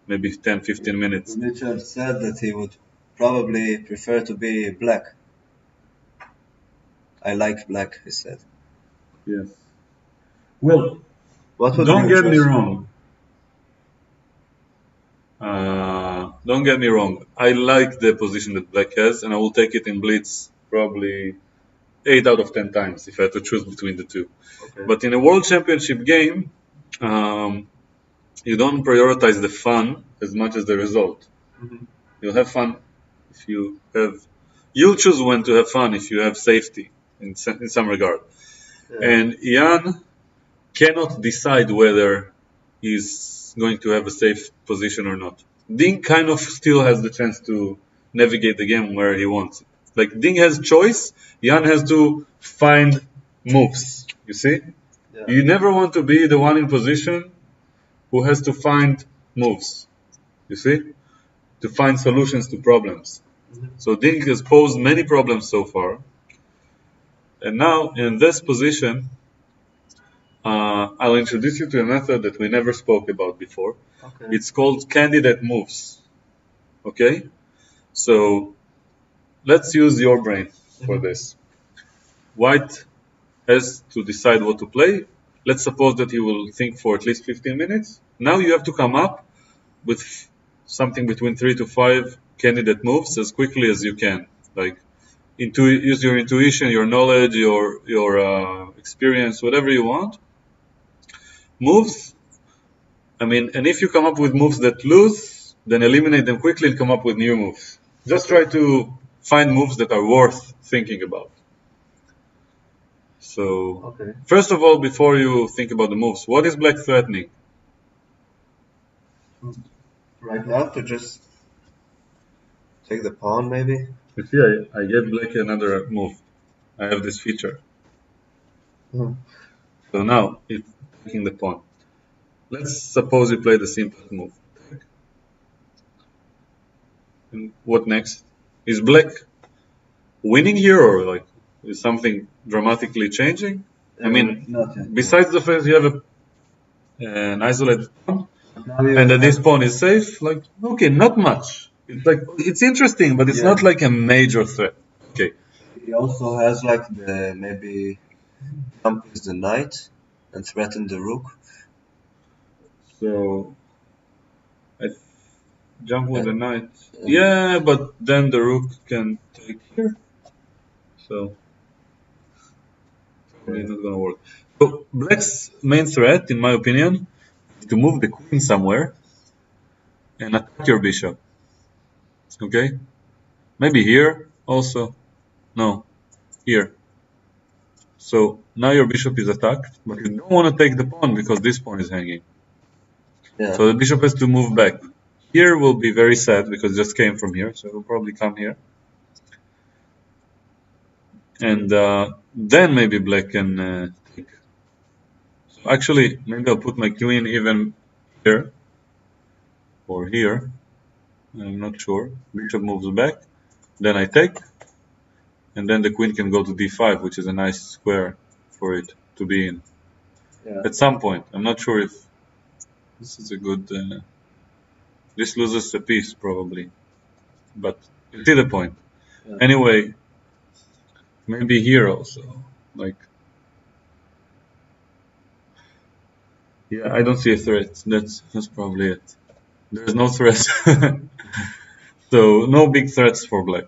Speaker 1: maybe 10, 15 minutes.
Speaker 2: Richard said that he would probably prefer to be black. I like black, he said.
Speaker 1: Yes. Well,
Speaker 2: what would
Speaker 1: don't
Speaker 2: you
Speaker 1: get me
Speaker 2: choose?
Speaker 1: wrong. Don't get me wrong. I like the position that black has, and I will take it in blitz probably 8 out of 10 times if I had to choose between the two.
Speaker 2: Okay.
Speaker 1: But in a world championship game, you don't prioritize the fun as much as the result.
Speaker 2: Mm-hmm.
Speaker 1: You'll have fun if you have. You'll choose when to have fun if you have safety in some regard. Yeah. And Jan cannot decide whether he's going to have a safe position or not. Ding kind of still has the chance to navigate the game where he wants it. Like Ding has choice, Jan has to find moves. You see? Yeah. You never want to be the one in position who has to find moves. You see? To find solutions to problems. Mm-hmm. So Ding has posed many problems so far. And now in this position, I'll introduce you to a method that we never spoke about before. Okay. It's called candidate moves. Okay? So let's use your brain for this. White has to decide what to play. Let's suppose that he will think for at least 15 minutes. Now you have to come up with something between 3 to 5 candidate moves as quickly as you can. Like use your intuition, your knowledge, your experience, whatever you want. Moves, and if you come up with moves that lose, then eliminate them quickly and come up with new moves. Just try to find moves that are worth thinking about. So, First of all, before you think about the moves, what is black threatening?
Speaker 2: Right now, to just take the pawn, maybe?
Speaker 1: You see, I gave black another move. I have this feature.
Speaker 2: Hmm.
Speaker 1: So now, it's taking the pawn. Let's suppose you play the simple move. And what next? Is black winning here, or is something dramatically changing? Besides the fact you have an isolated pawn, and that this pawn is safe, not much. It's interesting, but it's not like a major threat. Okay.
Speaker 2: He also has maybe jump with the knight and threaten the rook.
Speaker 1: So Jump with the knight. Yeah, but then the rook can take here. So probably not gonna work. So black's main threat, in my opinion, is to move the queen somewhere and attack your bishop. Okay? Maybe here also. No, here. So now your bishop is attacked, but you don't want to take the pawn because this pawn is hanging.
Speaker 2: Yeah.
Speaker 1: So the bishop has to move back. Here will be very sad because it just came from here, so it will probably come here. And then maybe black can take. So actually, maybe I'll put my queen even here or here. I'm not sure. Bishop moves back, then I take, and then the queen can go to d5, which is a nice square for it to be in.
Speaker 2: Yeah.
Speaker 1: At some point. I'm not sure if this is a good. This loses a piece probably, but you see the point.
Speaker 2: Yeah.
Speaker 1: Anyway, maybe here also, like. Yeah, I don't see a threat. That's probably it. There's no threat. So no big threats for black.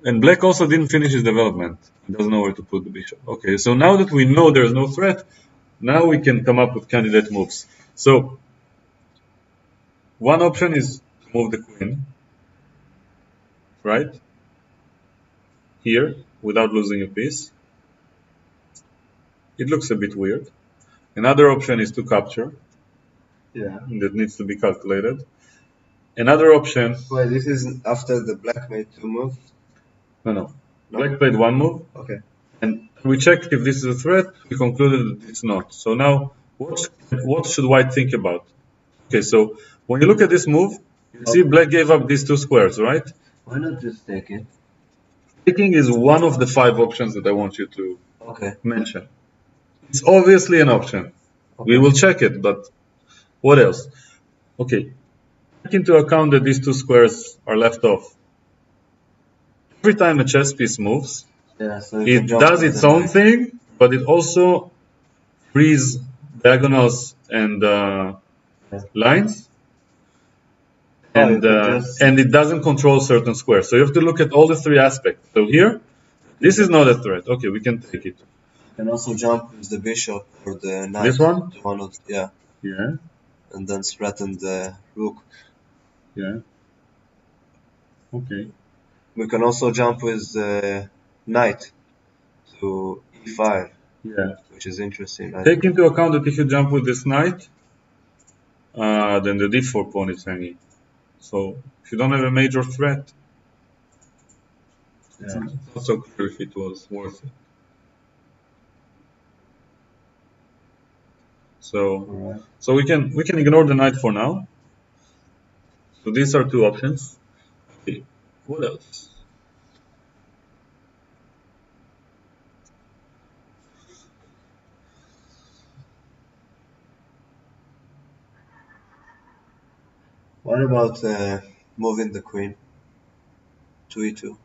Speaker 1: And black also didn't finish his development. He doesn't know where to put the bishop. Okay, so now that we know there's no threat, now we can come up with candidate moves. So one option is to move the queen, right? Here, without losing a piece. It looks a bit weird. Another option is to capture.
Speaker 2: Yeah.
Speaker 1: That needs to be calculated. Another option.
Speaker 2: Wait, this is after the black made 2 moves?
Speaker 1: No. Black played 1 move.
Speaker 2: Okay.
Speaker 1: And we checked if this is a threat. We concluded that it's not. So now, what should white think about? Okay, so when you look at this move, you see black gave up these 2 squares, right?
Speaker 2: Why not just take it?
Speaker 1: Taking is one of the 5 options that I want you to mention. It's obviously an option.
Speaker 2: Okay.
Speaker 1: We will check it, but what else? Okay, take into account that these 2 squares are left off. Every time a chess piece moves,
Speaker 2: so
Speaker 1: it does its own thing, but it also frees diagonals and lines, and it doesn't control certain squares. So you have to look at all the 3 aspects. So here, this is not a threat. Okay, we can take it.
Speaker 2: You can also jump with the bishop or the knight.
Speaker 1: This one?
Speaker 2: Yeah.
Speaker 1: Yeah.
Speaker 2: And then threaten the rook.
Speaker 1: Yeah. Okay.
Speaker 2: We can also jump with the knight to e5.
Speaker 1: Yeah.
Speaker 2: Which is interesting.
Speaker 1: Take into account that if you jump with this knight, then the d4 pawn is hanging. So if you don't have a major threat, it's not so clear if it was worth it. So we can ignore the knight for now. So these are 2 options. Okay. What else?
Speaker 2: What about moving the queen to e2?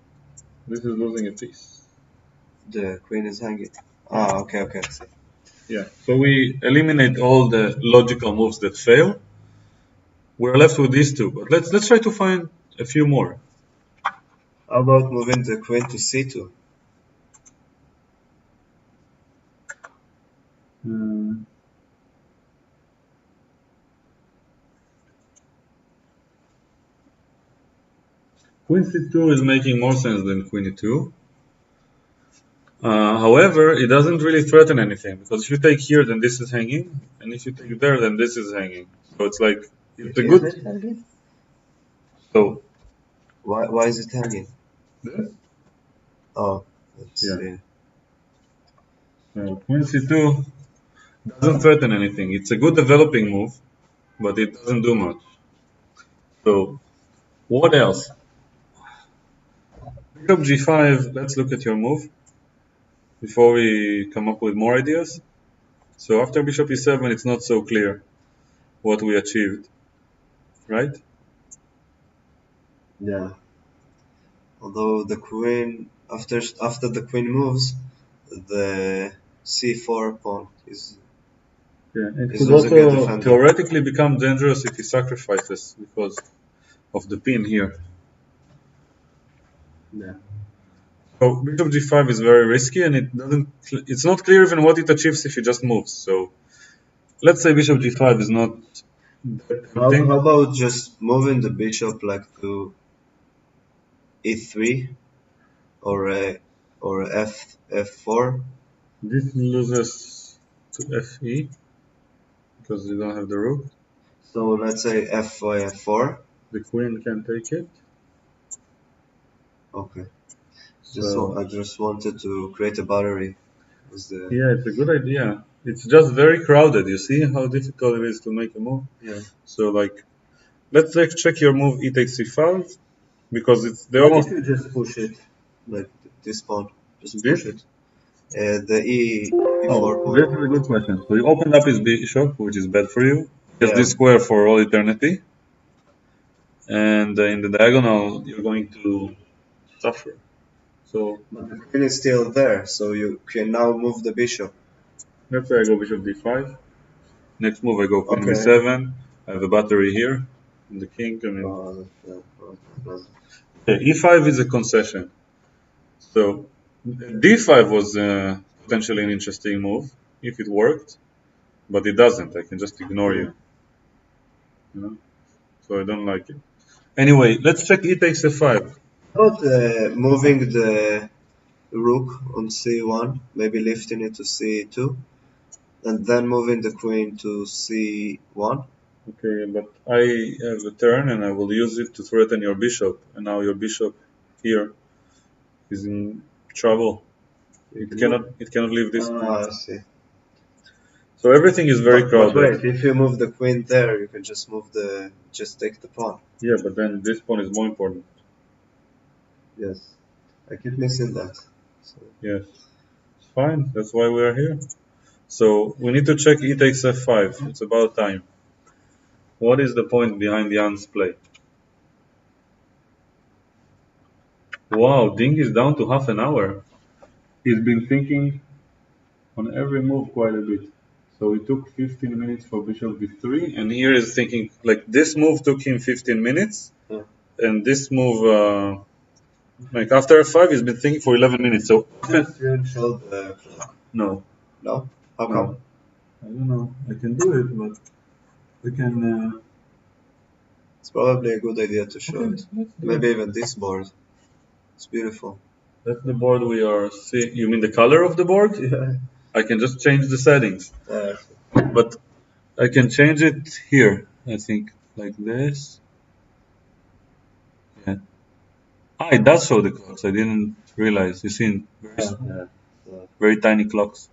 Speaker 1: This is losing a piece.
Speaker 2: The queen is hanging. Ah, okay.
Speaker 1: Yeah. So we eliminate all the logical moves that fail. We're left with these 2, but let's try to find a few more.
Speaker 2: How about moving the queen to c2?
Speaker 1: Queen c2 is making more sense than queen e2. However, it doesn't really threaten anything, because if you take here, then this is hanging, and if you take there, then this is hanging. So it's like, it's a good... So...
Speaker 2: Why is it hanging?
Speaker 1: This?
Speaker 2: Oh, let's see.
Speaker 1: So queen c2 doesn't threaten anything. It's a good developing move, but it doesn't do much. So, what else? Bishop g5, let's look at your move before we come up with more ideas. So after bishop e7, it's not so clear what we achieved, right?
Speaker 2: Yeah. Although the queen, after the queen moves, the c4 pawn is...
Speaker 1: Yeah, it could also theoretically become dangerous if he sacrifices, because of the pin here.
Speaker 2: Yeah.
Speaker 1: So bishop g5 is very risky, and it's not clear even what it achieves if it just moves. So let's say bishop g5 is not that tempting.
Speaker 2: How about just moving the bishop like to e3 or f4?
Speaker 1: This loses to fe because you don't have the rook.
Speaker 2: So let's say f4.
Speaker 1: The queen can take it.
Speaker 2: Okay.
Speaker 1: So
Speaker 2: I just wanted to create a battery.
Speaker 1: yeah, it's a good idea. It's just very crowded. You see how difficult it is to make a move.
Speaker 2: Yeah.
Speaker 1: So like, let's check your move e takes c5 because it's they
Speaker 2: What
Speaker 1: almost.
Speaker 2: if you just push it like this pawn? Just
Speaker 1: This?
Speaker 2: push it. The e4
Speaker 1: Oh,
Speaker 2: pawn.
Speaker 1: this is a good question. So you opened up his bishop, which is bad for you. He has
Speaker 2: Yeah.
Speaker 1: this square for all eternity, and in the diagonal you're going to suffer. So
Speaker 2: But the queen is still there, so you can now move the bishop.
Speaker 1: let's say I go bishop d5. Next move I go queen
Speaker 2: Okay.
Speaker 1: b7. I have a battery here, and the king. I mean, okay, e5 is a concession. So d5 was potentially an interesting move if it worked, but it doesn't. I can just ignore you. You know? So I don't like it. Anyway, let's check e takes f5.
Speaker 2: How about moving the rook on c1, maybe lifting it to c2, and then moving the queen to c1?
Speaker 1: Okay, but I have a turn and I will use it to threaten your bishop, and now your bishop here is in trouble. It cannot leave this point.
Speaker 2: I see.
Speaker 1: So everything is very
Speaker 2: But
Speaker 1: crowded.
Speaker 2: wait, if you move the queen there, you can just take the pawn.
Speaker 1: Yeah, but then this pawn is more important.
Speaker 2: Yes, I keep missing that. So.
Speaker 1: Yes, it's fine. That's why we are here. So we need to check e takes f5. It's about time. What is the point behind Jan's play? Wow, Ding is down to half an hour. He's been thinking on every move quite a bit. So it took 15 minutes for bishop b3, and here is thinking like this move took him 15 minutes,
Speaker 2: Yeah.
Speaker 1: and this move like after f5 he's been thinking for 11 minutes. So
Speaker 2: You showed the clock.
Speaker 1: no,
Speaker 2: No? How
Speaker 1: no,
Speaker 2: come?
Speaker 1: I don't know. I can do it, but we can.
Speaker 2: It's probably a good idea to show
Speaker 1: Okay,
Speaker 2: it.
Speaker 1: let's do
Speaker 2: Maybe
Speaker 1: it.
Speaker 2: even this board. It's beautiful.
Speaker 1: That's the board we are seeing. You mean the color of the board?
Speaker 2: Yeah.
Speaker 1: I can just change the settings,
Speaker 2: Uh,
Speaker 1: but I can change it here. I think like this. Yeah. Ah, it does show the clocks. I didn't realize. You see,
Speaker 2: yeah.
Speaker 1: very tiny clocks.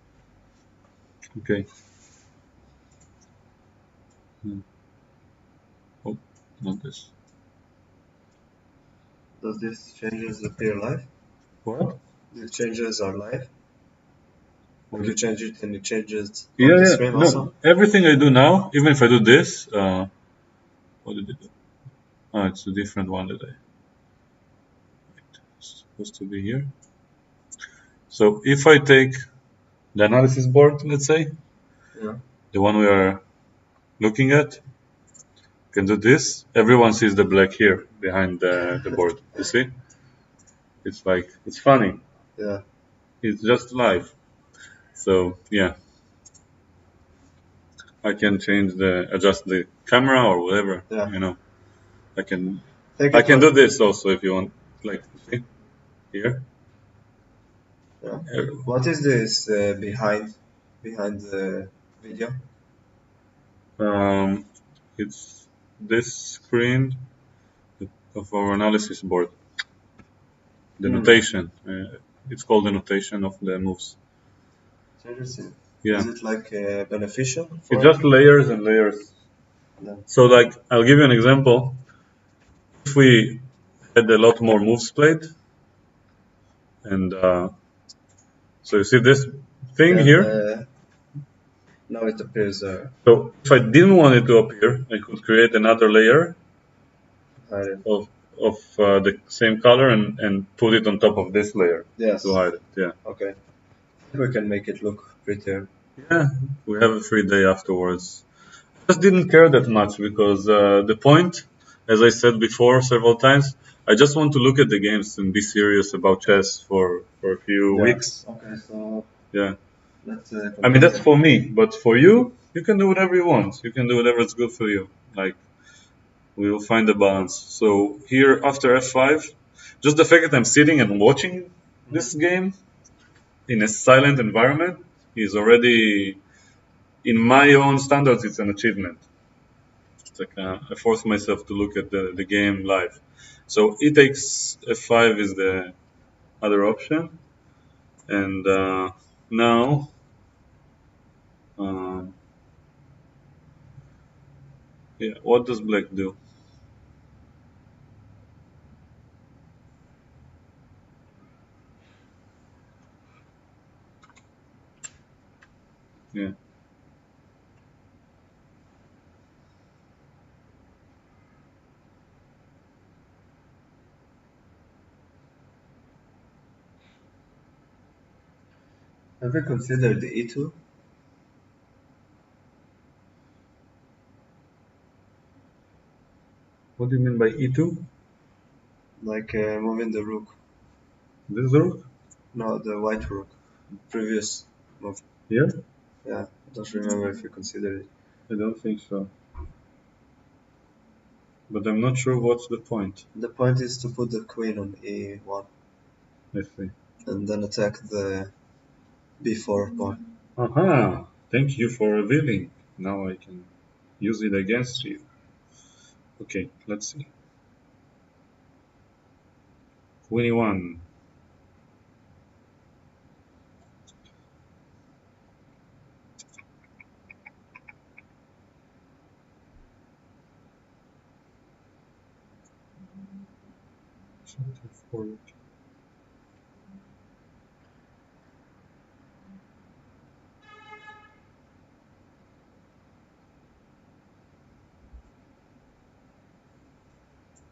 Speaker 1: Okay. Oh, not this.
Speaker 2: Does this changes appear live?
Speaker 1: What?
Speaker 2: These changes are live? When you change it and it changes on
Speaker 1: Yeah,
Speaker 2: the
Speaker 1: yeah.
Speaker 2: stream
Speaker 1: No,
Speaker 2: also?
Speaker 1: everything I do now, even if I do this, what did it do? Oh, it's a different one that it's supposed to be here. So if I take the analysis board, let's say,
Speaker 2: Yeah.
Speaker 1: the one we are looking at, can do this. Everyone sees the black here behind the board. You see? It's like, it's funny.
Speaker 2: Yeah.
Speaker 1: It's just live. So, yeah. I can adjust the camera or whatever,
Speaker 2: Yeah.
Speaker 1: you know. I can
Speaker 2: I
Speaker 1: do this also if you want, like, see? Here.
Speaker 2: Yeah. What is this behind the video?
Speaker 1: Um, it's this screen of our analysis board. The notation. It's called the notation of the moves.
Speaker 2: Interesting.
Speaker 1: Yeah.
Speaker 2: Is it like beneficial?
Speaker 1: It's just layers and layers.
Speaker 2: No.
Speaker 1: So, like, I'll give you an example. If we had a lot more moves played, and so you see this thing here.
Speaker 2: Now it appears
Speaker 1: So if I didn't want it to appear, I could create another layer of the same color and put it on top of this layer to hide it. Yeah.
Speaker 2: Okay. We can make it look prettier.
Speaker 1: Yeah, we have a free day afterwards. I just didn't care that much because the point as I said before several times, I just want to look at the games and be serious about chess for a few weeks.
Speaker 2: Okay, so
Speaker 1: Yeah.
Speaker 2: let's.
Speaker 1: I mean, that's for me, but for you, you can do whatever you want. You can do whatever is good for you. Like, we will find a balance. So here, after f5, just the fact that I'm sitting and watching this game in a silent environment is already, in my own standards, it's an achievement. It's like I force myself to look at the game live. So e takes f5 is the other option, and now um, yeah, what does black do? Yeah,
Speaker 2: Have you considered the E2?
Speaker 1: what do you mean by e2?
Speaker 2: Like moving the rook?
Speaker 1: This is the rook?
Speaker 2: No, the white rook. Previous move.
Speaker 1: Yeah,
Speaker 2: Yeah, I don't remember if you considered it.
Speaker 1: I don't think so. But I'm not sure what's the point.
Speaker 2: The point is to put the queen on E1
Speaker 1: I see.
Speaker 2: and then attack the B4 pawn.
Speaker 1: Aha! Thank you for revealing. Now I can use it against you. Okay, let's see. Queen e1.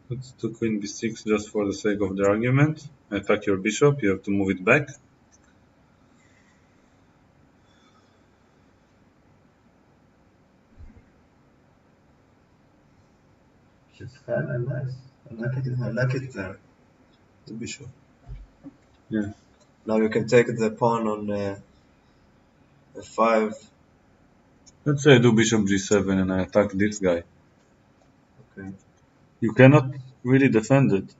Speaker 1: Let's do queen b6 just for the sake of the argument. Attack your bishop, you have to move it back.
Speaker 2: It's kind of nice. I like it there. The bishop.
Speaker 1: Yeah.
Speaker 2: Now you can take the pawn on F5.
Speaker 1: Let's say I do bishop g7 and I attack this guy.
Speaker 2: Okay.
Speaker 1: You cannot really defend it.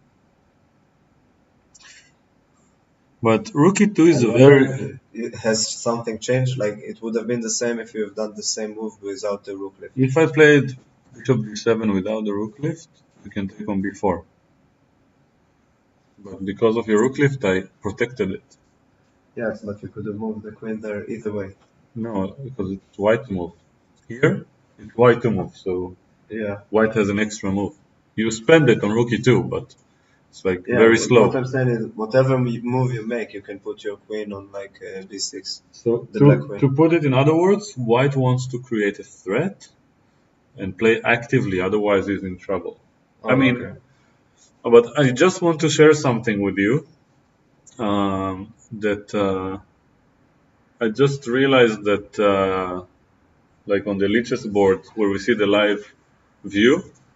Speaker 1: But rook e2 is a very...
Speaker 2: Has something changed? Like it would have been the same if you have done the same move without the rook lift.
Speaker 1: If I played bishop g7 without the rook lift, you can take on b4. But because of your rook lift, I protected it.
Speaker 2: Yes, but you could have moved the queen there either way.
Speaker 1: No, because it's white to move. Here, it's white to move, so
Speaker 2: Yeah.
Speaker 1: white has an extra move. You spend it on rook e2, but it's like
Speaker 2: Yeah,
Speaker 1: very slow.
Speaker 2: What I'm saying is, whatever move you make, you can put your queen on like b6.
Speaker 1: So
Speaker 2: The black queen.
Speaker 1: to put it in other words, white wants to create a threat and play actively, otherwise he's in trouble.
Speaker 2: Oh,
Speaker 1: I mean,
Speaker 2: okay.
Speaker 1: but I just want to share something with you that I just realized that like on the Lichess board where we see the live view,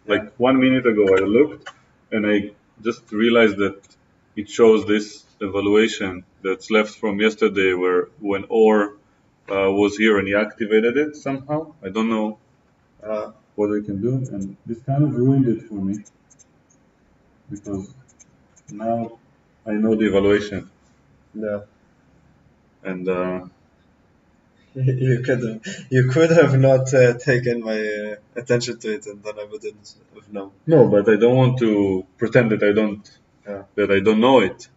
Speaker 1: like 1 minute ago I looked and I just realized that it shows this evaluation that's left from yesterday where when Or was here and he activated it somehow. I don't know what I can do, and this kind of ruined it for me because now I know the evaluation.
Speaker 2: Yeah.
Speaker 1: And
Speaker 2: you could have not taken my attention to it, and then I wouldn't have known.
Speaker 1: no, but I don't want to pretend that I don't know it.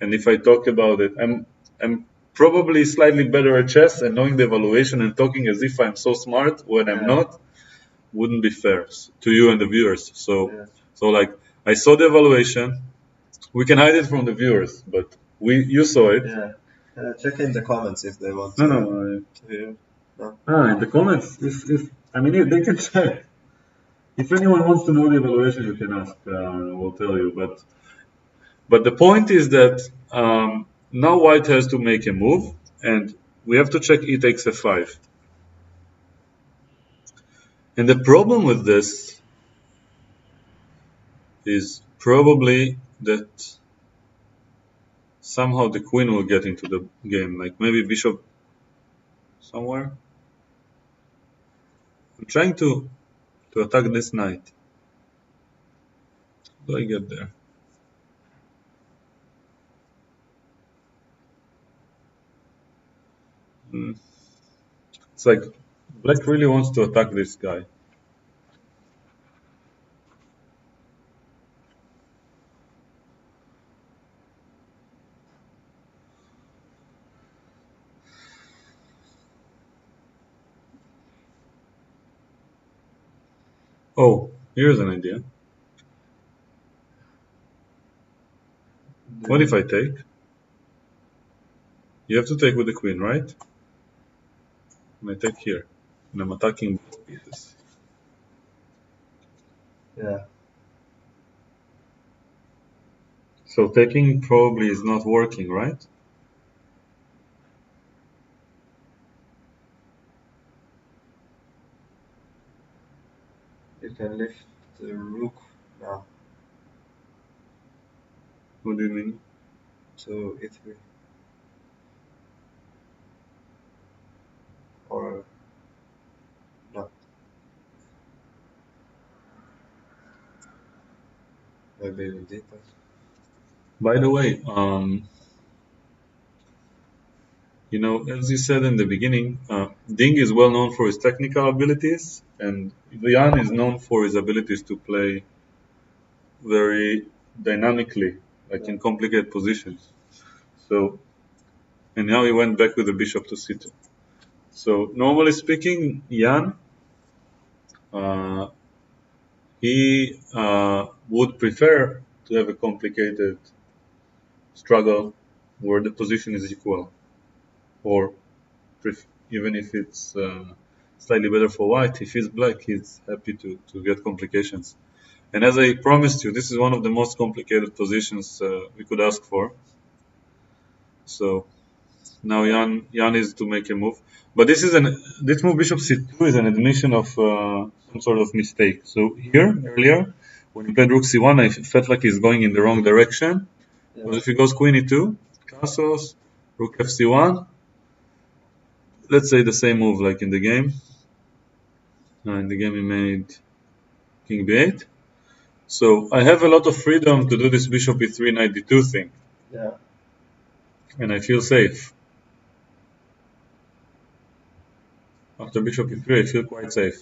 Speaker 1: And if I talk about it, I'm probably slightly better at chess, and knowing the evaluation and talking as if I'm so smart when I'm not wouldn't be fair to you and the viewers. So like I saw the evaluation. We can hide it from the viewers, but you saw it.
Speaker 2: Yeah. Check in the comments if they want
Speaker 1: No.
Speaker 2: to hear. No.
Speaker 1: In the comments, if I mean, they can check. If anyone wants to know the evaluation, you can ask. We'll tell you. But the point is that now white has to make a move, and we have to check e takes f5. And the problem with this is probably that somehow the queen will get into the game, like maybe bishop somewhere. I'm trying to attack this knight. How do I get there? It's like black really wants to attack this guy. Oh, here's an idea. What if I take? You have to take with the queen, right? And I take here. And I'm attacking both pieces.
Speaker 2: Yeah.
Speaker 1: So taking probably is not working, right?
Speaker 2: You can lift the rook now
Speaker 1: What do you mean?
Speaker 2: to e3. Or not. Maybe we did that.
Speaker 1: By the way, as you said in the beginning, Ding is well known for his technical abilities, and Liren is known for his abilities to play very dynamically, like in complicated positions. So, and now he went back with the bishop to c2. So, normally speaking, Jan, uh, he would prefer to have a complicated struggle where the position is equal, or even if it's slightly better for white, if he's black, he's happy to get complications. And as I promised you, this is one of the most complicated positions we could ask for. So now Jan is to make a move, but this move bishop c2 is an admission of some sort of mistake. So here earlier, when he played rook c1, I felt like he's going in the wrong direction. Because if he goes queen e2, castles, rook fc1, let's say the same move like in the game. In the game he made king b8. So I have a lot of freedom to do this bishop e3 knight d2 thing.
Speaker 2: Yeah.
Speaker 1: And I feel safe. After bishop e3 I feel quite safe.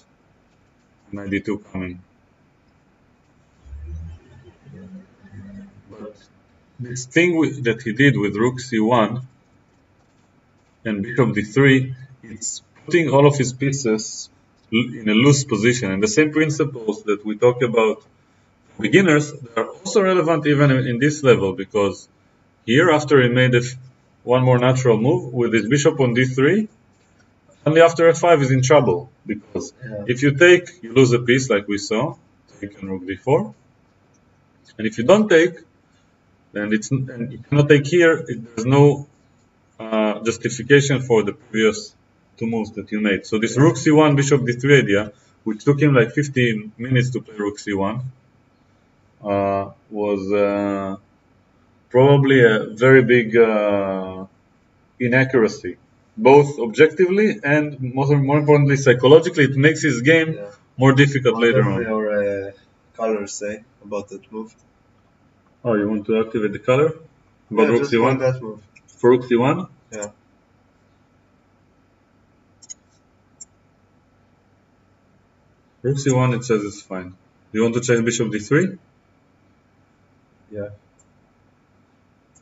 Speaker 1: Knight d2 coming. But this thing that he did with rook c1 and bishop d3, it's putting all of his pieces in a loose position. And the same principles that we talk about for beginners are also relevant even in this level, because here after he made one more natural move with his bishop on d3, only after f5 is in trouble, because if you take, you lose a piece like we saw, take on rook d4. And if you don't take, and you cannot take here, there's no justification for the previous two moves that you made. So this rook c1, bishop d3 idea, which took him like 15 minutes to play rook c1, was probably a very big inaccuracy, both objectively and more importantly psychologically. It makes his game more difficult later on.
Speaker 2: What does your color say about that move?
Speaker 1: Oh, you want to activate the color? About rook c1?
Speaker 2: That move.
Speaker 1: For rook c1?
Speaker 2: Yeah.
Speaker 1: Rook c1, it says it's fine. Do you want to change bishop d3?
Speaker 2: Yeah.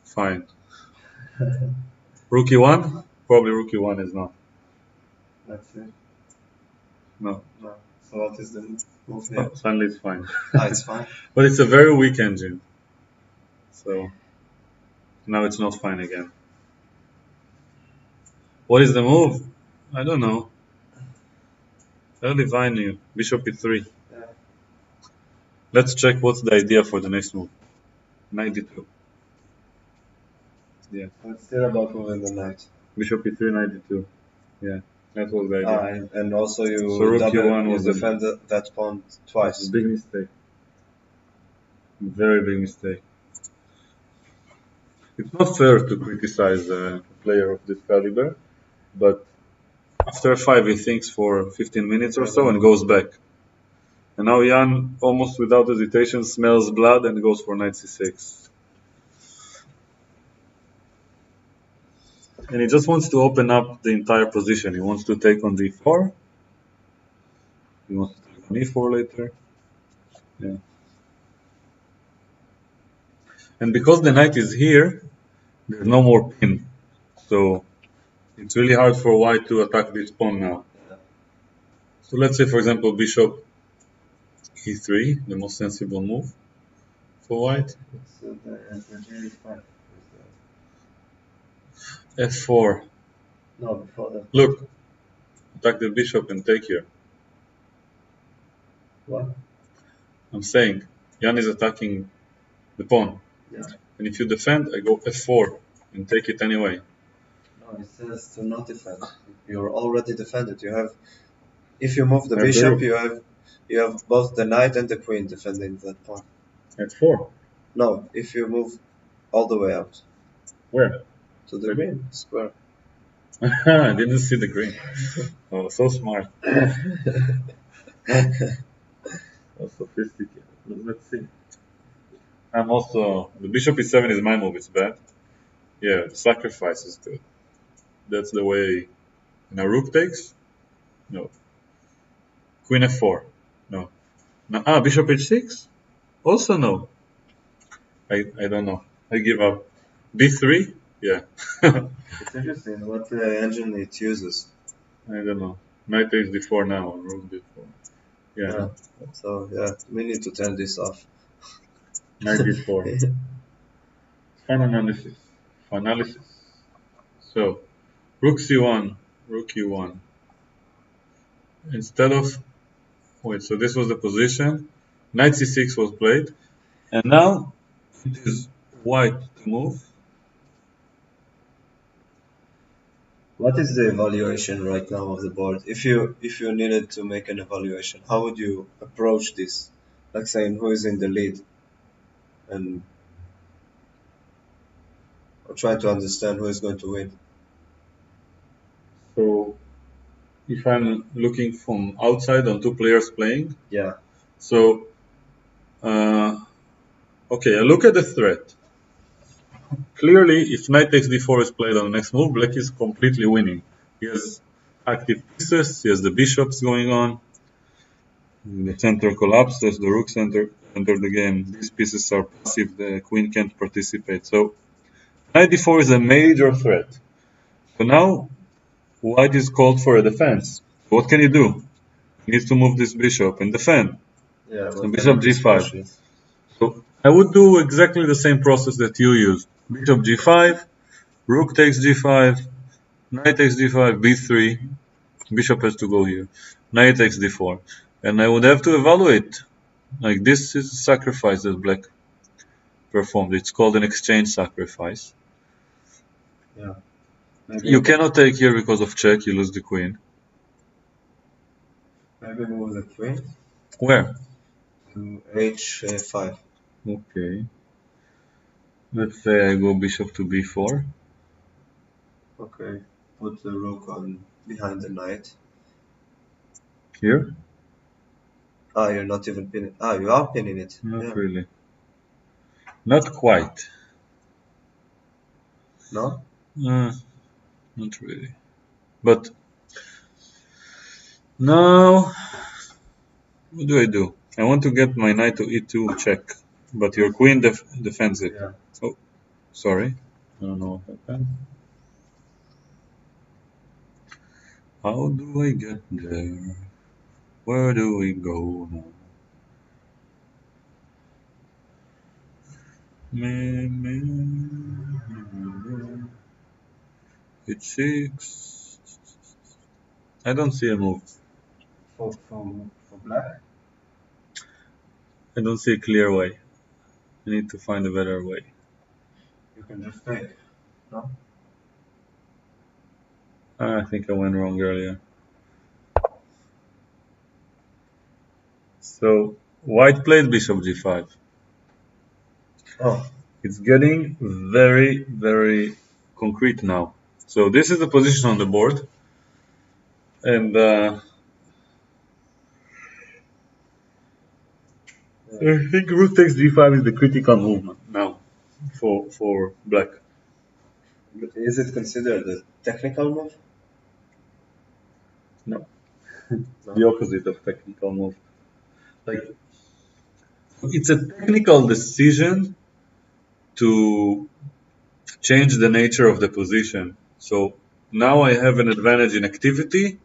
Speaker 1: Fine. Rook e1? Probably rook e1 is not.
Speaker 2: That's it.
Speaker 1: No.
Speaker 2: No. So what is the move here?
Speaker 1: Suddenly it's fine.
Speaker 2: It's fine.
Speaker 1: But it's a very weak engine. So now it's not fine again. What is the move? I don't know. I'll divine you. Bishop e3.
Speaker 2: Yeah.
Speaker 1: Let's check what's the idea for the next move. Knight d2. Yeah.
Speaker 2: It's still about moving the knight.
Speaker 1: Bishop e3, knight d2. Yeah. That was the idea.
Speaker 2: And also you
Speaker 1: So rook e1 was
Speaker 2: defend that pawn twice.
Speaker 1: a big mistake. Very big mistake. It's not fair to criticize a player of this caliber, but after 5 he thinks for 15 minutes or so and goes back. And now Jan, almost without hesitation, smells blood and goes for knight c6. And he just wants to open up the entire position. He wants to take on d4. He wants to take on e4 later. Yeah. And because the knight is here, there's no more pin. So it's really hard for white to attack this pawn now. So let's say, for example, bishop e3, the most sensible move for white. f4.
Speaker 2: No, before that.
Speaker 1: Look, attack the bishop and take here.
Speaker 2: What?
Speaker 1: I'm saying, Jan is attacking the pawn.
Speaker 2: Yeah.
Speaker 1: And if you defend, I go f4 and take it anyway.
Speaker 2: No, it says to not defend. You're already defended. You have, if you move the
Speaker 1: I have the
Speaker 2: bishop,
Speaker 1: rook.
Speaker 2: you have both the knight and the queen defending that pawn.
Speaker 1: f4.
Speaker 2: No, if you move all the way out
Speaker 1: Where?
Speaker 2: to the green square.
Speaker 1: I didn't see the green. Oh, so smart. So sophisticated. Let's see. I'm also, the bishop e7 is my move, it's bad. Yeah, the sacrifice is good. That's the way. Now rook takes? No. Queen f4? No. Bishop h6? Also no. I don't know. I give up. b3? Yeah.
Speaker 2: It's interesting what engine it uses.
Speaker 1: I don't know. Knight takes d4 now, rook d4. Yeah.
Speaker 2: So yeah, we need to turn this off.
Speaker 1: Knight d4. Fun analysis. Analysis. So, rook c1, rook e1. Instead of, wait, so this was the position. Knight c6 was played. And now it is white to move.
Speaker 2: What is the evaluation right now of the board? If you needed to make an evaluation, how would you approach this? Like saying who is in the lead, and or try to understand who is going to win.
Speaker 1: So, if I'm looking from outside on two players playing,
Speaker 2: Yeah.
Speaker 1: so, okay, I look at the threat. Clearly, if knight takes d4 is played on the next move, black is completely winning. He has active pieces, he has the bishops going on, the center collapses, the rook center enter the game. These pieces are passive, the queen can't participate. So knight d4 is a major threat. So now white is called for a defense. What can he do? He needs to move this bishop and defend.
Speaker 2: Yeah.
Speaker 1: So bishop g5. So I would do exactly the same process that you used. Bishop g5, rook takes g5, knight takes d5, b3, bishop has to go here, knight takes d4. And I would have to evaluate. Like, this is a sacrifice that black performed. It's called an exchange sacrifice.
Speaker 2: Yeah.
Speaker 1: You cannot take here because of check, you lose the queen.
Speaker 2: Maybe move the queen
Speaker 1: Where?
Speaker 2: to h5.
Speaker 1: Okay. Let's say I go bishop to b4.
Speaker 2: Okay. Put the rook on behind the knight.
Speaker 1: Here?
Speaker 2: You're not even pinning. You are pinning it.
Speaker 1: Not really. Not quite.
Speaker 2: No?
Speaker 1: Not really. But now, what do I do? I want to get my knight to e2 check, but your queen defends it.
Speaker 2: Yeah.
Speaker 1: Oh, sorry. I don't know what happened. How do I get there? Where do we go now? H6. I don't see a move.
Speaker 2: For black?
Speaker 1: I don't see a clear way. I need to find a better way.
Speaker 2: You can just take. No?
Speaker 1: I think I went wrong earlier. So, white played bishop g5.
Speaker 2: Oh,
Speaker 1: It's getting very, very concrete now. So this is the position on the board, and I think rook takes g5 is the critical movement now for black.
Speaker 2: is it considered a technical move?
Speaker 1: No,
Speaker 2: No.
Speaker 1: the opposite of technical move. Like it's a technical decision to change the nature of the position. So now I have an advantage in activity.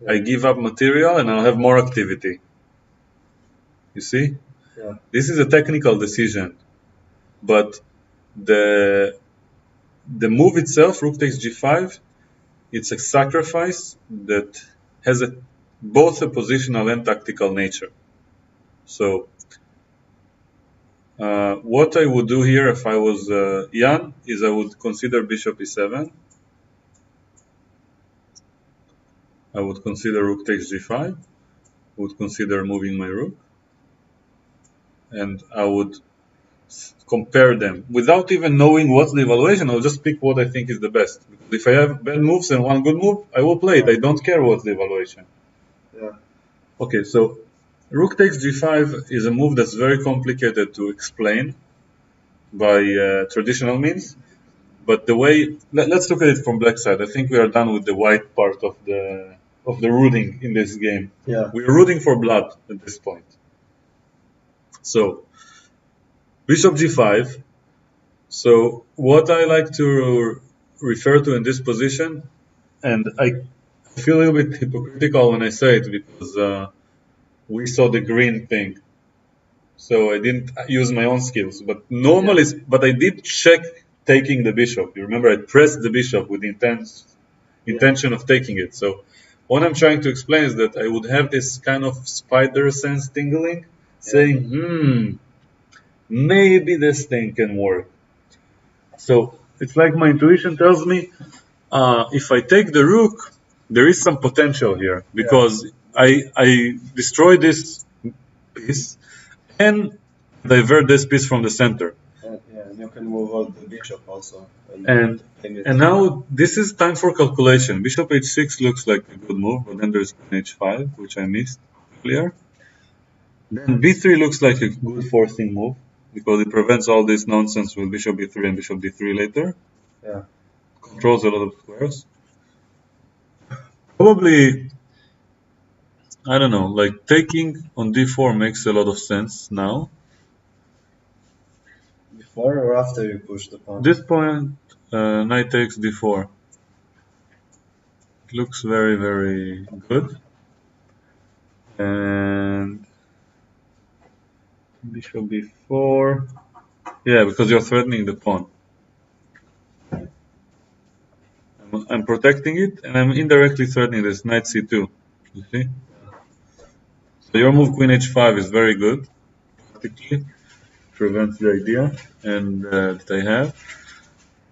Speaker 1: I give up material and I'll have more activity. You see?
Speaker 2: Yeah.
Speaker 1: This is a technical decision, but the the move itself, rook takes g5, it's a sacrifice that has both a positional and tactical nature. So what I would do here if I was Jan is I would consider bishop e7. I would consider rook takes g5. Would consider moving my rook, and I would compare them without even knowing what's the evaluation. I'll just pick what I think is the best. Because if I have bad moves and one good move, I will play it. I don't care what's the evaluation.
Speaker 2: Yeah.
Speaker 1: Okay, so rook takes g5 is a move that's very complicated to explain by traditional means. But the way let's look at it from black side. I think we are done with the white part of the rooting in this game.
Speaker 2: Yeah.
Speaker 1: We are rooting for blood at this point. So bishop g5. So what I like to refer to in this position, and I feel a little bit hypocritical when I say it because we saw the green thing, so I didn't use my own skills. But normally, but I did check taking the bishop. You remember I pressed the bishop with the intention of taking it. So what I'm trying to explain is that I would have this kind of spider sense tingling, saying, maybe this thing can work. So it's like my intuition tells me, if I take the rook, there is some potential here because I destroy this piece and divert this piece from the center.
Speaker 2: And you can move out the bishop also.
Speaker 1: And now this is time for calculation. Bishop h6 looks like a good move, but then there's queen h5, which I missed earlier. Then b3 looks like a good forcing move because it prevents all this nonsense with bishop b3 and bishop d3 later.
Speaker 2: Yeah.
Speaker 1: Controls a lot of squares. Probably, I don't know, like taking on d4 makes a lot of sense now.
Speaker 2: Before or after you push the pawn?
Speaker 1: This point, knight takes d4. It looks very, very good. And bishop b4. Yeah, because you're threatening the pawn. I'm protecting it, and I'm indirectly threatening this knight c2. You see? So your move queen h5 is very good. Practically prevents the idea and that I have.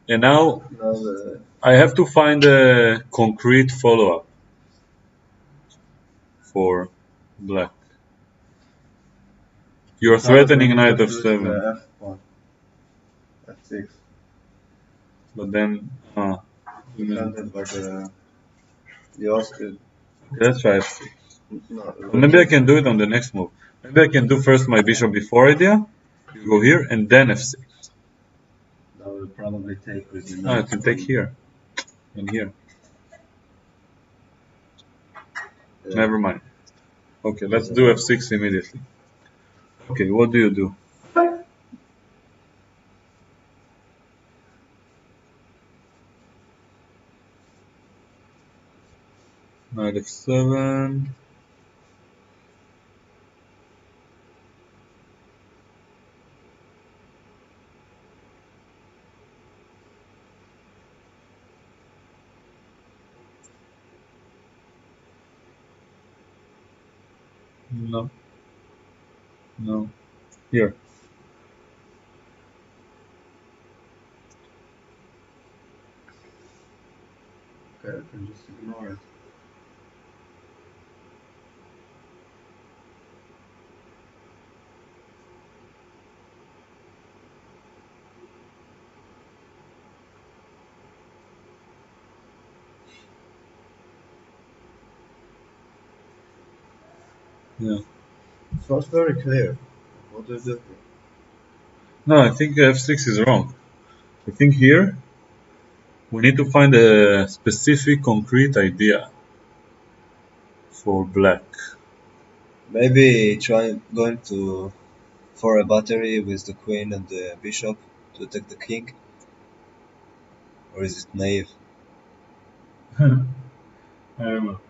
Speaker 1: And now I have to find a concrete follow-up for black. You're threatening knight f7.
Speaker 2: The f pawn. f6.
Speaker 1: But then,
Speaker 2: Defended by the Austrian.
Speaker 1: let's try f6.
Speaker 2: No,
Speaker 1: Maybe I can do it on the next move. Maybe I can do first my bishop b4 idea. You go here and then f6.
Speaker 2: That will probably take with the
Speaker 1: I can take here and here.
Speaker 2: Yeah.
Speaker 1: Never mind. Okay, let's do f6 immediately. Okay, what do you do? Knight f7. No, no. Here.
Speaker 2: Okay, I can just ignore it.
Speaker 1: Yeah.
Speaker 2: It's not very clear. What do you do?
Speaker 1: No, I think f6 is wrong. I think here we need to find a specific concrete idea for black.
Speaker 2: Maybe try going to for a battery with the queen and the bishop to attack the king, or is it naive?
Speaker 1: I don't know.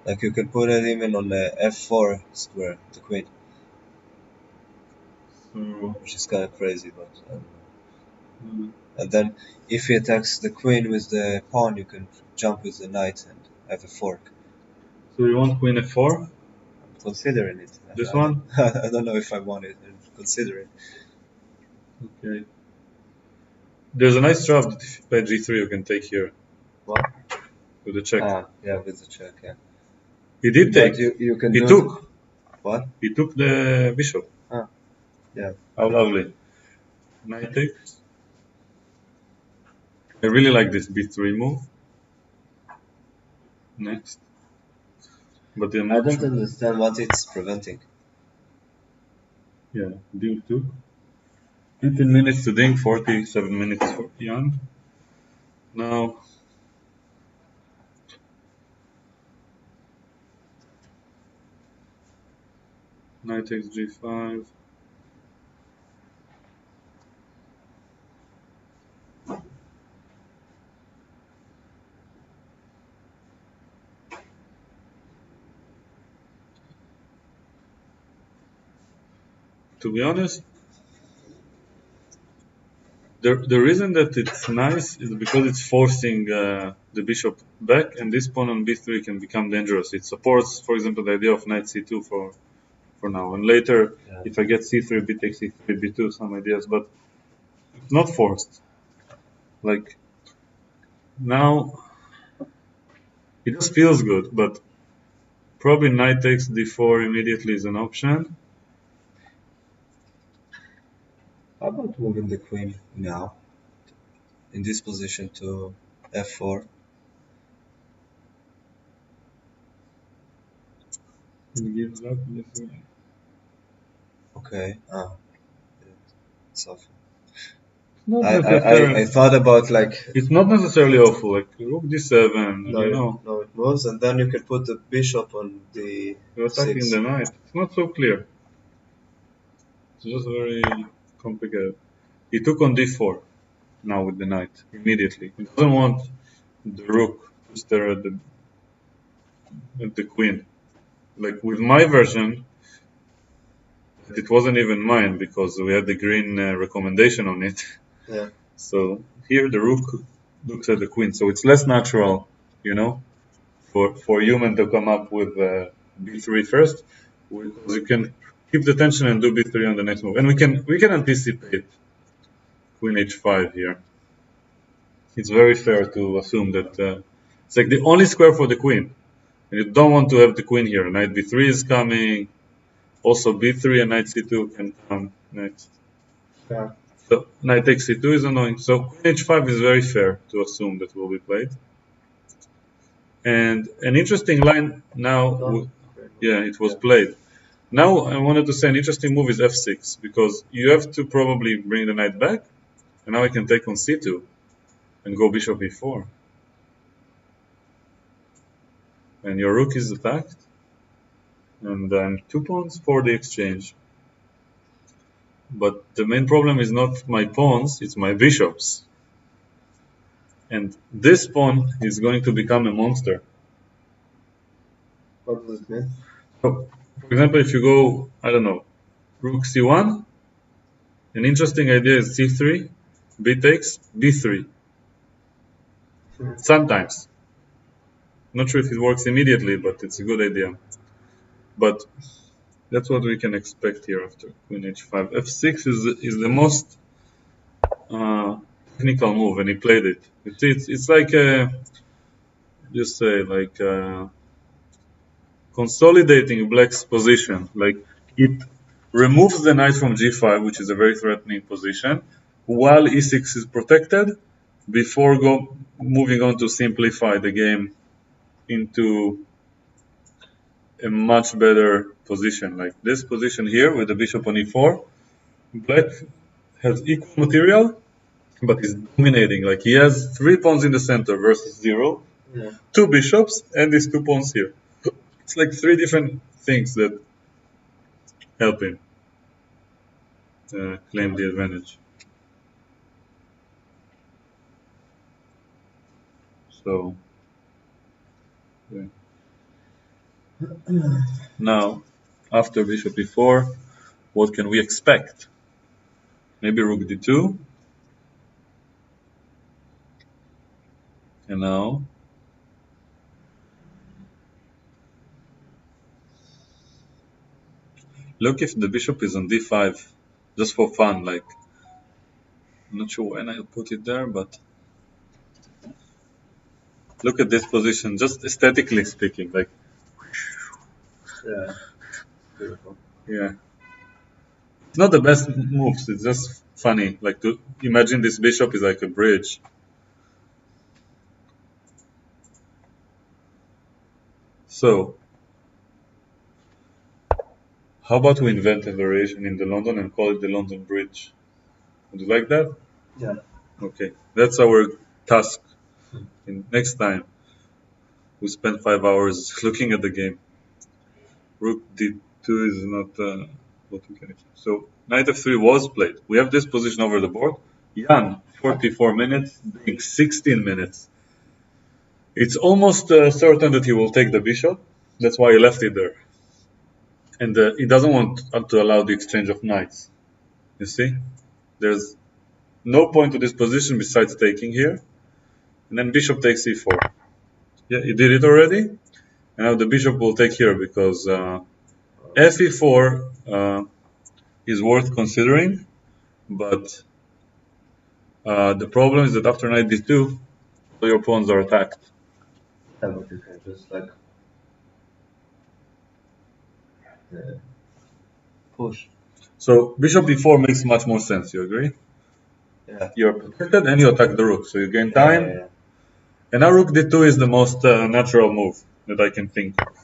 Speaker 2: Like you can put it even on the f4 square, the queen,
Speaker 1: So,
Speaker 2: which is kind of crazy, but I don't know. And then if he attacks the queen with the pawn, you can jump with the knight and have a fork.
Speaker 1: so you want queen f4?
Speaker 2: I'm considering it.
Speaker 1: This
Speaker 2: I
Speaker 1: one?
Speaker 2: don't, I don't know if I want it. I'm considering.
Speaker 1: Okay. There's a nice draft that if you play g3 you can take here
Speaker 2: What?
Speaker 1: with the check.
Speaker 2: Yeah, with the check, yeah.
Speaker 1: He did take.
Speaker 2: But you can
Speaker 1: He
Speaker 2: do
Speaker 1: took.
Speaker 2: what?
Speaker 1: He took the bishop.
Speaker 2: Yeah.
Speaker 1: How lovely. Knight takes. I really like this b3 move. Next. But I'm
Speaker 2: I
Speaker 1: not
Speaker 2: don't
Speaker 1: sure.
Speaker 2: understand what it's preventing.
Speaker 1: Yeah, d2. 18 minutes to Ding, 47 minutes for Jan. Now, knight takes g5. To be honest, the reason that it's nice is because it's forcing the bishop back, and this pawn on b3 can become dangerous. It supports, for example, the idea of knight c2 for now. And later,
Speaker 2: Yeah.
Speaker 1: if I get c3, b takes c3, b2, some ideas, but it's not forced. Like, now, it just feels good, but probably knight takes d4 immediately is an option.
Speaker 2: How about moving the queen now in this position to f4?
Speaker 1: He gives up d3.
Speaker 2: Okay. It's awful.
Speaker 1: It's not
Speaker 2: I
Speaker 1: necessarily.
Speaker 2: thought about like
Speaker 1: It's not necessarily awful. Like rook d7,
Speaker 2: no,
Speaker 1: you know,
Speaker 2: no, it moves, and then you can put the bishop on the
Speaker 1: you're attacking
Speaker 2: six.
Speaker 1: the knight. It's not so clear. It's just very complicated. He took on d4 now with the knight immediately. He doesn't want the rook to stare at the queen. Like with my version, it wasn't even mine because we had the green recommendation on it.
Speaker 2: Yeah.
Speaker 1: So here the rook looks at the queen. So it's less natural, you know, for human to come up with b3 first, because you can keep the tension and do b3 on the next move, and we can anticipate queen h5 here. It's very fair to assume that it's like the only square for the queen, and you don't want to have the queen here. Knight b3 is coming, also b3 and knight c2 can come next.
Speaker 2: Yeah.
Speaker 1: So knight takes c2 is annoying. So queen h5 is very fair to assume that will be played. And an interesting line now, yeah, it was played. Now I wanted to say an interesting move is f6, because you have to probably bring the knight back, and now I can take on c2 and go bishop e4. And your rook is attacked, and I'm 2 pawns for the exchange. But the main problem is not my pawns, it's my bishops. And this pawn is going to become a monster.
Speaker 2: What does it mean?
Speaker 1: So, for example, if you go, I don't know, rook c1, an interesting idea is c3, b takes, b3. Sometimes. Not sure if it works immediately, but it's a good idea. But that's what we can expect here after queen h5. f6 is the most technical move, and he played it. It's like just say like consolidating black's position. Like it removes the knight from g5, which is a very threatening position, while e6 is protected, before moving on to simplify the game into a much better position. Like this position here with the bishop on e4, black has equal material, but is dominating. Like he has 3 pawns in the center versus 0,
Speaker 2: Yeah.
Speaker 1: 2 bishops, and these 2 pawns here. It's like 3 different things that help him claim the advantage. So, yeah. Now, after bishop e4, what can we expect? Maybe rook d2. And now, look if the bishop is on d5, just for fun. Like, I'm not sure when I'll put it there, but look at this position, just aesthetically speaking. Like,
Speaker 2: Yeah. Beautiful.
Speaker 1: yeah, it's not the best moves. It's just funny. Like to imagine this bishop is like a bridge. So, how about we invent a variation in the London and call it the London Bridge? Would you like that?
Speaker 2: Yeah.
Speaker 1: Okay, that's our task. Next time, we spend 5 hours looking at the game. Rook d2 is not what we can achieve. So, knight f3 was played. We have this position over the board. Jan, 44 minutes, Ding, 16 minutes. It's almost certain that he will take the bishop. That's why he left it there. And he doesn't want to allow the exchange of knights. You see? There's no point to this position besides taking here. And then bishop takes e4. Yeah, he did it already. And now the bishop will take here because fe4 is worth considering. But the problem is that after knight d2, all your pawns are attacked.
Speaker 2: Yeah, but you can just like push.
Speaker 1: So bishop e4 makes much more sense. You agree?
Speaker 2: Yeah.
Speaker 1: You're protected and you attack the rook, so you gain time.
Speaker 2: Yeah.
Speaker 1: And now rook d2 is the most natural move that I can think of.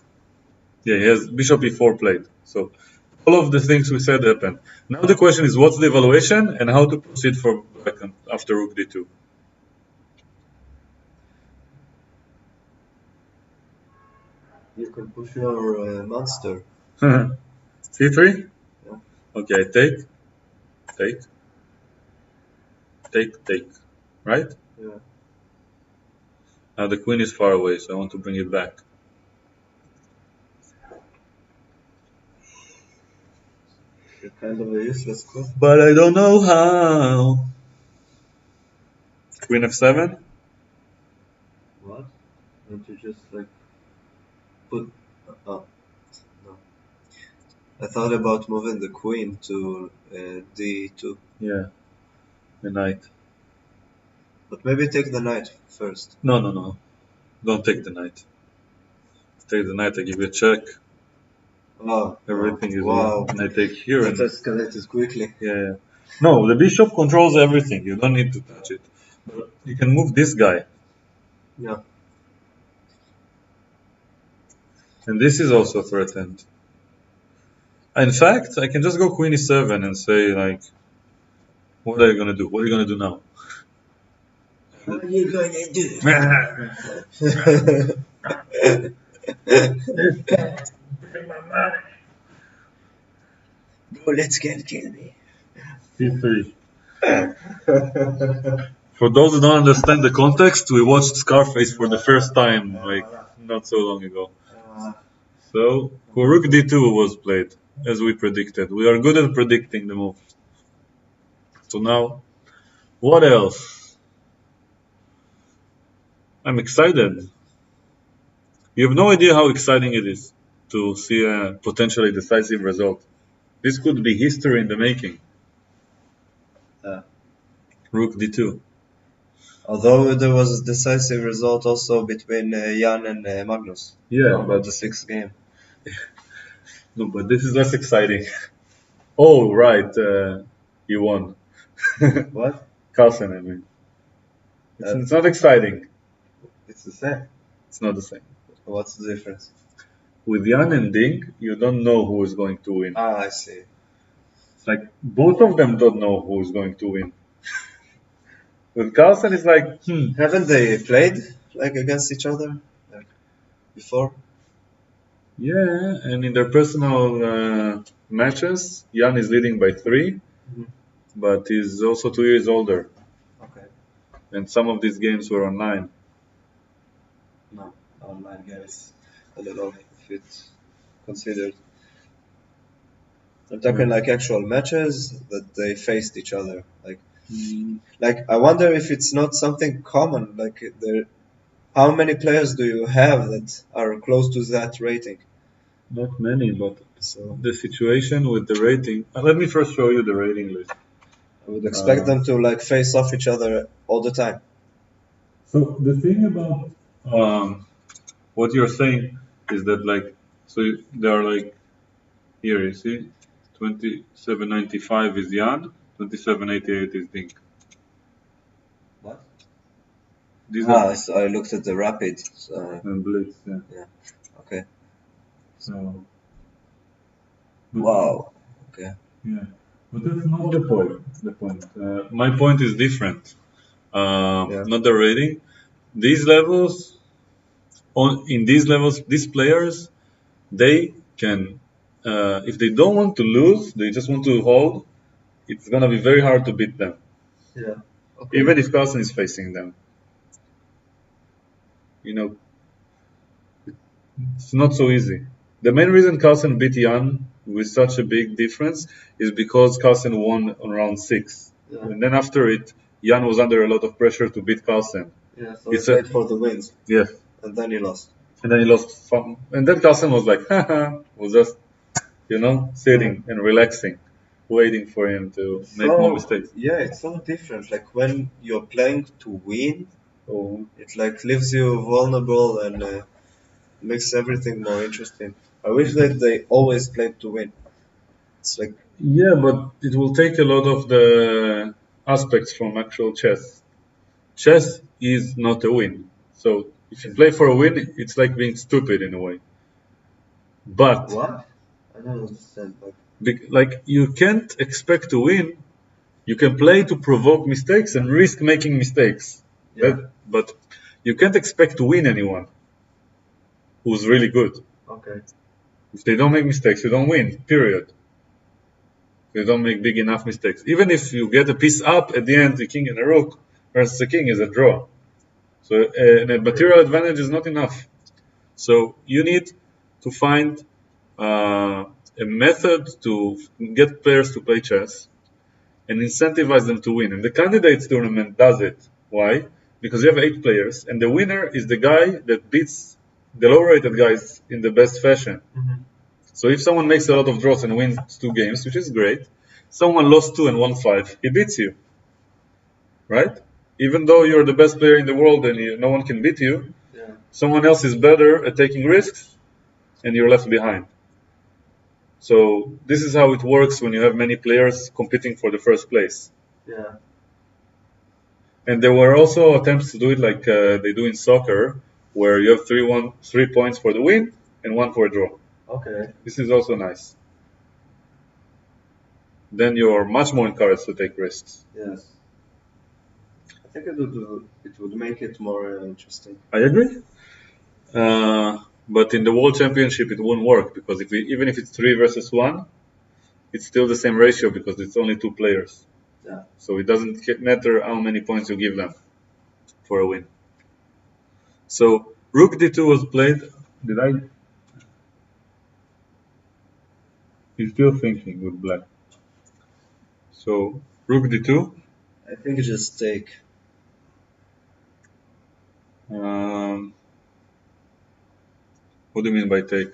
Speaker 1: Yeah, he has bishop e4 played. So all of the things we said happened. Now the question is what's the evaluation and how to proceed for black after rook d2.
Speaker 2: You can push your monster.
Speaker 1: c3?
Speaker 2: Yeah.
Speaker 1: Okay, take, take, right?
Speaker 2: Yeah.
Speaker 1: Now the queen is far away, so I want to bring it back.
Speaker 2: You're kind of a useless queen.
Speaker 1: But I don't know how. Queen f7?
Speaker 2: What? Don't you just like put? Oh, no. I thought about moving the queen to d2,
Speaker 1: Yeah, the knight.
Speaker 2: but maybe take the knight first.
Speaker 1: No. Don't take the knight. Take the knight, I give you a check.
Speaker 2: Oh,
Speaker 1: Everything is
Speaker 2: wow.
Speaker 1: and I take here.
Speaker 2: That escalated quickly.
Speaker 1: Yeah. No, the bishop controls everything. You don't need to touch it. But you can move this guy.
Speaker 2: Yeah.
Speaker 1: And this is also threatened. In fact, I can just go queen e7 and say, like, what are you going to do? What are you going to do now?
Speaker 2: What are you going to do? Bro, let's get kill me.
Speaker 1: c3. For those who don't understand the context, we watched Scarface for the first time, like, not so long ago. So, rook d2 was played, as we predicted. We are good at predicting the move. So now, what else? I'm excited. You have no idea how exciting it is to see a potentially decisive result. This could be history in the making. Rook d2.
Speaker 2: Although there was a decisive result also between Jan and Magnus.
Speaker 1: Yeah,
Speaker 2: about
Speaker 1: but
Speaker 2: the sixth game.
Speaker 1: no, but this is less exciting. Oh, right, he won.
Speaker 2: What?
Speaker 1: Carlsen, I mean. It's not exciting.
Speaker 2: It's the same.
Speaker 1: It's not the same.
Speaker 2: What's the difference?
Speaker 1: With Jan and Ding, you don't know who is going to win.
Speaker 2: Ah, I see.
Speaker 1: It's like both of them don't know who is going to win. With Carlsen, it's like,
Speaker 2: Haven't they played like against each other like before?
Speaker 1: yeah, and in their personal matches, Jan is leading by 3,
Speaker 2: Mhm.
Speaker 1: but he's also 2 years older.
Speaker 2: Okay.
Speaker 1: And some of these games were online.
Speaker 2: No, online games. I don't know if it's considered. I'm talking like actual matches that they faced each other. Like I wonder if it's not something common. Like there, how many players do you have that are close to that rating?
Speaker 1: Not many, but
Speaker 2: So
Speaker 1: the situation with the rating. Let me first show you the rating list.
Speaker 2: I would expect them to like face off each other all the time.
Speaker 1: So the thing about what you're saying is that like, so they are like here. You see, 2795 is Jan, 2788 is Dink.
Speaker 2: What?
Speaker 1: These
Speaker 2: Ah,
Speaker 1: are
Speaker 2: so I looked at the rapid.
Speaker 1: and Blitz. Yeah.
Speaker 2: Yeah. Okay.
Speaker 1: So.
Speaker 2: Wow. Okay.
Speaker 1: Yeah, but that's not the point. The point. My point is different.
Speaker 2: Yeah.
Speaker 1: Not the rating. These levels, in these levels, these players, they can, if they don't want to lose, they just want to hold. It's gonna be very hard to beat them,
Speaker 2: Yeah. Okay.
Speaker 1: even if Carlsen is facing them. You know, it's not so easy. The main reason Carlsen beat Jan with such a big difference is because Carlsen won on round 6.
Speaker 2: Yeah.
Speaker 1: And then after it, Jan was under a lot of pressure to beat Carlsen.
Speaker 2: Yeah. So
Speaker 1: It's
Speaker 2: he
Speaker 1: a-
Speaker 2: played for the wins,
Speaker 1: Yes.
Speaker 2: and then he lost.
Speaker 1: And then he lost fun. And then Carlsen was like, haha, was just, sitting and relaxing, waiting for him to make more mistakes.
Speaker 2: Yeah, it's so different. Like when you're playing to win,
Speaker 1: Oh.
Speaker 2: it like leaves you vulnerable and makes everything more interesting. I wish that they always played to win. It's like
Speaker 1: Yeah, but it will take a lot of the aspects from actual chess. Chess is not a win. So if you play for a win, it's like being stupid in a way. But
Speaker 2: what? I don't understand.
Speaker 1: like you can't expect to win. You can play to provoke mistakes and risk making mistakes.
Speaker 2: Yeah.
Speaker 1: But you can't expect to win anyone who's really good.
Speaker 2: Okay.
Speaker 1: If they don't make mistakes, you don't win. Period. You don't make big enough mistakes. Even if you get a piece up at the end, the king and a rook versus the king is a draw. So a material advantage is not enough. So you need to find a method to get players to play chess and incentivize them to win. And the candidates tournament does it. Why? Because you have 8 players, and the winner is the guy that beats the low-rated guys in the best fashion.
Speaker 2: Mm-hmm.
Speaker 1: So if someone makes a lot of draws and wins 2 games, which is great, someone lost 2 and won 5, he beats you, right? Even though you're the best player in the world and no one can beat you,
Speaker 2: Yeah.
Speaker 1: someone else is better at taking risks, and you're left behind. So this is how it works when you have many players competing for the first place.
Speaker 2: Yeah.
Speaker 1: And there were also attempts to do it like they do in soccer, where you have 3 points for the win and 1 for a draw.
Speaker 2: Okay.
Speaker 1: This is also nice. Then you're much more encouraged to take risks.
Speaker 2: Yes. I think it would make it more interesting.
Speaker 1: I agree. But in the World Championship, it won't work because even if it's 3 versus 1, it's still the same ratio because it's only 2 players.
Speaker 2: Yeah.
Speaker 1: So it doesn't matter how many points you give them for a win. So Rook D2 was played. Did I? He's still thinking with black. So Rook D2.
Speaker 2: I think it's just take.
Speaker 1: What do you mean by take?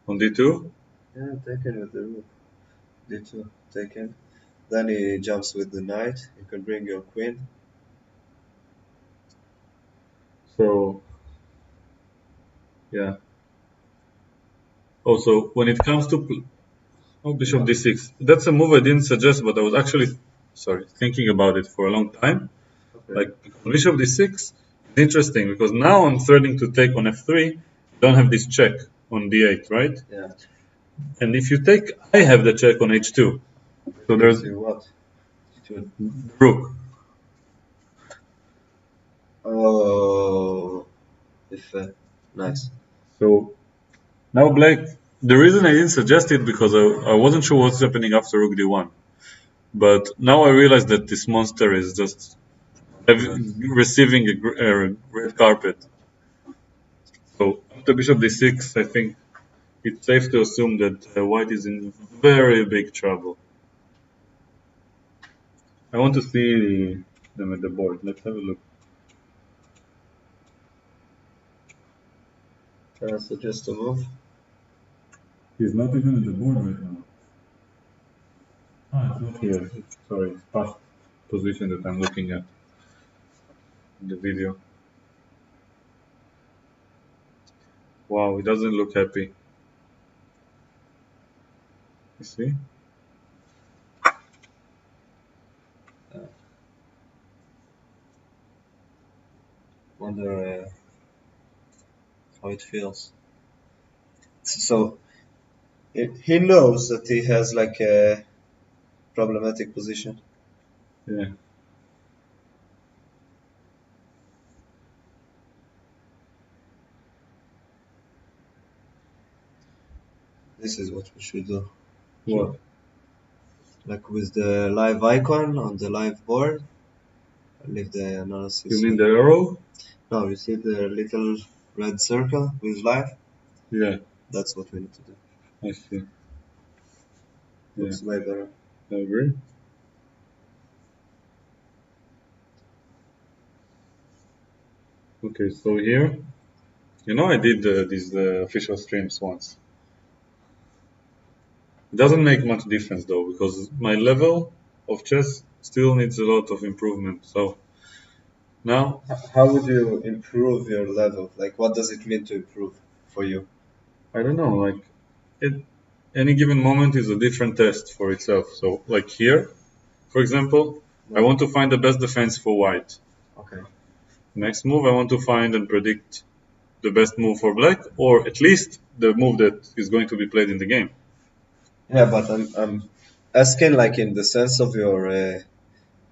Speaker 1: On D2?
Speaker 2: Yeah, taken with the rook. D2, taken. Then he jumps with the knight. You can bring your queen.
Speaker 1: So, yeah. Also, when it comes to Bishop D6, that's a move I didn't suggest, but I was actually, thinking about it for a long time.
Speaker 2: Okay.
Speaker 1: Like Bishop D6 is interesting because now I'm threatening to take on F3. don't have this check on d8, right?
Speaker 2: Yeah.
Speaker 1: And if you take, I have the check on h2. So there's
Speaker 2: See what?
Speaker 1: rook.
Speaker 2: Oh, if nice.
Speaker 1: So now black, the reason I didn't suggest it because I wasn't sure what's happening after rook d1. But now I realize that this monster is just receiving a red carpet. So after bishop d6, I think it's safe to assume that white is in very big trouble. I want to see them at the board. Let's have a look.
Speaker 2: Can I suggest a move?
Speaker 1: He's not even at the board right now. It's not here. Sorry, it's past position that I'm looking at in the video. Wow, he doesn't look happy. You see?
Speaker 2: Wonder how it feels. So he knows that he has like a problematic position.
Speaker 1: Yeah.
Speaker 2: This is what we should do.
Speaker 1: What?
Speaker 2: Like with the live icon on the live board, leave the analysis.
Speaker 1: You mean the arrow?
Speaker 2: No, you see the little red circle with live?
Speaker 1: Yeah.
Speaker 2: That's what we need to do.
Speaker 1: I see.
Speaker 2: Looks way better.
Speaker 1: I agree. Okay, so here, I did these official streams once. It doesn't make much difference though, because my level of chess still needs a lot of improvement. So now,
Speaker 2: How would you improve your level? Like, what does it mean to improve for you?
Speaker 1: I don't know, like, any given moment is a different test for itself. So, like here, for example, I want to find the best defense for white.
Speaker 2: Okay.
Speaker 1: Next move, I want to find and predict the best move for black, or at least the move that is going to be played in the game.
Speaker 2: Yeah, but I'm asking like in the sense of your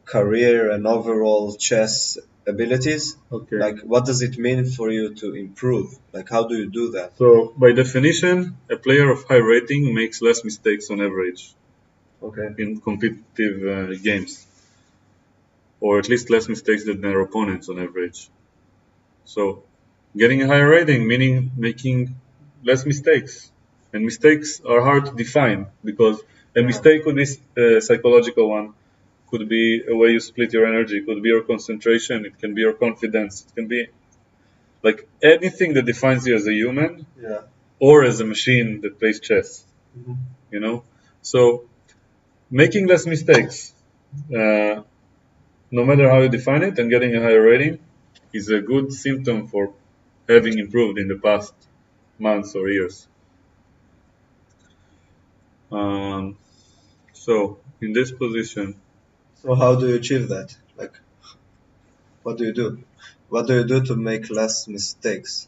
Speaker 2: career and overall chess abilities.
Speaker 1: Okay.
Speaker 2: Like, what does it mean for you to improve? Like, how do you do that?
Speaker 1: So, by definition, a player of high rating makes less mistakes on average.
Speaker 2: Okay.
Speaker 1: In competitive games, or at least less mistakes than their opponents on average. So, getting a higher rating meaning making less mistakes, and mistakes are hard to define because a mistake could be a psychological one, could be a way you split your energy, could be your concentration, it can be your confidence, it can be like anything that defines you as a human, or as a machine that plays chess. So making less mistakes, no matter how you define it, and getting a higher rating is a good symptom for having improved in the past months or years. So in this position.
Speaker 2: So how do you achieve that? Like, what do you do? What do you do to make less mistakes?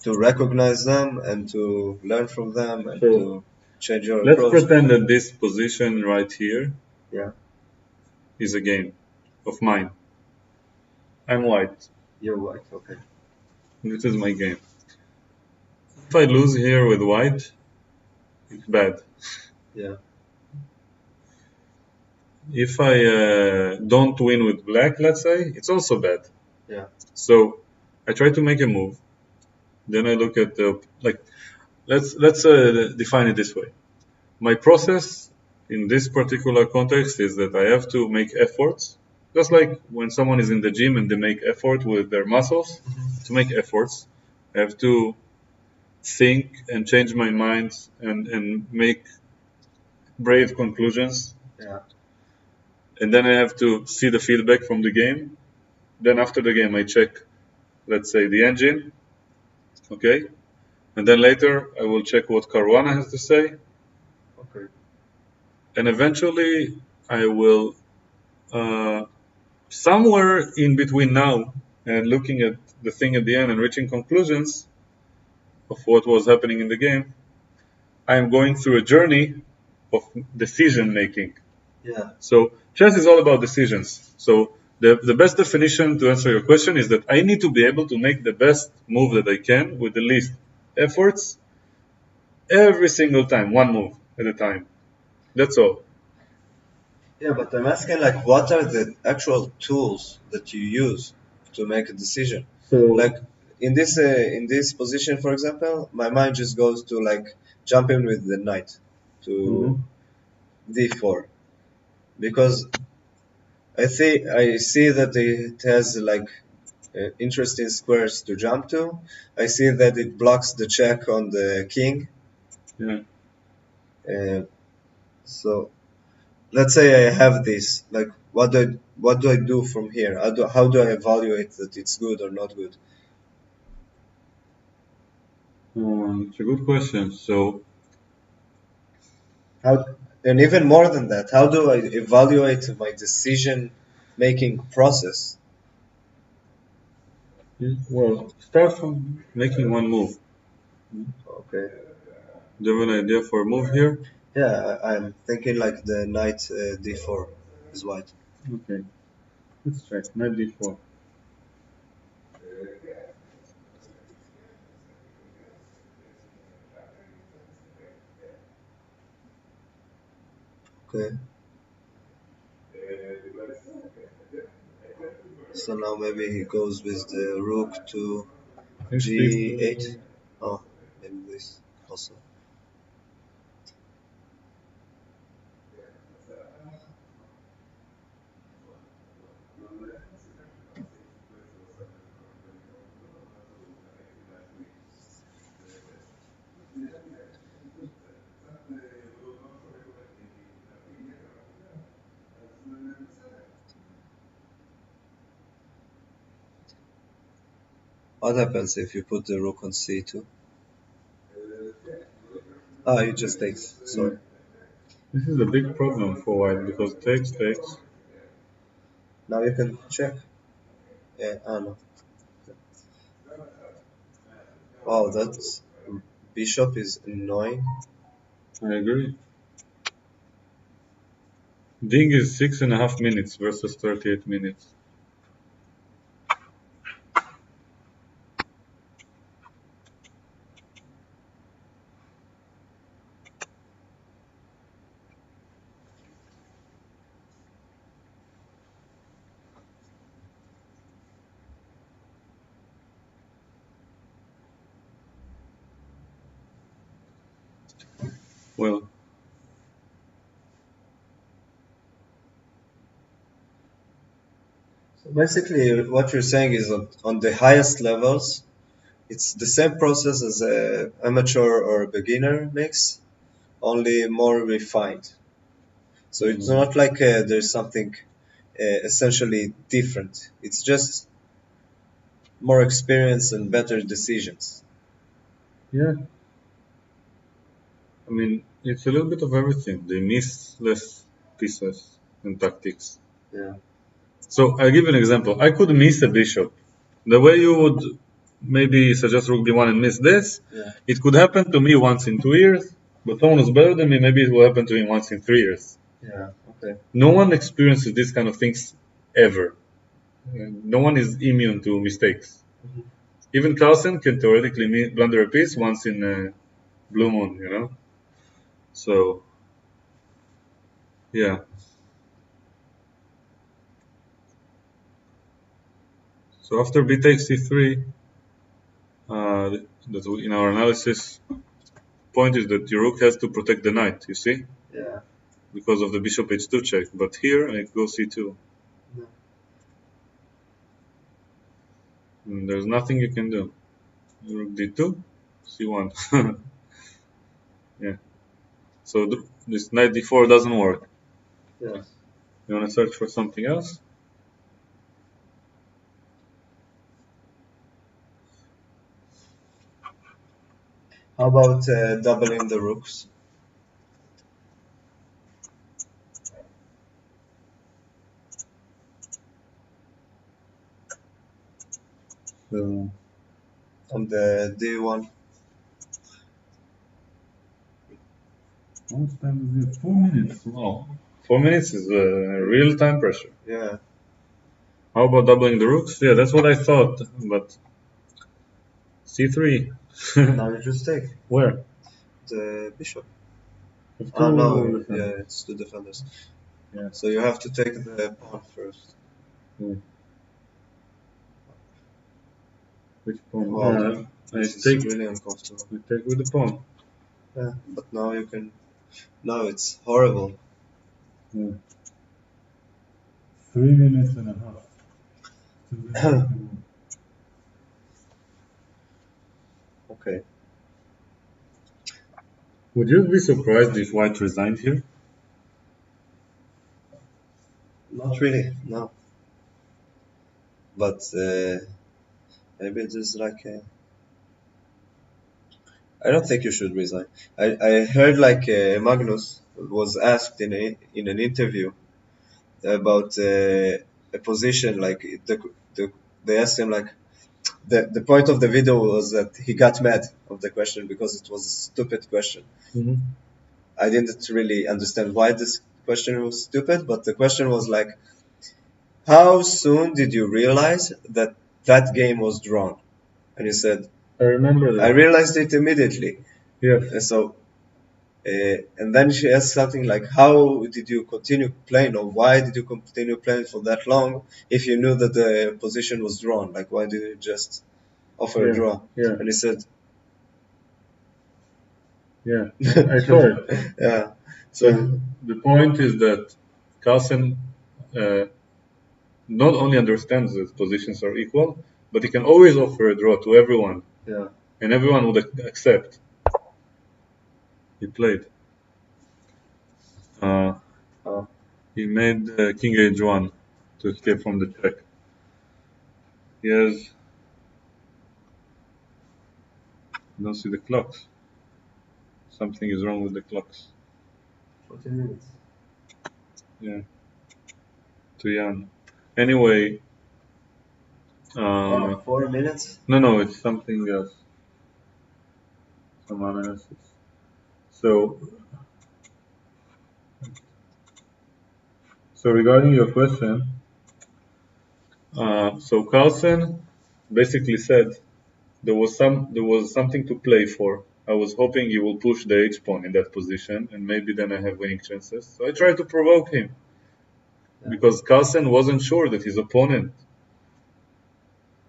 Speaker 2: To recognize them and to learn from them and to change your approach?
Speaker 1: Let's pretend that this position right here is a game of mine. I'm white.
Speaker 2: You're white, okay.
Speaker 1: This is my game. If I lose here with white, it's bad.
Speaker 2: Yeah.
Speaker 1: If I don't win with black, let's say, it's also bad.
Speaker 2: Yeah.
Speaker 1: So I try to make a move. Then I look at the let's define it this way. My process in this particular context is that I have to make efforts, just like when someone is in the gym and they make effort with their muscles. To make efforts, I have to think and change my mind and make brave conclusions.
Speaker 2: Yeah.
Speaker 1: And then I have to see the feedback from the game. Then after the game, I check, let's say, the engine. Okay? And then later, I will check what Caruana has to say.
Speaker 2: Okay.
Speaker 1: And eventually, I will, somewhere in between now and looking at the thing at the end and reaching conclusions, of what was happening in the game, I am going through a journey of decision making.
Speaker 2: Yeah.
Speaker 1: So chess is all about decisions. So the best definition to answer your question is that I need to be able to make the best move that I can with the least efforts every single time, one move at a time. That's all.
Speaker 2: Yeah, but I'm asking like, what are the actual tools that you use to make a decision?
Speaker 1: So
Speaker 2: Like in this position, for example, my mind just goes to like jumping with the knight to
Speaker 1: Mhm.
Speaker 2: d4 because I see that it has like interesting squares to jump to. I see that it blocks the check on the king.
Speaker 1: Yeah.
Speaker 2: Uh, so let's say I have this. Like, what do I do from here? How do I evaluate that it's good or not good?
Speaker 1: It's a good question. So
Speaker 2: How and even more than that, how do I evaluate my decision making process?
Speaker 1: well, start from making one move.
Speaker 2: Okay.
Speaker 1: Do you have an idea for a move here?
Speaker 2: Yeah, I'm thinking like the knight d4 is white.
Speaker 1: Okay, let's check. Knight d4.
Speaker 2: Okay. So now maybe he goes with the rook to g8.
Speaker 1: h3.
Speaker 2: Oh, maybe this also. What happens if you put the rook on c2? Ah, he just takes.
Speaker 1: Yeah.
Speaker 2: Sorry.
Speaker 1: This is a big problem for white because takes.
Speaker 2: Now you can check. Yeah, ah no. Wow, that bishop is annoying.
Speaker 1: I agree. Ding is 6.5 minutes versus 38 minutes. Well,
Speaker 2: So basically, what you're saying is on the highest levels, it's the same process as a amateur or a beginner makes, only more refined. So it's
Speaker 1: mm,
Speaker 2: not like there's something essentially different. It's just more experience and better decisions.
Speaker 1: yeah. I mean, it's a little bit of everything. They miss less pieces and tactics.
Speaker 2: Yeah.
Speaker 1: So I'll give you an example. I could miss a bishop. The way you would maybe suggest rook b1 and miss this,
Speaker 2: Yeah.
Speaker 1: it could happen to me once in 2 years, but someone who's better than me, maybe it will happen to him once in 3 years.
Speaker 2: Yeah. Okay.
Speaker 1: No one experiences these kind of things ever. No one is immune to mistakes.
Speaker 2: Mhm.
Speaker 1: Even Carlsen can theoretically blunder a piece once in a blue moon, you know? So, yeah. So after b takes c3, in our analysis, point is that your rook has to protect the knight, you see?
Speaker 2: Yeah.
Speaker 1: Because of the bishop h2 check. But here I go c2.
Speaker 2: Yeah.
Speaker 1: And there's nothing you can do. Rook d2, c1. Yeah. So this knight d4 doesn't work.
Speaker 2: Yeah.
Speaker 1: You want to search for something else?
Speaker 2: How about doubling the rooks?
Speaker 1: So,
Speaker 2: On the d1.
Speaker 1: How much time is it? 4 minutes. Wow. 4 minutes is real time pressure.
Speaker 2: Yeah.
Speaker 1: How about doubling the rooks? Yeah, that's what I thought. But c3.
Speaker 2: Now you just take
Speaker 1: Where?
Speaker 2: the bishop.
Speaker 1: Have
Speaker 2: Oh no,
Speaker 1: two
Speaker 2: yeah,
Speaker 1: defenders.
Speaker 2: it's two defenders.
Speaker 1: Yeah.
Speaker 2: So you have to take the pawn first.
Speaker 1: Yeah. Which pawn?
Speaker 2: Wow,
Speaker 1: I
Speaker 2: this is
Speaker 1: take.
Speaker 2: really uncomfortable.
Speaker 1: I take with the pawn.
Speaker 2: Yeah, but now you can. Now it's horrible.
Speaker 1: Yeah. 3 minutes and a half.
Speaker 2: Okay.
Speaker 1: Would you be surprised if White resigned here?
Speaker 2: Not really, no. But maybe it is like a. I don't think you should resign. I heard like Magnus was asked in an interview about a position like they asked him like the point of the video was that he got mad of the question because it was a stupid question.
Speaker 1: Mm-hmm.
Speaker 2: I didn't really understand why this question was stupid, but the question was like, how soon did you realize that that game was drawn? And he said,
Speaker 1: I remember that.
Speaker 2: I realized it immediately.
Speaker 1: Yes.
Speaker 2: And so, and then she asked something like, how did you continue playing, or why did you continue playing for that long if you knew that the position was drawn? Like, why did you just offer a draw?
Speaker 1: Yeah.
Speaker 2: And he said,
Speaker 1: Yeah. I saw it.
Speaker 2: yeah.
Speaker 1: So the point is that Carlsen not only understands that positions are equal, but he can always offer a draw to everyone,
Speaker 2: Yeah.
Speaker 1: and everyone would accept. He played. He made King H1 to escape from the check. He has. I don't see the clocks. Something is wrong with the clocks.
Speaker 2: 14 minutes.
Speaker 1: Yeah. Too young. Anyway.
Speaker 2: 4 minutes?
Speaker 1: No, it's something else. Some analysis. So regarding your question, so Carlsen basically said there was something to play for. I was hoping he will push the H pawn in that position, and maybe then I have winning chances. So I tried to provoke him because Carlsen wasn't sure that his opponent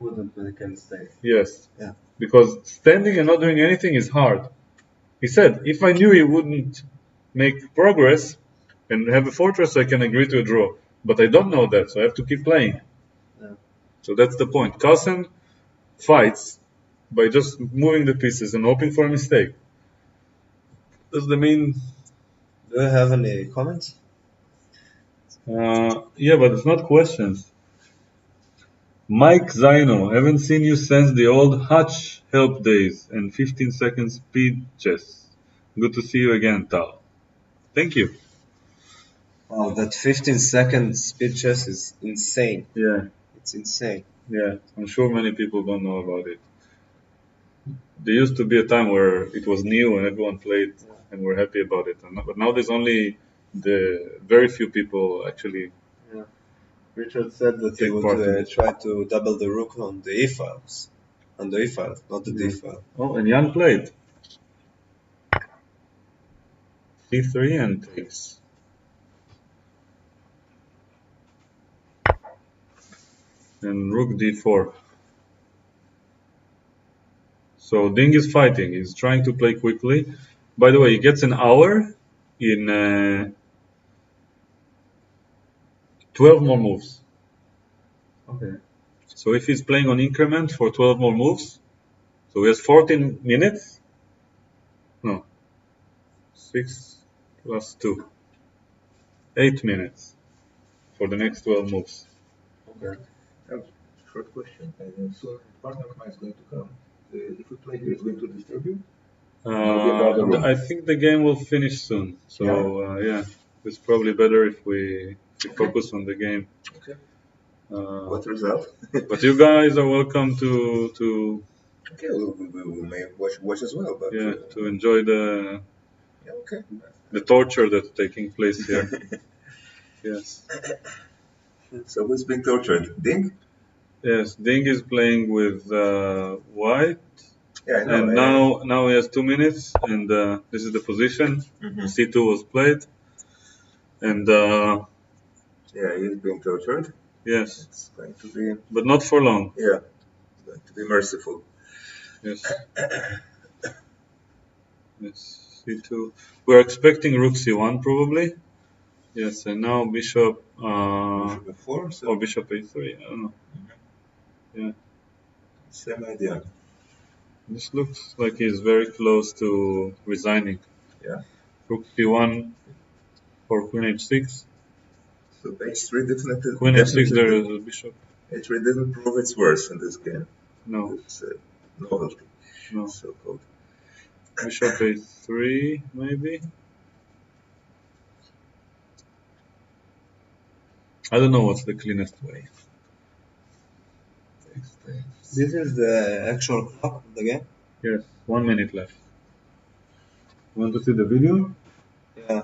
Speaker 2: Wouldn't make a mistake.
Speaker 1: Yes.
Speaker 2: Yeah.
Speaker 1: Because standing and not doing anything is hard. He said, if I knew he wouldn't make progress and have a fortress, I can agree to a draw. But I don't know that, so I have to keep playing.
Speaker 2: Yeah.
Speaker 1: So that's the point. Carlsen fights by just moving the pieces and hoping for a mistake. That's the main.
Speaker 2: Do you have any comments?
Speaker 1: Yeah, but it's not questions. Mike Zino, haven't seen you since the old Hutch help days and 15 seconds speed chess. Good to see you again, Tal. Thank you.
Speaker 2: Wow, that 15-second speed chess is insane.
Speaker 1: Yeah.
Speaker 2: It's insane.
Speaker 1: Yeah, I'm sure many people don't know about it. There used to be a time where it was new and everyone played and were happy about it. But now there's only the very few people actually.
Speaker 2: Yeah. Richard said that he would try to double the rook on the e files. On the e file, not the d file.
Speaker 1: Oh, and Jan played c3 and takes. And rook d4. So Ding is fighting. He's trying to play quickly. By the way, he gets an hour in 12 more moves.
Speaker 2: Okay.
Speaker 1: So if he's playing on increment for 12 more moves, so he has 14 minutes. No. 6 plus 2. 8 minutes for the next 12 moves.
Speaker 3: Okay. Short question. Soon partner of mine is going to come. If we play here, it's going to disturb you?
Speaker 1: I think the game will finish soon. So yeah, it's probably better if we focus on the game.
Speaker 3: Okay. What result?
Speaker 1: But you guys are welcome to
Speaker 3: Okay, we may watch as well. But
Speaker 1: to enjoy
Speaker 3: Yeah, okay.
Speaker 1: The torture that's taking place here. Yes.
Speaker 3: So who's being tortured? Ding?
Speaker 1: Yes, Ding is playing with white,
Speaker 3: Yeah, I know.
Speaker 1: and now he has 2 minutes, and this is the position.
Speaker 3: Mhm.
Speaker 1: C2 was played, and
Speaker 3: Yeah, he's being tortured.
Speaker 1: yes,
Speaker 3: It's going to be,
Speaker 1: but not for long.
Speaker 3: yeah, it's going to be merciful.
Speaker 1: Yes. Yes, C2. We're expecting Rook C1 probably. Yes, and now Bishop
Speaker 3: Bishop F4, so
Speaker 1: or Bishop A3. I don't know. Yeah,
Speaker 3: same idea.
Speaker 1: this looks like he's very close to resigning.
Speaker 3: Yeah.
Speaker 1: Rook C1 or Queen H6.
Speaker 3: So H3 definitely.
Speaker 1: Queen H6 there is a bishop.
Speaker 3: H3 didn't prove its worth in this game.
Speaker 1: No,
Speaker 3: It's a novelty,
Speaker 1: no.
Speaker 3: so called.
Speaker 1: Bishop A3 maybe. I don't know what's the cleanest way.
Speaker 2: This is the actual clock of the game?
Speaker 1: Yes, 1 minute left. Want to see the video?
Speaker 2: Yeah.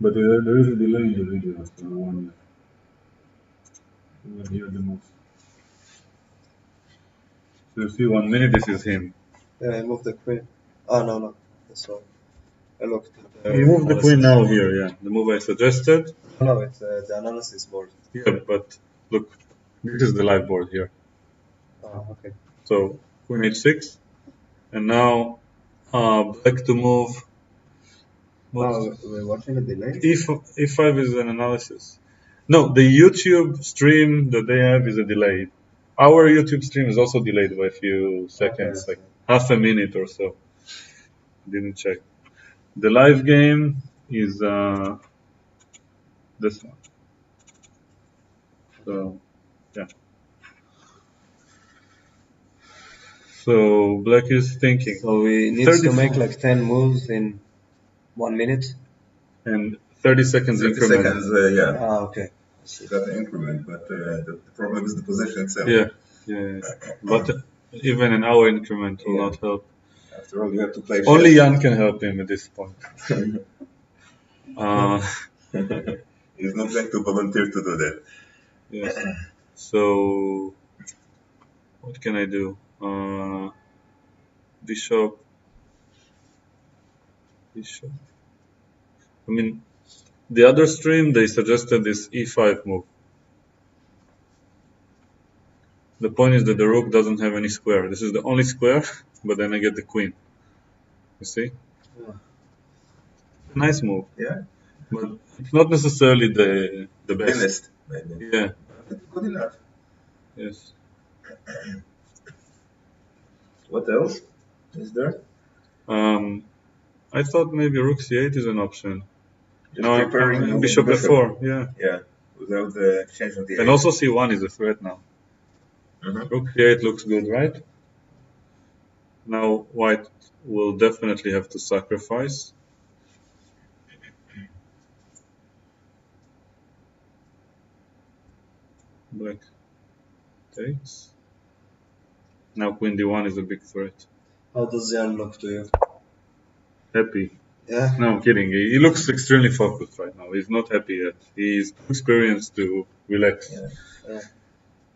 Speaker 1: But there is a delay in the video, so you will hear the most. So you see 1 minute, this is him.
Speaker 2: Yeah, I moved the queen. Oh, no. That's wrong. I looked at the
Speaker 1: You move the queen now here, yeah. The move I suggested.
Speaker 2: No, it's the analysis board.
Speaker 1: Yeah, but look, this is the live board here.
Speaker 2: Oh, okay.
Speaker 1: So Queen H6, and now black to move.
Speaker 2: We're watching a delay?
Speaker 1: E5 is an analysis. No, the YouTube stream that they have is a delay. Our YouTube stream is also delayed by a few seconds,
Speaker 2: Okay.
Speaker 1: like half a minute or so. Didn't check. The live game is this one. So, yeah. So black is thinking.
Speaker 2: So we need to make like 10 moves in 1 minute?
Speaker 1: And 30 seconds
Speaker 3: 30
Speaker 1: increment.
Speaker 3: seconds, yeah.
Speaker 2: Ah, okay.
Speaker 3: You got the increment, but the problem is the position itself.
Speaker 1: Yeah. But even an hour increment will not help.
Speaker 3: After all, you have to play.
Speaker 1: Only Jan can help him at this point.
Speaker 3: He's not going to volunteer to do that.
Speaker 1: Yes. So, what can I do? Bishop. I mean, the other stream, they suggested this E5 move. The point is that the rook doesn't have any square. This is the only square, but then I get the queen. You see?
Speaker 2: Yeah.
Speaker 1: Nice move.
Speaker 3: Yeah.
Speaker 1: But it's not necessarily the best.
Speaker 3: Thinnest, maybe.
Speaker 1: Yeah.
Speaker 3: It's good enough.
Speaker 1: Yes.
Speaker 3: What else is there?
Speaker 1: I thought maybe rook c8 is an option.
Speaker 3: Just preparing
Speaker 1: bishop f4. Yeah.
Speaker 3: Yeah. Without the exchange of the
Speaker 1: And also c1 is a threat now. Rook c8 looks good, right? Now white will definitely have to sacrifice. Black takes. Now queen d1 is a big threat.
Speaker 2: How does Jan look to you?
Speaker 1: Happy.
Speaker 2: Yeah.
Speaker 1: No, I'm kidding. He looks extremely focused right now. He's not happy yet. He's too experienced to relax.
Speaker 2: Yeah.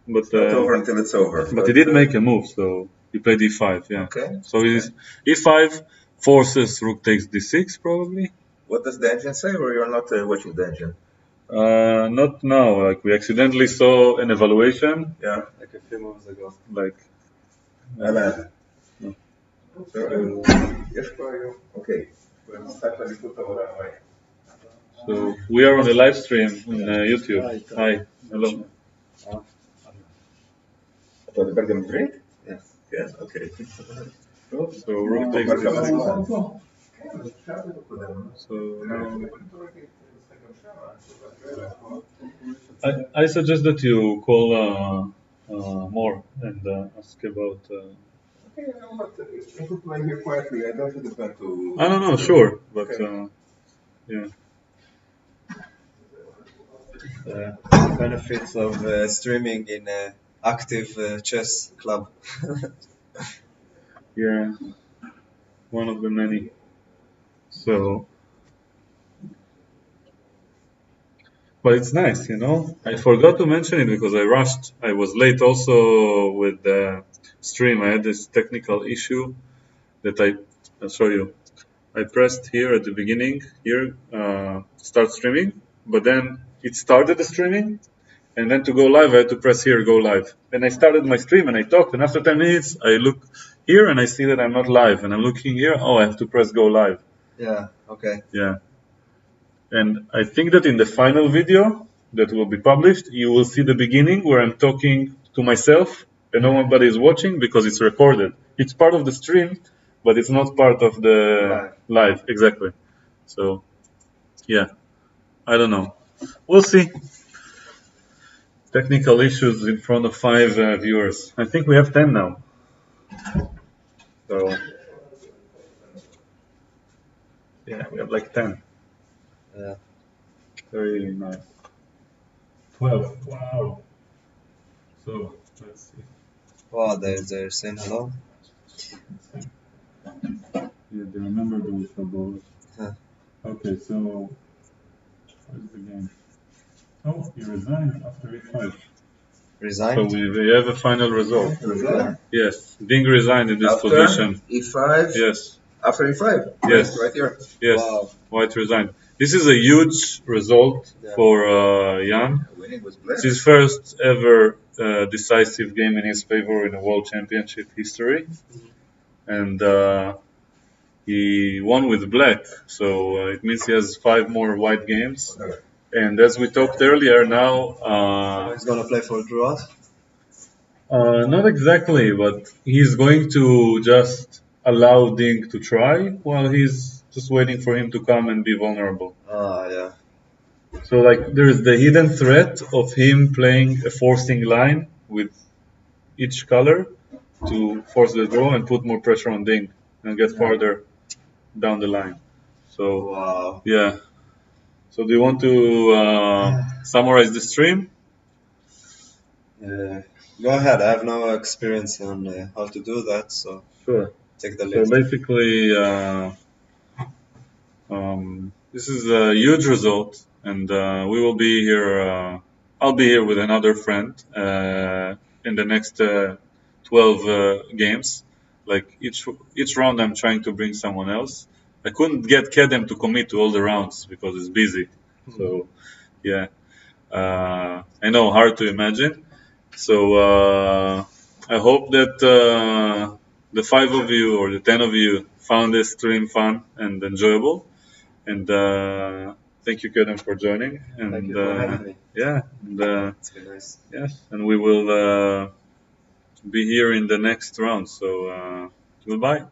Speaker 1: But
Speaker 3: It's not over until it's over.
Speaker 1: But he did make a move, so he played e5. Yeah.
Speaker 3: Okay.
Speaker 1: So he's e5 forces rook takes d6 probably.
Speaker 3: What does the engine say, or you're not watching the engine?
Speaker 1: Not now. Like we accidentally saw an evaluation.
Speaker 3: Yeah.
Speaker 2: Like a few moves ago.
Speaker 1: Like.
Speaker 3: Okay.
Speaker 1: So we are on a live stream on YouTube. Hi. Hello.
Speaker 3: So the Bergam is great?
Speaker 2: Yes.
Speaker 3: Yeah, okay.
Speaker 1: So rook takes d6. So I suggest that you call more and ask about.
Speaker 3: Okay, but if we play here quietly, I don't think it's going to.
Speaker 1: I don't know, sure, but yeah.
Speaker 2: Benefits of streaming in an active chess club.
Speaker 1: Yeah. one of the many. So, but it's nice, you know. I forgot to mention it because I rushed. I was late also with the stream. I had this technical issue that I'll show you. I pressed here at the beginning, here, start streaming, but then it started the streaming, and then to go live, I had to press here, go live. And I started my stream and I talked, and after 10 minutes, I look here and I see that I'm not live, and I'm looking here, oh, I have to press go live.
Speaker 2: Yeah, okay.
Speaker 1: Yeah. And I think that in the final video that will be published, you will see the beginning where I'm talking to myself and nobody is watching because it's recorded. It's part of the stream, but it's not part of the live. Exactly. So, yeah, I don't know. We'll see. Technical issues in front of 5 viewers. I think we have 10 now. So, yeah, we have like 10.
Speaker 2: Yeah.
Speaker 1: Very nice. 12. Wow. So, let's see.
Speaker 2: Wow, they're saying hello.
Speaker 1: Yeah, they remember those troubles.
Speaker 2: Huh.
Speaker 1: Okay, so where's the game? Oh, he resigned after E5.
Speaker 2: Resigned?
Speaker 1: So we have a final result. Yes, Ding resigned in this
Speaker 3: After
Speaker 1: position.
Speaker 3: E5?
Speaker 1: Yes.
Speaker 3: After E5?
Speaker 1: Yes.
Speaker 3: Right here.
Speaker 1: Yes.
Speaker 2: Wow.
Speaker 1: White resigned. This is a huge result for Jan.
Speaker 3: Winning was
Speaker 1: It's
Speaker 3: blessed.
Speaker 1: his first ever decisive game in his favor in a World Championship history. And he won with black, so it means he has 5 more white games. And as we talked earlier, now
Speaker 2: He's gonna play for draws?
Speaker 1: not exactly, but he's going to just allow Ding to try while he's just waiting for him to come and be vulnerable.
Speaker 2: Ah, yeah.
Speaker 1: So like there is the hidden threat of him playing a forcing line with each color to force the draw and put more pressure on Ding and get farther down the line. So
Speaker 2: Wow.
Speaker 1: yeah. So do you want to summarize the stream?
Speaker 2: Go ahead. I have no experience on how to do that, so
Speaker 1: Sure.
Speaker 2: take the
Speaker 1: So
Speaker 2: lead.
Speaker 1: basically, this is a huge result, and we will be here. I'll be here with another friend in the next 12 games. Like each round, I'm trying to bring someone else. I couldn't get Kedem to commit to all the rounds because it's busy. So, yeah, I know, hard to imagine. So I hope that the 5 of you or the 10 of you found this stream fun and enjoyable. And thank you, Kedem, for joining. And
Speaker 2: Thank you for having me.
Speaker 1: yeah, and
Speaker 2: It's been nice.
Speaker 1: yes, and we will be here in the next round. So goodbye.